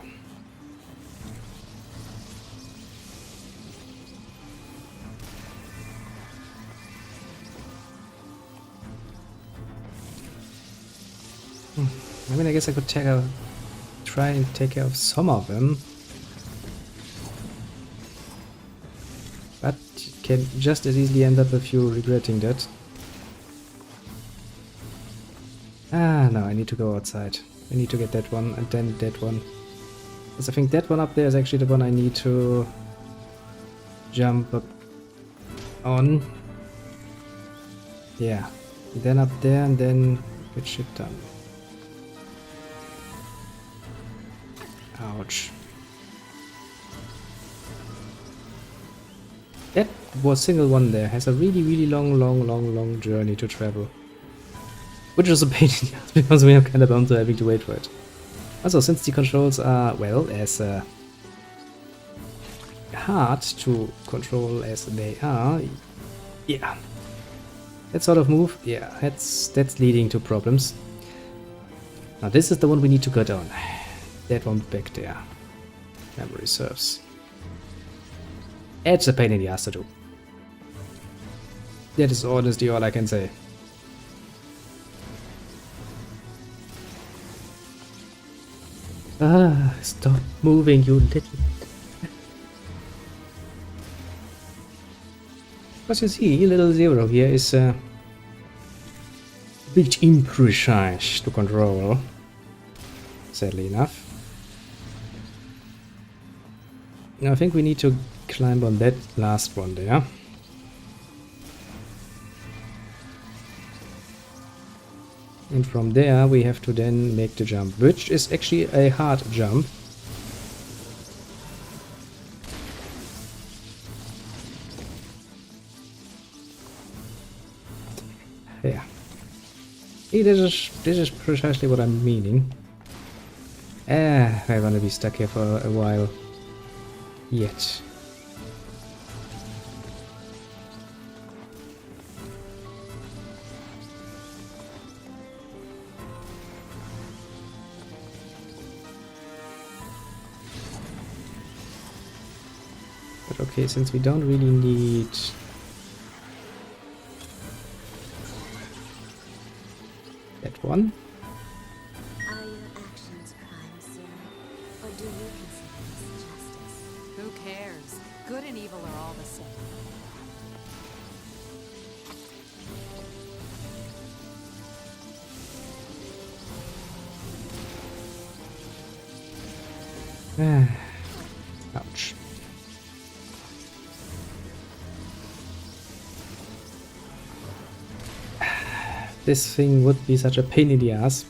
I mean, I guess I could try and take care of some of them. But it can just as easily end up with you regretting that. Ah, no, I need to go outside. I need to get that one and then that one. Because I think that one up there is actually the one I need to jump up on. Yeah. Then up there and then get shit done. Ouch. That was single one there. Has a really long journey to travel. Which is a pain in the ass because we are kind of bound to having to wait for it. Also, since the controls are, well, as hard to control as they are, yeah. That sort of move, yeah, that's leading to problems. Now this is the one we need to cut on. That one back there. Memory serves. It's a pain in the ass to do. That is honestly all I can say. Ah, stop moving, you little... As you see, little Zero here is a bit imprecise to control, sadly enough. Now I think we need to climb on that last one there. And from there we have to then make the jump, which is actually a hard jump. Yeah. See, this is precisely what I'm meaning. I'm gonna be stuck here for a while. Yet. But okay, since we don't really need that one. Are your actions crimes, sir? Or do you consider this justice? Who cares? Good and evil are all the same. Ouch. This thing would be such a pain in the ass.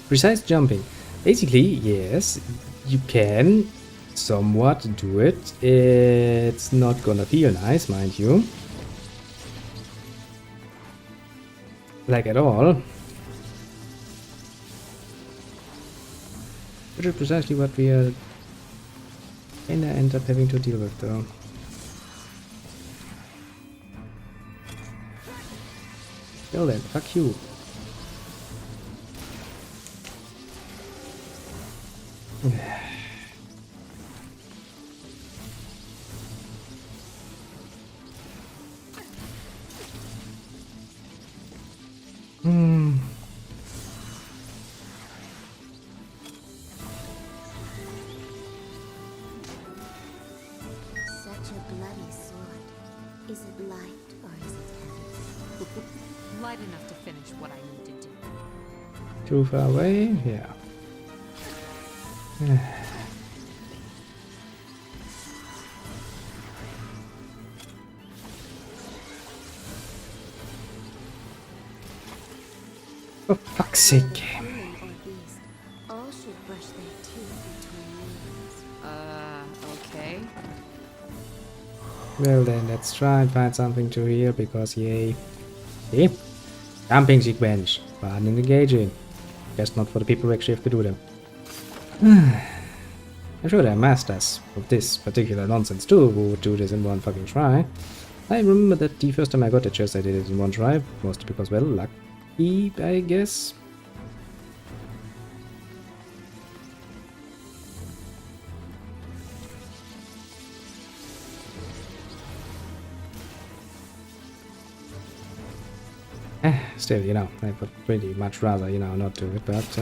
Precise jumping. Basically, yes, you can somewhat do it. It's not gonna feel nice, mind you. Like at all. Which is precisely what we are kinda end up having to deal with though. Well then, fuck you. Such a bloody sword. Is it light or is it heavy? Light enough to finish what I need to do. Too far away? Yeah. For fuck's sake. Human or beast, all should brush their teeth between nails. Okay. Well then, let's try and find something to heal because yay. See? Jumping sequence. Fun and engaging. Guess not for the people who actually have to do them. I'm sure there are masters of this particular nonsense too who would do this in one fucking try. I remember that the first time I got the chest I did it in one try, mostly because, well, lucky, I guess. Still, you know, I would pretty much rather, you know, not do it, but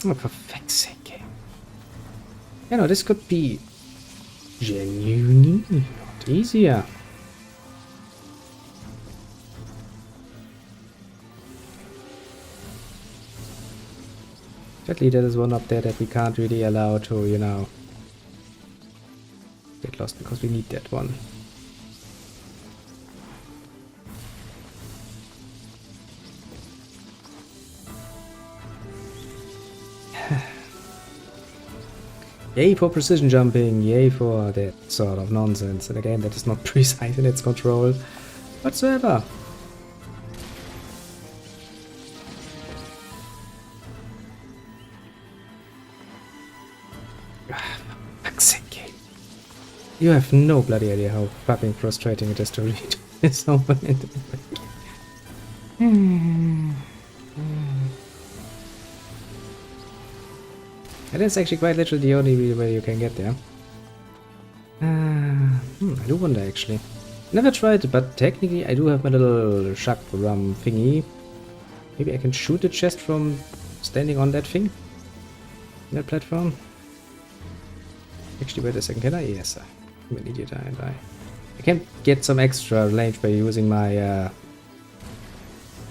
oh, for fuck's sake. You know, this could be genuinely not easier. Exactly, there is one up there that we can't really allow to, you know, get lost because we need that one. Yay for precision jumping, yay for that sort of nonsense. And again, that is not precise in its control whatsoever. Fuck's sake. You have no bloody idea how fucking frustrating it is to read this over and And that's actually quite literally the only way you can get there. I do wonder actually. Never tried it, but technically I do have my little chakram thingy. Maybe I can shoot the chest from standing on that thing? That platform? Actually, wait a second, can I? Yes, I'm an idiot, I can get some extra range by using my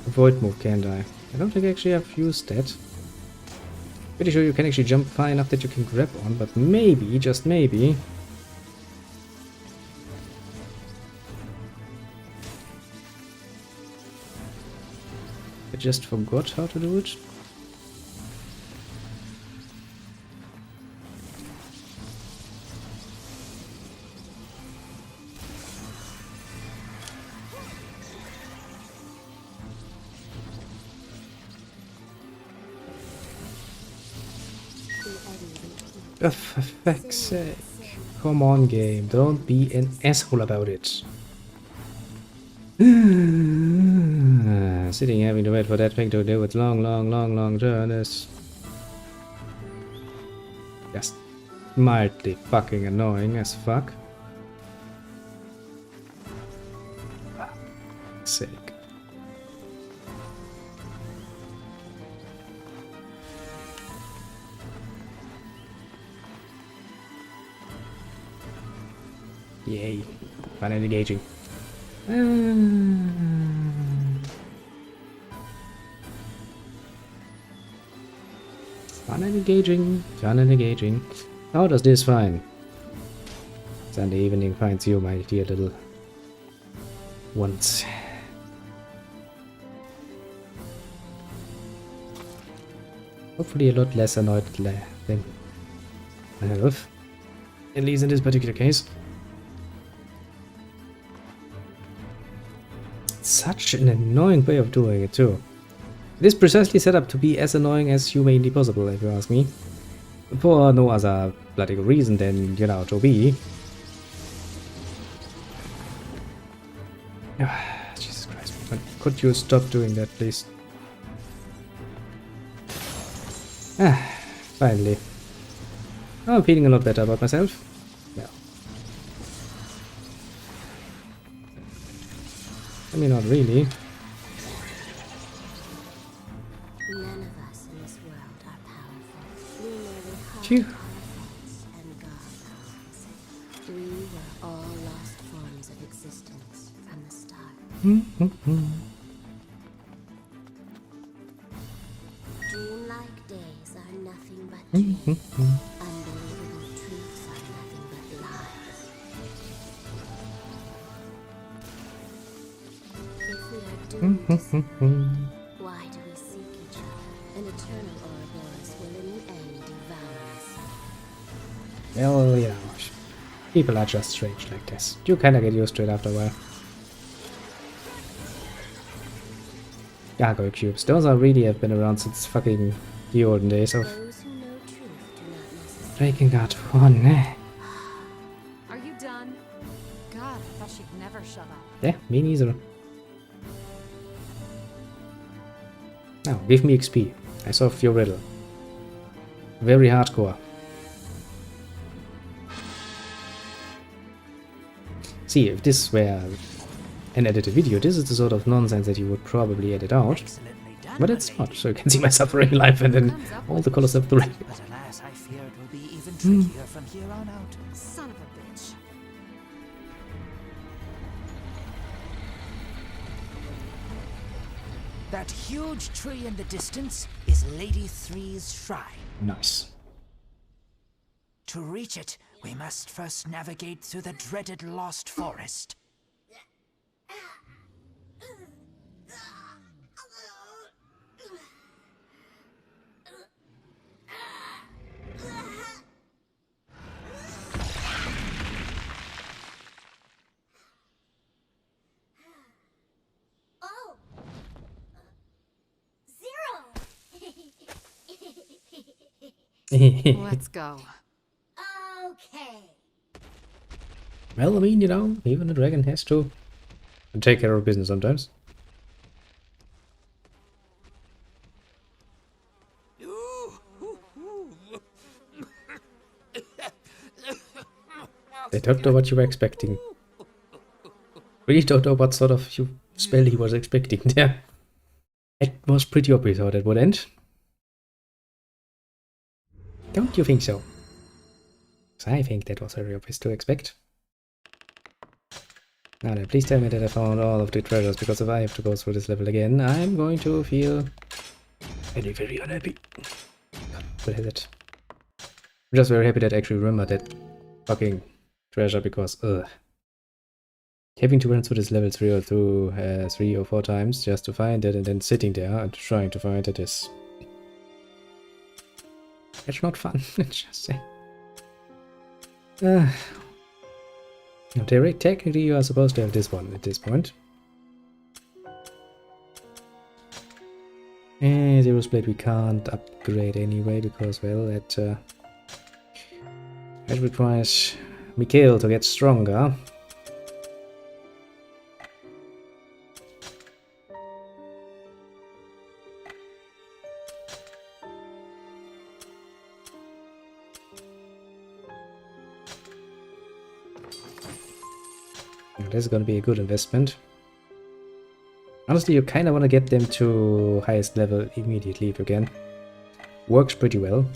avoid move, can't I? I don't think I actually have used that. Pretty sure you can actually jump far enough that you can grab on, but maybe, just maybe. I just forgot how to do it. Oh, for fuck's sake. Come on, game. Don't be an asshole about it. Sitting having to wait for that thing to do its long turn is just mildly fucking annoying as fuck. Sake. Yay. Fun and engaging. Fun and engaging. Fun and engaging. How does this find? Sunday evening finds you, my dear little ones. Hopefully a lot less annoyed than myself. At least in this particular case. Such an annoying way of doing it too. It is precisely set up to be as annoying as humanly possible, if you ask me. For no other bloody reason than, you know, to be. Jesus Christ. Could you stop doing that, please? Finally. I'm feeling a lot better about myself. Yeah. I mean, not really. None of us in this world are powerful. We merely Phew. hide our and guard our lives. We were all lost forms of existence from the start. Dreamlike days are nothing but dreams. Unbelievable truths are nothing but lies. If we are doomed to sin, why do we seek each other? An eternal Ouroboros will in the end devour us. Well, you know, people are just strange like this. You kinda get used to it after a while. Gargoyle cubes. Those are really have been around since fucking the olden days of Those who know truth do not necessarily. Drakengard 1. Are you done? God, I thought she'd never shut up. Yeah, me neither. Now, give me XP. I solved your riddle. Very hardcore. See, if this were an edited video, this is the sort of nonsense that you would probably edit out. Excellently done, But my it's lady. not, so you can see my suffering life and then all the colors of the rainbow. But alas, I fear it will be even trickier from here on out. Son of a bitch. That huge tree in the distance is Lady Three's shrine. Nice. To reach it, we must first navigate through the dreaded Lost Forest. Oh! Zero! Let's go. Okay. Well, I mean, you know, even a dragon has to take care of business sometimes. I don't know what you were expecting. Really don't know what sort of spell he was expecting there. It was pretty obvious how that would end. Don't you think so? 'Cause I think that was very obvious to expect. Now then, please tell me that I found all of the treasures, because if I have to go through this level again, I'm going to feel very, very unhappy. God, what is it? I'm just very happy that I actually remembered that fucking treasure, because having to run through this level 3 or 4 times just to find it, and then sitting there and trying to find it is... It's not fun, let's just say. Technically you are supposed to have this one at this point. Zero's Blade we can't upgrade anyway, because, well, it requires Mikhail to get stronger. This is gonna be a good investment. Honestly, you kinda wanna get them to highest level immediately if you can. Works pretty well.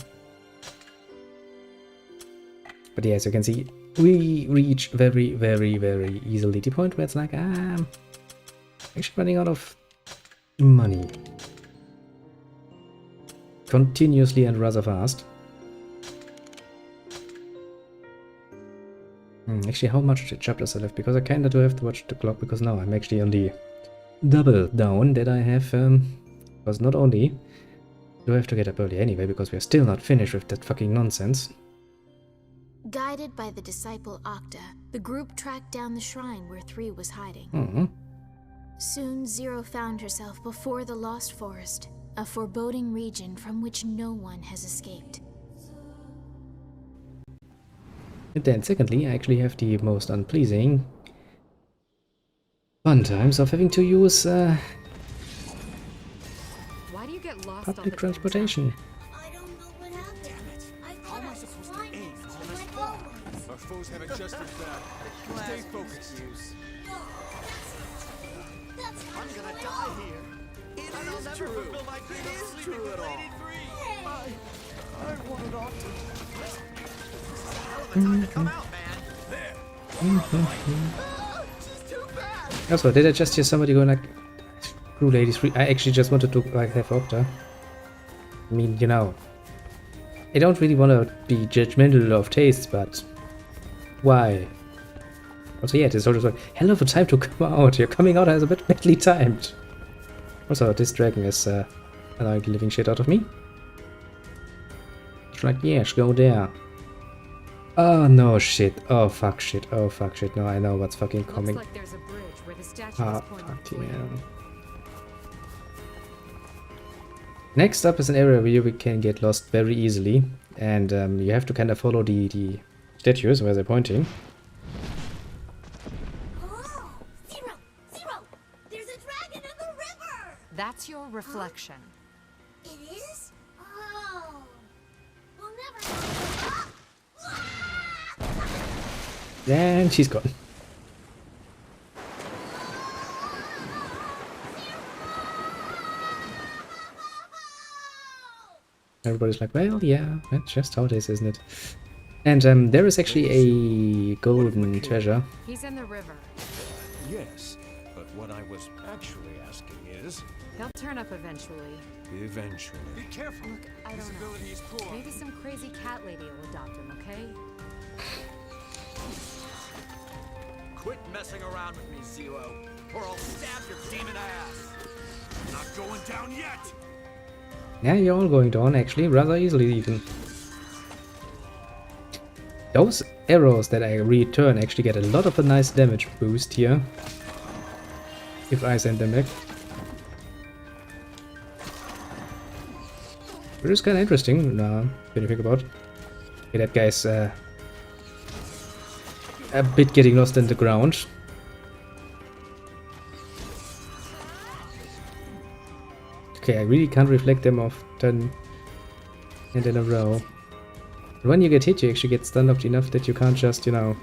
But yeah, as you can see, we reach very, very, very easily the point where it's like, I'm actually running out of money. Continuously and rather fast. Actually, how much chapters are left? Because I kinda do have to watch the clock, because now I'm actually on the double down that I have, because not only do I have to get up early anyway, because we're still not finished with that fucking nonsense. Guided by the disciple Octa, the group tracked down the shrine where 3 was hiding. Soon, Zero found herself before the Lost Forest, a foreboding region from which no one has escaped. And then secondly, I actually have the most unpleasing fun times of having to use Why do you get lost all the public time? transportation. I don't know what happened. I How thought am I I was supposed to flying aim next on to this my ball? goals. Our foes have adjusted that. Stay focused. That's I'm gonna die here. It is true. It is true at all. I wanted off to. Hell of a time to come out, man. There. She's too bad. Also, did I just hear somebody going like, screw Lady 3? I actually just wanted to like have Octa. I mean, you know, I don't really want to be judgmental of tastes, but why? Also, yeah, this is like hell of a time to come out. You're coming out as a bit badly timed. Also, this dragon is annoying the living shit out of me. It's like, yes, go there. Oh no shit. Oh fuck shit. Oh fuck shit. No, I know what's fucking coming. Looks like there's a bridge where the statue Ah, is pointing fuck toward. yeah. Next up is an area where you can get lost very easily, and you have to kind of follow the statues where they're pointing. Oh, Zero! Zero! There's a dragon in the river! That's your reflection. It is? Oh. We'll never know. And she's gone. Everybody's like, well, yeah, that's just how it is, isn't it? And there is actually a golden treasure. He's in the river. Yes, but what I was actually asking is, He'll turn up eventually. eventually. Be careful. Look, I don't know. Visibility is poor. Maybe some crazy cat lady will adopt him, okay? Quit messing around with me, Zero, or I'll stab your demon ass. Not going down yet. Yeah, you're all going down, actually, rather easily even. Those arrows that I return actually get a lot of a nice damage boost here. If I send them back. Which is kind of interesting, when you think about it. Okay, that guy's a bit getting lost in the ground. Okay, I really can't reflect them off 10 and in a row. But when you get hit, you actually get stunned up enough that you can't just, you know...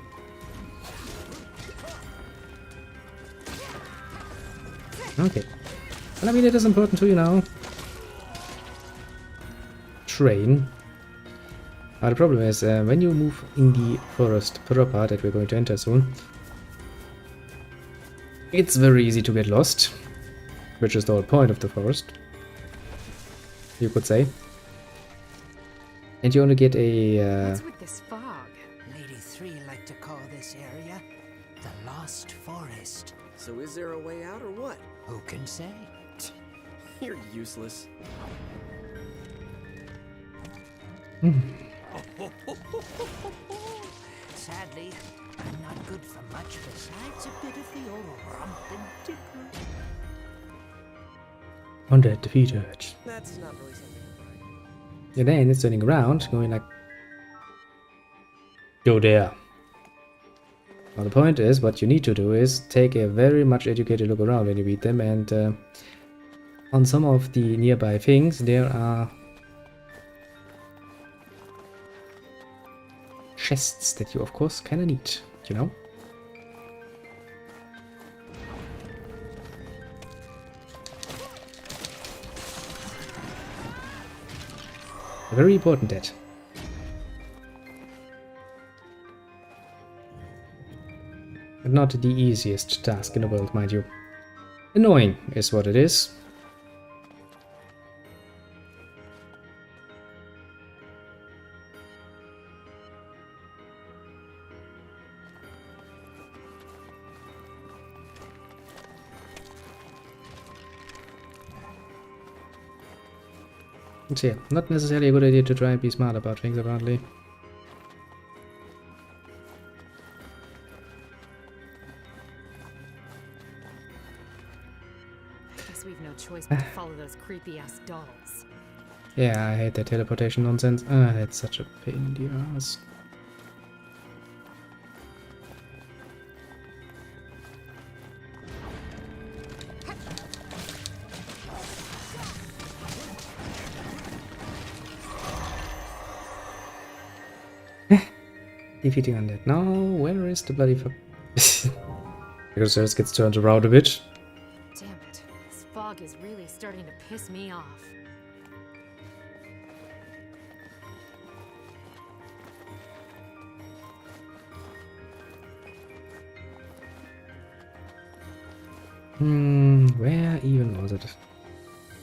Okay. Well, I mean, it is important to, you know... train. The problem is, when you move in the forest proper that we're going to enter soon, it's very easy to get lost. Which is the whole point of the forest, you could say. And you only get a... What's with this fog? Lady 3 like to call this area the Lost Forest. So is there a way out or what? Who can say? You're useless. Sadly, I'm not good for much besides a bit of the old romp and tickle. on that defeated. That's not really something. And then it's turning around, going like... Go there. Now the point is, what you need to do is take a very much educated look around when you beat them, and on some of the nearby things there are chests that you, of course, kinda need, you know? Very important, that. But not the easiest task in the world, mind you. Annoying is what it is. So yeah, not necessarily a good idea to try and be smart about things, apparently. I guess we've no choice but to follow those creepy-ass dolls. Yeah, I hate that teleportation nonsense. Ah, that's such a pain in the ass. Defeating undead. Now, where is the bloody fuck? Because this gets turned around a bit. Damn it. This fog is really starting to piss me off. Where even was it?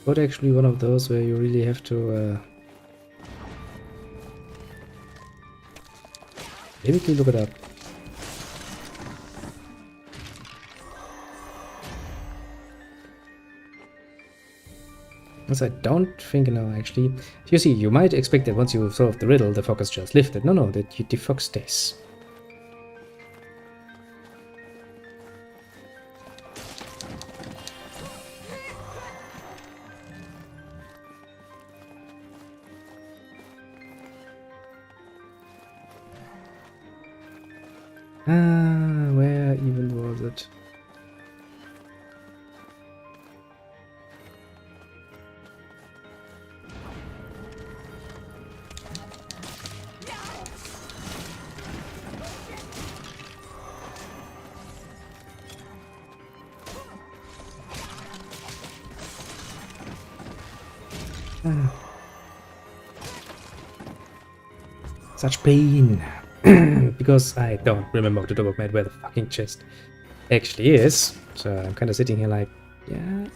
What actually one of those where you really have to maybe look it up. As I don't think no, actually. You see, you might expect that once you solve the riddle, the fog is just lifted. No, the fog stays. Where even was it? Such pain. Because I don't remember off the top of my head where the fucking chest actually is. So I'm kind of sitting here like, yeah.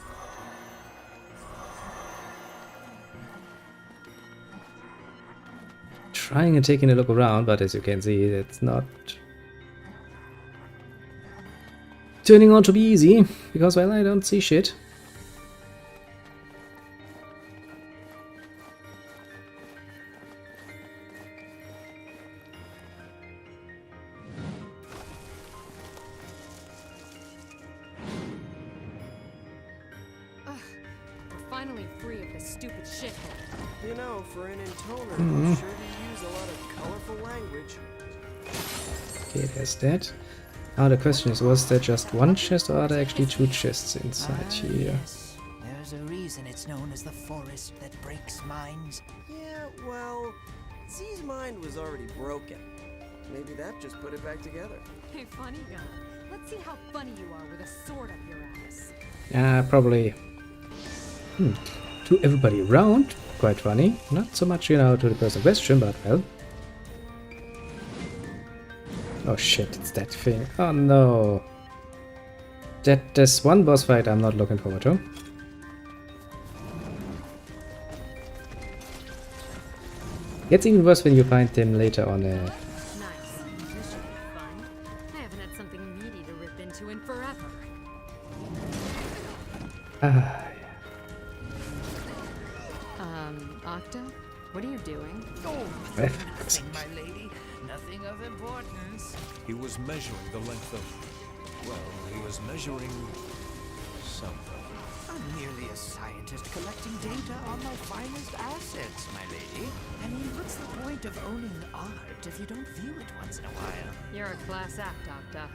Trying and taking a look around, but as you can see, it's not turning out to be easy. Because, well, I don't see shit. Finally free of this stupid shithole. You know, for an intoner, you sure do use a lot of colorful language. Okay, there's that. Now the question is, was there just one chest or are there actually two chests inside here? Yes. There's a reason it's known as the forest that breaks minds. Yeah, well, Z's mind was already broken. Maybe that just put it back together. Hey, funny guy. Let's see how funny you are with a sword up your ass. Probably. To everybody around, quite funny. Not so much, you know, to the person in question, but well. Oh shit, it's that thing. Oh no. There's one boss fight I'm not looking forward to. Gets even worse when you find them later on a... Nice. This should be fun. I haven't had something meaty to rip into in forever. Octa? What are you doing? Oh, nothing, my lady. Nothing of importance. He was measuring the length of... well, he was measuring... something. I'm merely a scientist collecting data on my finest assets, my lady. I mean, what's the point of owning art if you don't view it once in a while? You're a class act, Octa.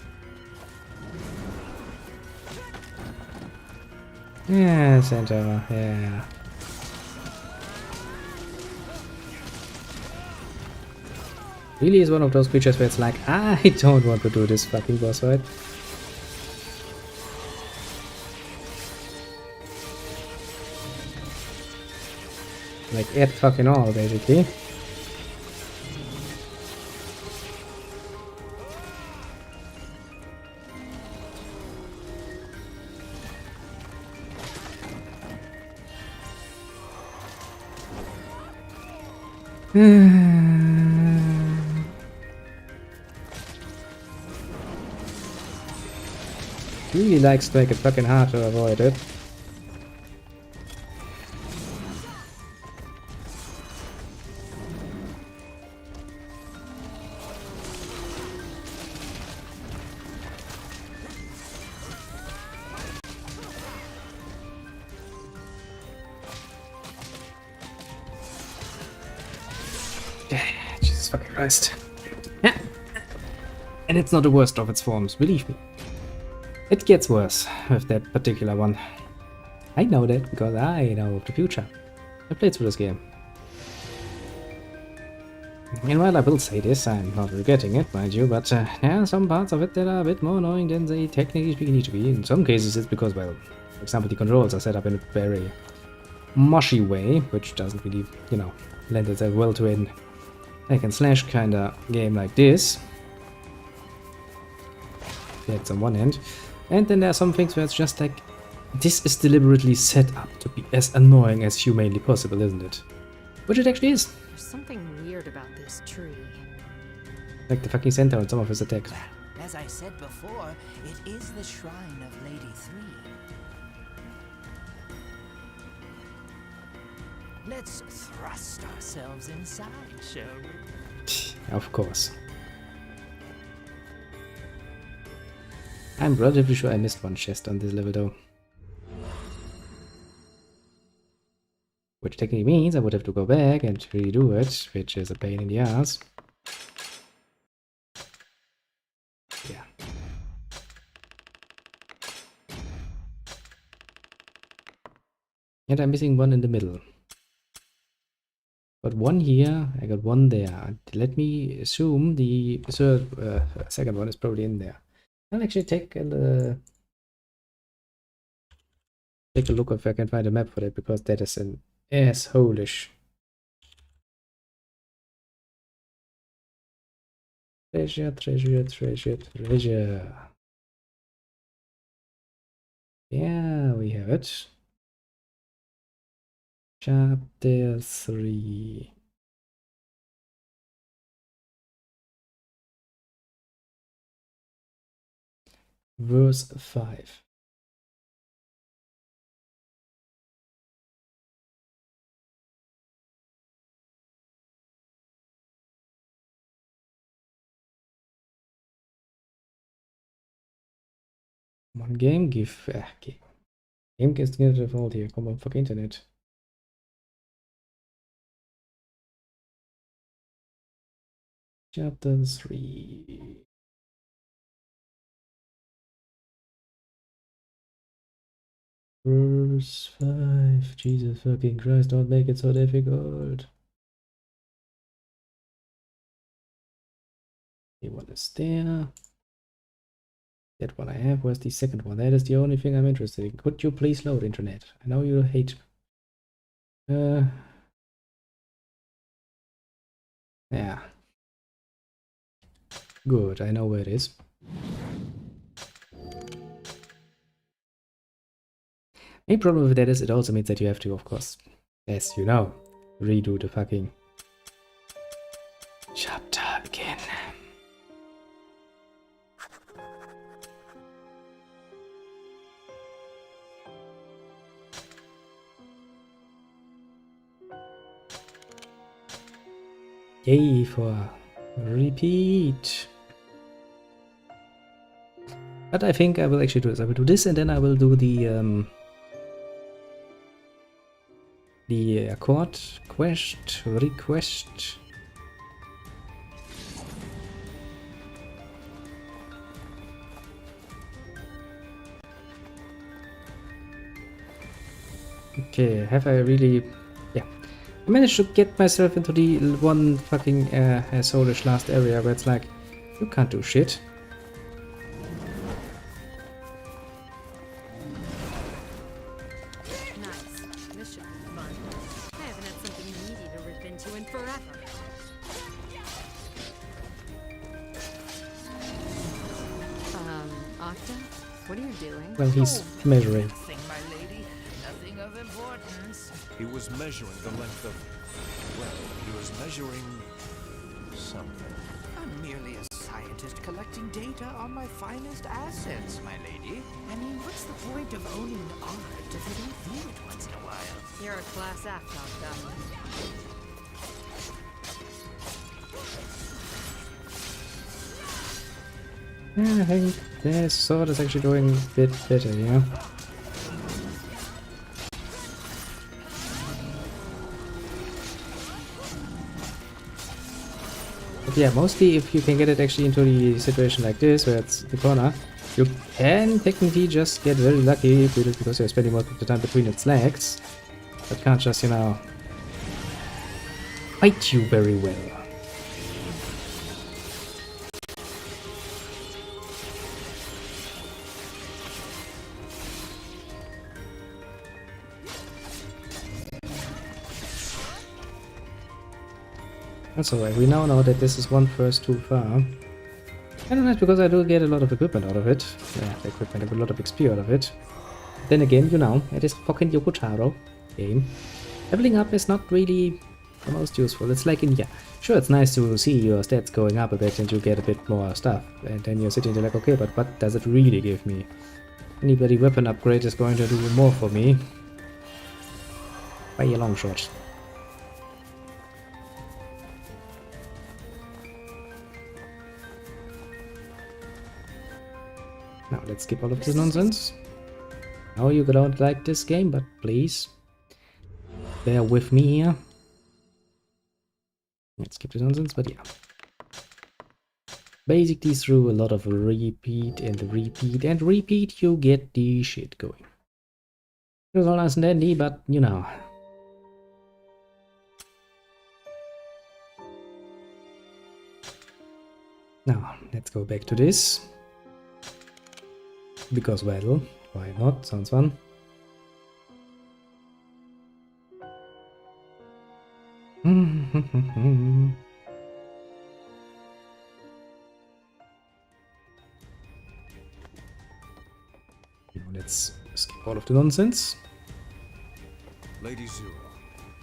Yeah, Santa, yeah. really is one of those creatures where it's like, I don't want to do this fucking boss fight. Like, at fucking all, basically. Really likes to make it fucking hard to avoid it. Jesus fucking Christ. Yeah. And it's not the worst of its forms, believe me. It gets worse with that particular one. I know that because I know the future. I played through this game. And while I will say this, I'm not regretting it, mind you, but there are some parts of it that are a bit more annoying than they technically speaking need to be. In some cases it's because, well, for example, the controls are set up in a very mushy way, which doesn't really, you know, lend itself well to an hack and slash kind of game like this. That's on one end. And then there are some things where it's just like, this is deliberately set up to be as annoying as humanly possible, isn't it? Which it actually is. There's something weird about this tree. Like the fucking center on some of his attacks. As I said before, it is the shrine of Lady 3. Let's thrust ourselves inside, shall we? Of course. I'm relatively sure I missed one chest on this level though. Which technically means I would have to go back and redo it, which is a pain in the ass. Yeah. And I'm missing one in the middle. Got one here, I got one there. Let me assume the second one is probably in there. I'll actually take a look if I can find a map for that, because that is an asshole-ish. Treasure, treasure, treasure, treasure. Yeah, we have it. Chapter 3. Verse 5. One game give game gets together default here. Come on, fuck internet. Chapter 3. Verse 5. Jesus fucking Christ, don't make it so difficult. The one is there. That one I have. Where's the second one? That is the only thing I'm interested in. Could you please load internet? I know you hate. Yeah. Good, I know where it is. Main problem with that is it also means that you have to, of course, as you know, redo the fucking chapter again. Yay for repeat. But I think I will actually do this. I will do this and then I will do the accord request. Okay, have I really... Yeah. I managed to get myself into the one fucking assholeish last area where it's like, you can't do shit. Nice. This should be fun. I haven't had something meaty to rip into in forever. Octa? What are you doing? Well, he's measuring. Nothing, my lady. Nothing of importance. He was measuring the length of... Well, he was measuring... something. I'm merely a scientist collecting data on my finest assets, my lady. I mean, what's the point of owning art if you don't view it once in a while? You're a class act, Octa. Yeah, I think this sword is actually doing a bit better, yeah. But yeah, mostly if you can get it actually into the situation like this, where it's the corner, you can technically just get very lucky because you're spending most of the time between its legs. But can't just, you know, fight you very well. That's alright, we now know that this is one first too far. I don't know, because I do get a lot of equipment out of it. Yeah, equipment, I get a lot of XP out of it. Then again, you know, it is fucking Yokotaro game. Leveling up is not really the most useful. It's like in, yeah, sure, it's nice to see your stats going up a bit and you get a bit more stuff. And then you're sitting there like, okay, but what does it really give me? Any bloody weapon upgrade is going to do more for me. By a long shot. Now let's skip all of this nonsense. Now you don't like this game, but please bear with me here. Let's skip this nonsense, but yeah. Basically through a lot of repeat and repeat and repeat, you get the shit going. It was all nice and dandy, but you know. Now, let's go back to this. Because, well, why not? Sounds fun. Now let's skip all of the nonsense. Lady Zero,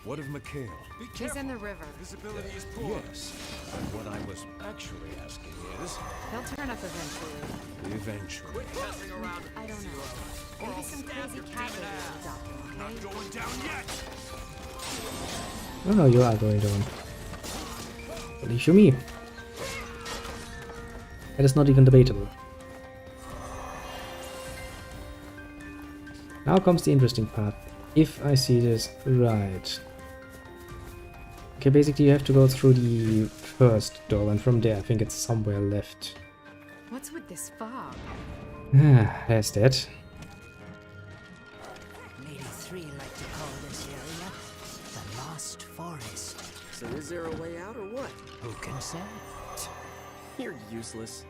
what of Mikhail? Be He's careful. in the river. Visibility is poor. Yes, and what I was actually asking is... He'll turn up eventually. Eventually. Quit messing around. I don't know. Maybe some crazy cat lady will adopt him, okay? Not going down yet. Oh no, you are going down. Believe you me. That is not even debatable. Now comes the interesting part. If I see this right. Okay, basically you have to go through the first door, and from there I think it's somewhere left. What's with this fog? Ah, there's that. Lady 3 like to call this area the Lost Forest. So is there a way out or what? Who can say? You're useless.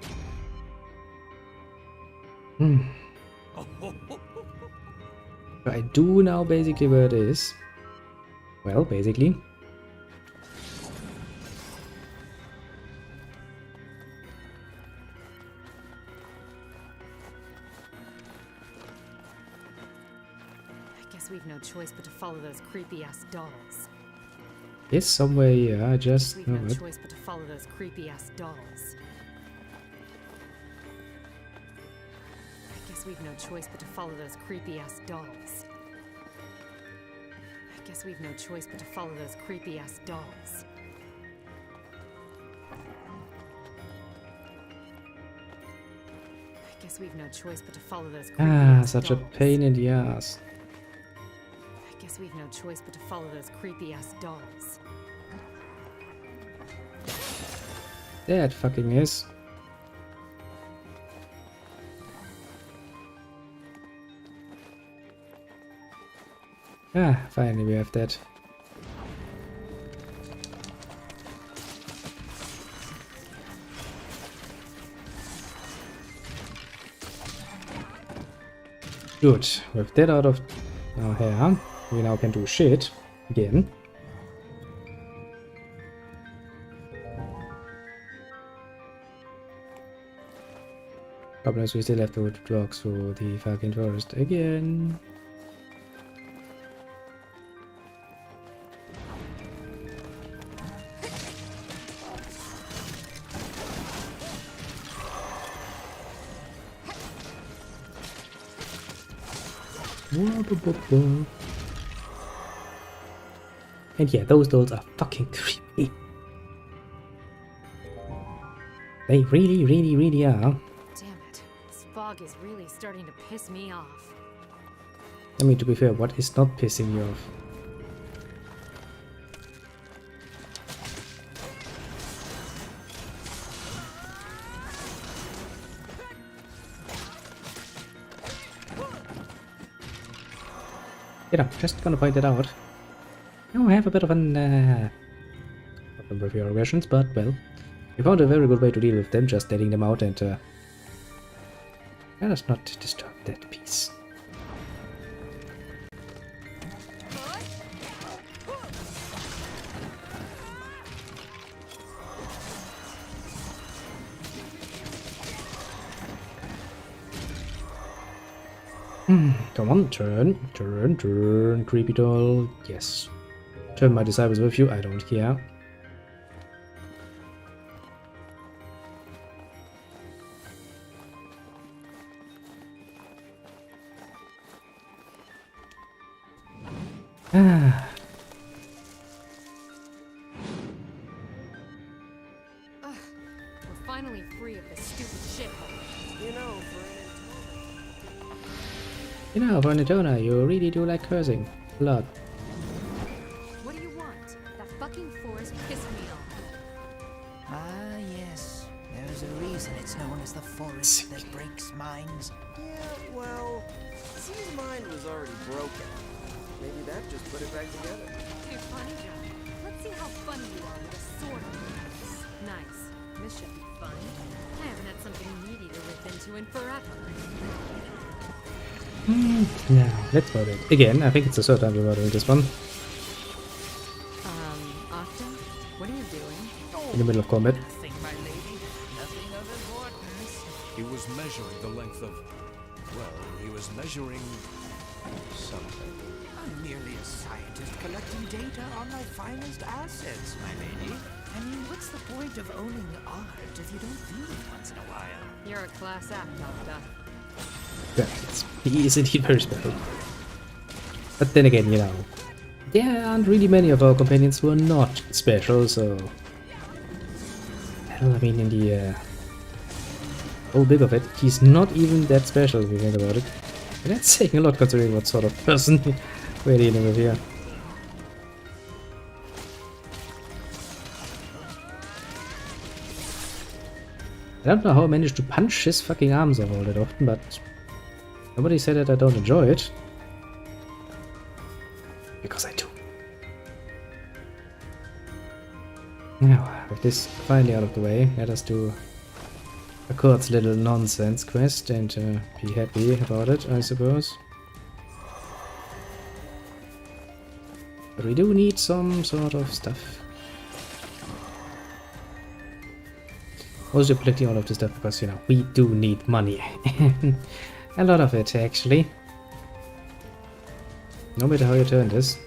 I do know basically where it is. Well, basically. I guess we've no choice but to follow those creepy-ass dolls. It's somewhere here, I just We've know no it. choice but to follow those creepy-ass dolls. I guess we've no choice but to follow those creepy-ass dolls. I guess we've no choice but to follow those creepy-ass dolls. I guess we've no choice but to follow those creepy-ass Such a dolls. pain in the ass. I guess we've no choice but to follow those creepy-ass dolls. That fucking is. Finally we have that. Good. With that out of our hair, we now can do shit again. Problem is we still have to walk through the fucking forest again. And yeah, those dolls are fucking creepy. They really, really, really are. Damn it. This fog is really starting to piss me off. I mean, to be fair, what is not pissing you off? You know, just gonna point it out. You have a bit of an problem with your aggressions, but well, we found a very good way to deal with them, just letting them out and let us not disturb that peace. Come on, turn, creepy doll. Yes. Turn my disciples with you, I don't care. Ah. We're finally free of this stupid shithole. You know, for an Vernitona, you really do like cursing. A lot. What do you want? That fucking forest pissed me off. Ah, yes. There's a reason it's known as the forest that breaks minds. Yeah, well, C's mind was already broken. Maybe that just put it back together. Hey, funny Johnny. Let's see how funny you are with a sword. Nice. This should be fun. I haven't had something meaty to rip into in forever. Yeah, let's murder it. Again, I think it's the third time we're murdering this one. Octa? What are you doing? In the middle of combat. Nothing, my lady. Nothing of importance. He was measuring the length of... well, he was measuring... something. I'm merely a scientist collecting data on my finest assets, my lady. I mean, what's the point of owning art if you don't view it once in a while? You're a class act, Octa. Yeah, he is indeed very special. But then again, you know, there aren't really many of our companions who are not special, so... Well, I mean, in the whole big of it, he's not even that special if you think about it. And that's saying a lot considering what sort of person we're dealing with here. I don't know how I managed to punch his fucking arms off all that often, but nobody said that I don't enjoy it. Because I do. Now, with this finally out of the way, let us do Accord's little nonsense quest and be happy about it, I suppose. But we do need some sort of stuff. Also collecting all of this stuff because, you know, we do need money. A lot of it, actually. No matter how you turn this.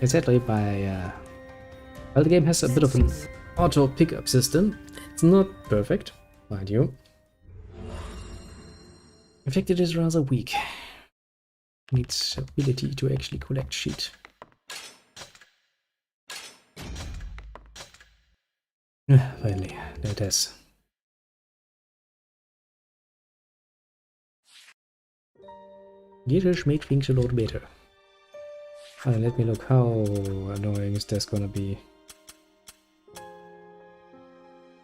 Exactly by... well, the game has a bit of an auto pickup system. It's not perfect, mind you. In fact, it is rather weak. Needs ability to actually collect shit. Finally, there it is. Jedes makes things a lot better. Let me look, how annoying is this gonna be?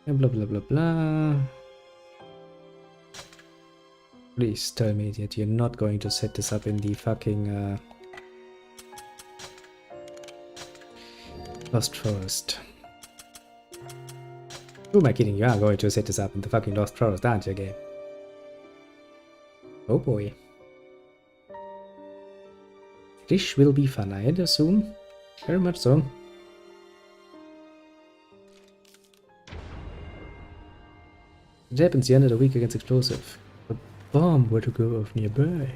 And blah blah blah blah. Please tell me that you're not going to set this up in the fucking Lost Forest. Who am I kidding? You are going to set this up in the fucking Lost Forest, aren't you, game? Oh boy. This will be fun, I assume. Very much so. It happens the end of the week against explosive. A bomb were to go off nearby.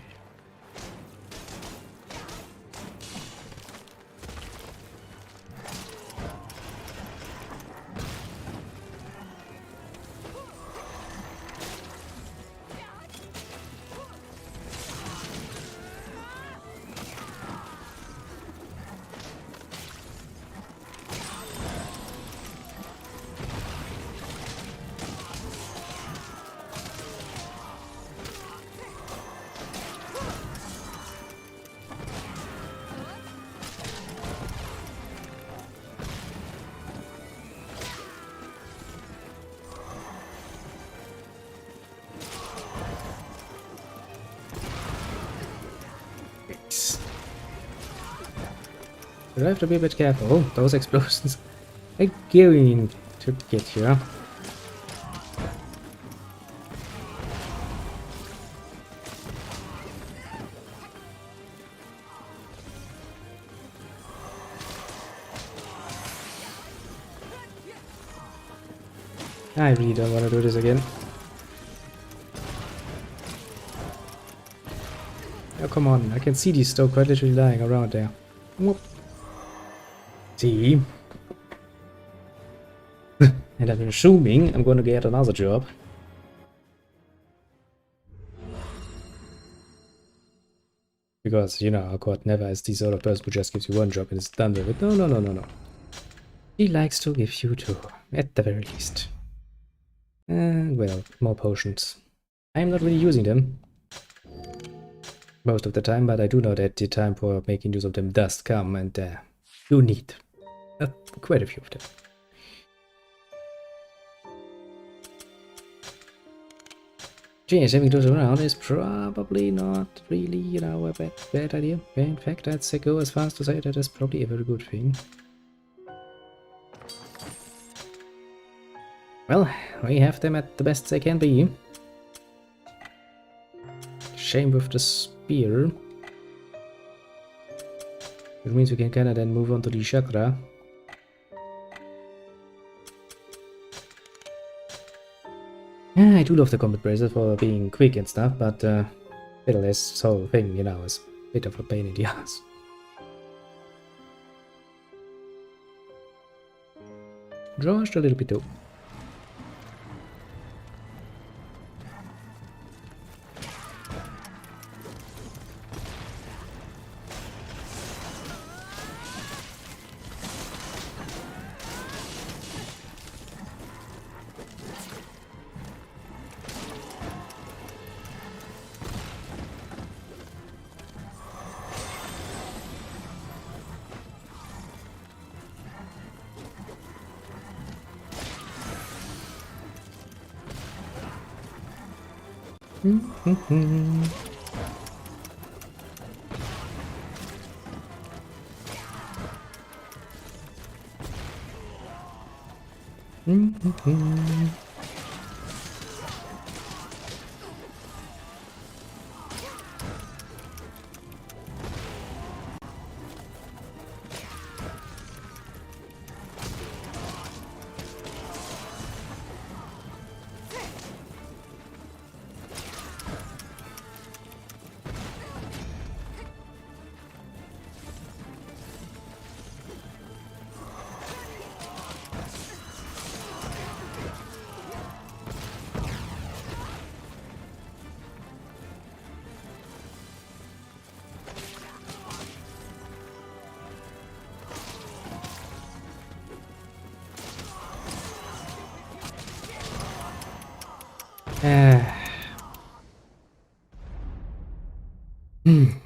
You have to be a bit careful. Oh, those explosions are going to get you. I really don't want to do this again. Oh, come on. I can see these still quite literally lying around there. Whoop. See? And I'm assuming I'm going to get another job. Because, you know, our court never is the sort of person who just gives you one job and is done with it. No, no, no, no, no. He likes to give you two, at the very least. And, well, more potions. I'm not really using them most of the time, but I do know that the time for making use of them does come, and you need quite a few of them. Geez, having those around is probably not really, you know, a bad idea. In fact, I'd say go as far as to say that is probably a very good thing. Well, we have them at the best they can be. Shame with the spear. Which means we can kinda then move on to the chakra. I do love the combat braces for being quick and stuff, but still this whole thing, you know, is a bit of a pain in the ass. Just a little bit too.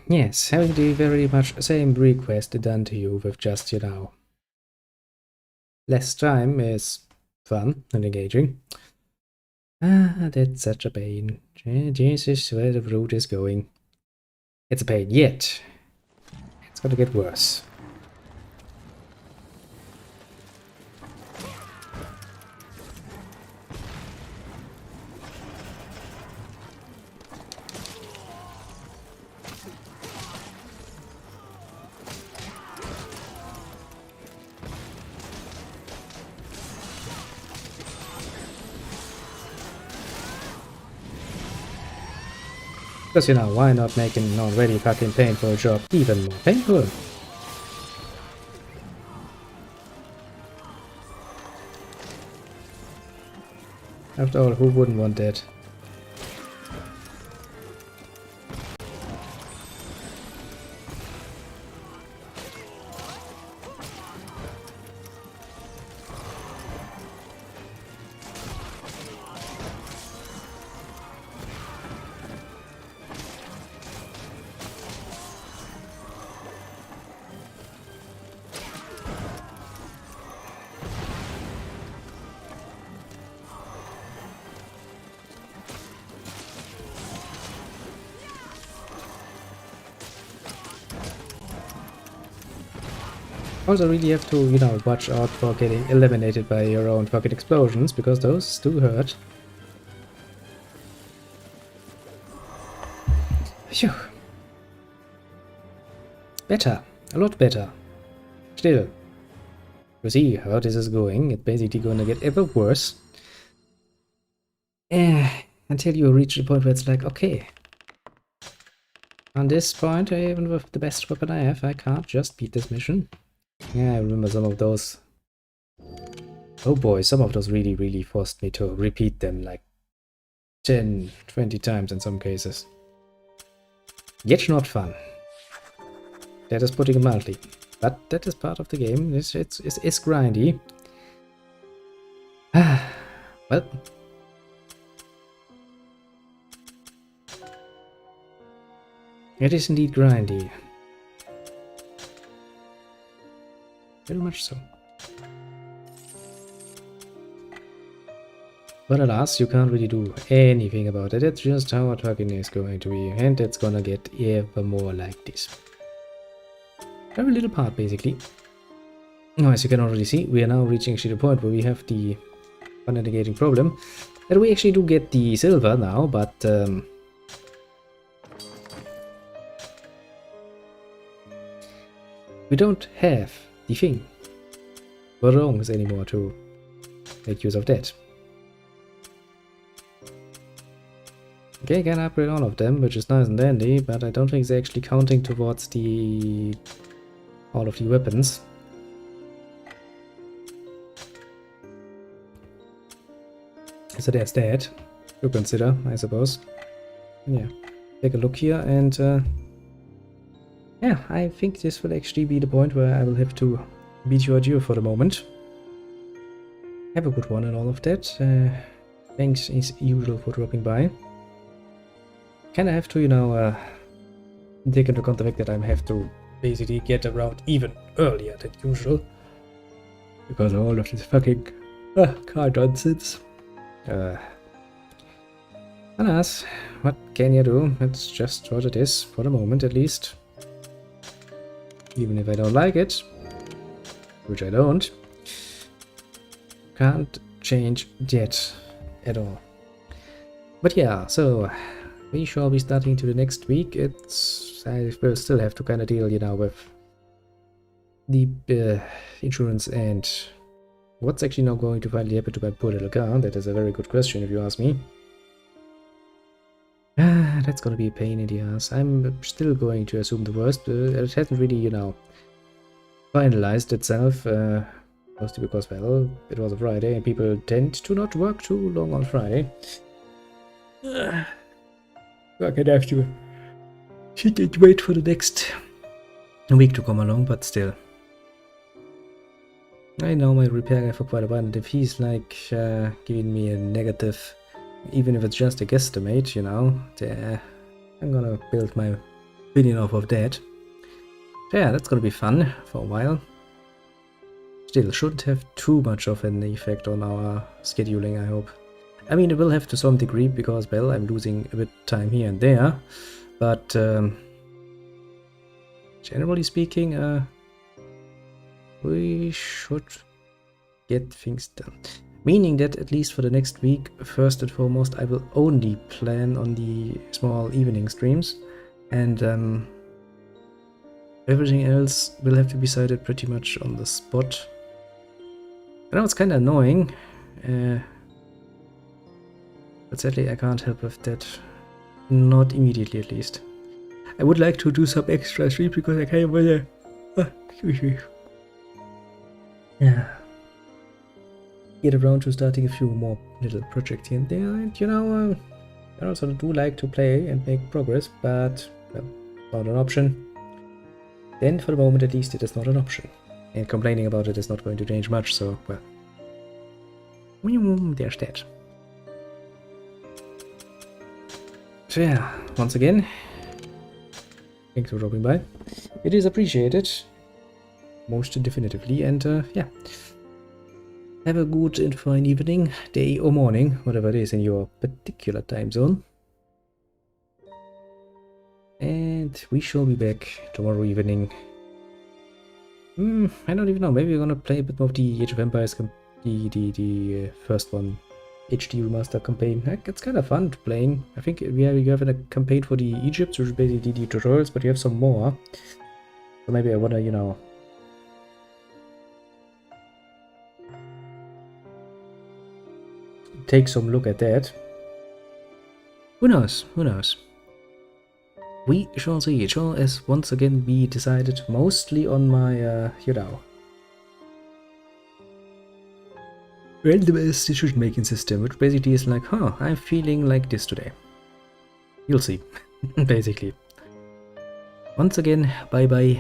Yes, having the very much same request done to you with just, you know, less time is fun and engaging. That's such a pain. Jesus, where the route is going. It's a pain, yet it's gonna get worse. Because, you know, why not make an already fucking painful job even more painful? After all, who wouldn't want that? Also really have to, you know, watch out for getting eliminated by your own fucking explosions, because those do hurt. Phew. Better. A lot better. Still. You see how this is going. It's basically gonna get ever worse. Until you reach the point where it's like, okay. On this point, even with the best weapon I have, I can't just beat this mission. Yeah, I remember some of those. Oh boy, some of those really forced me to repeat them like 10, 20 times in some cases. Yet not fun. That is putting it mildly. But that is part of the game. It's grindy. Well. It is indeed grindy. Very much so. But alas, you can't really do anything about it. It's just how it fucking is going to be. And it's gonna get ever more like this. Every little part, basically. Now, as you can already see, we are now reaching actually the point where we have the unmitigating problem. That we actually do get the silver now, but we don't have the thing for wrongs anymore to make use of that. Okay, can upgrade all of them, which is nice and dandy, but I don't think it's actually counting towards the all of the weapons. So there's that to consider, I suppose. Yeah, take a look here, and yeah, I think this will actually be the point where I will have to bid you adieu for the moment. Have a good one and all of that. Thanks as usual for dropping by. Kinda have to, you know, take into account the fact that I have to basically get around even earlier than usual. Because of all of this fucking car nonsense. Alas, what can you do? It's just what it is, for the moment at least. Even if I don't like it, which I don't, can't change that at all. But yeah, so we shall be starting to the next week. I will still have to kind of deal, you know, with the insurance and what's actually now going to finally happen to my poor little car. That is a very good question if you ask me. That's gonna be a pain in the ass. I'm still going to assume the worst. It hasn't really, you know, finalized itself. Mostly because, well, it was a Friday and people tend to not work too long on Friday. I can have to sit and wait for the next week to come along, but still. I know my repair guy for quite a while, and if he's like giving me a negative, even if it's just a guesstimate, you know, I'm gonna build my opinion off of that. So yeah, that's gonna be fun for a while. Still, shouldn't have too much of an effect on our scheduling, I hope. I mean, it will have to some degree, because, well, I'm losing a bit of time here and there, but generally speaking, we should get things done. Meaning that, at least for the next week, first and foremost, I will only plan on the small evening streams, and everything else will have to be decided pretty much on the spot. I know it's kind of annoying, but sadly I can't help with that. Not immediately, at least. I would like to do some extra sleep because I kind of wanna... excuse me. Yeah. Get around to starting a few more little projects here and there, and you know, I also do like to play and make progress, but, well, not an option. Then, for the moment at least, it is not an option. And complaining about it is not going to change much, so, well. There's that. So yeah, once again, thanks for dropping by. It is appreciated, most definitively, and yeah. Have a good and fine evening, day or morning, whatever it is in your particular time zone. And we shall be back tomorrow evening. I don't even know, maybe we're gonna play a bit more of the Age of Empires, the first one, HD Remaster campaign. It's kind of fun playing. I think you have a campaign for the Egypt, which is basically the tutorials, but you have some more. So maybe I wanna, you know... take some look at that. Who knows? Who knows? We shall see. It shall as once again be decided mostly on my, you know, randomized decision-making system, which basically is like, huh, I'm feeling like this today. You'll see, basically. Once again, bye-bye.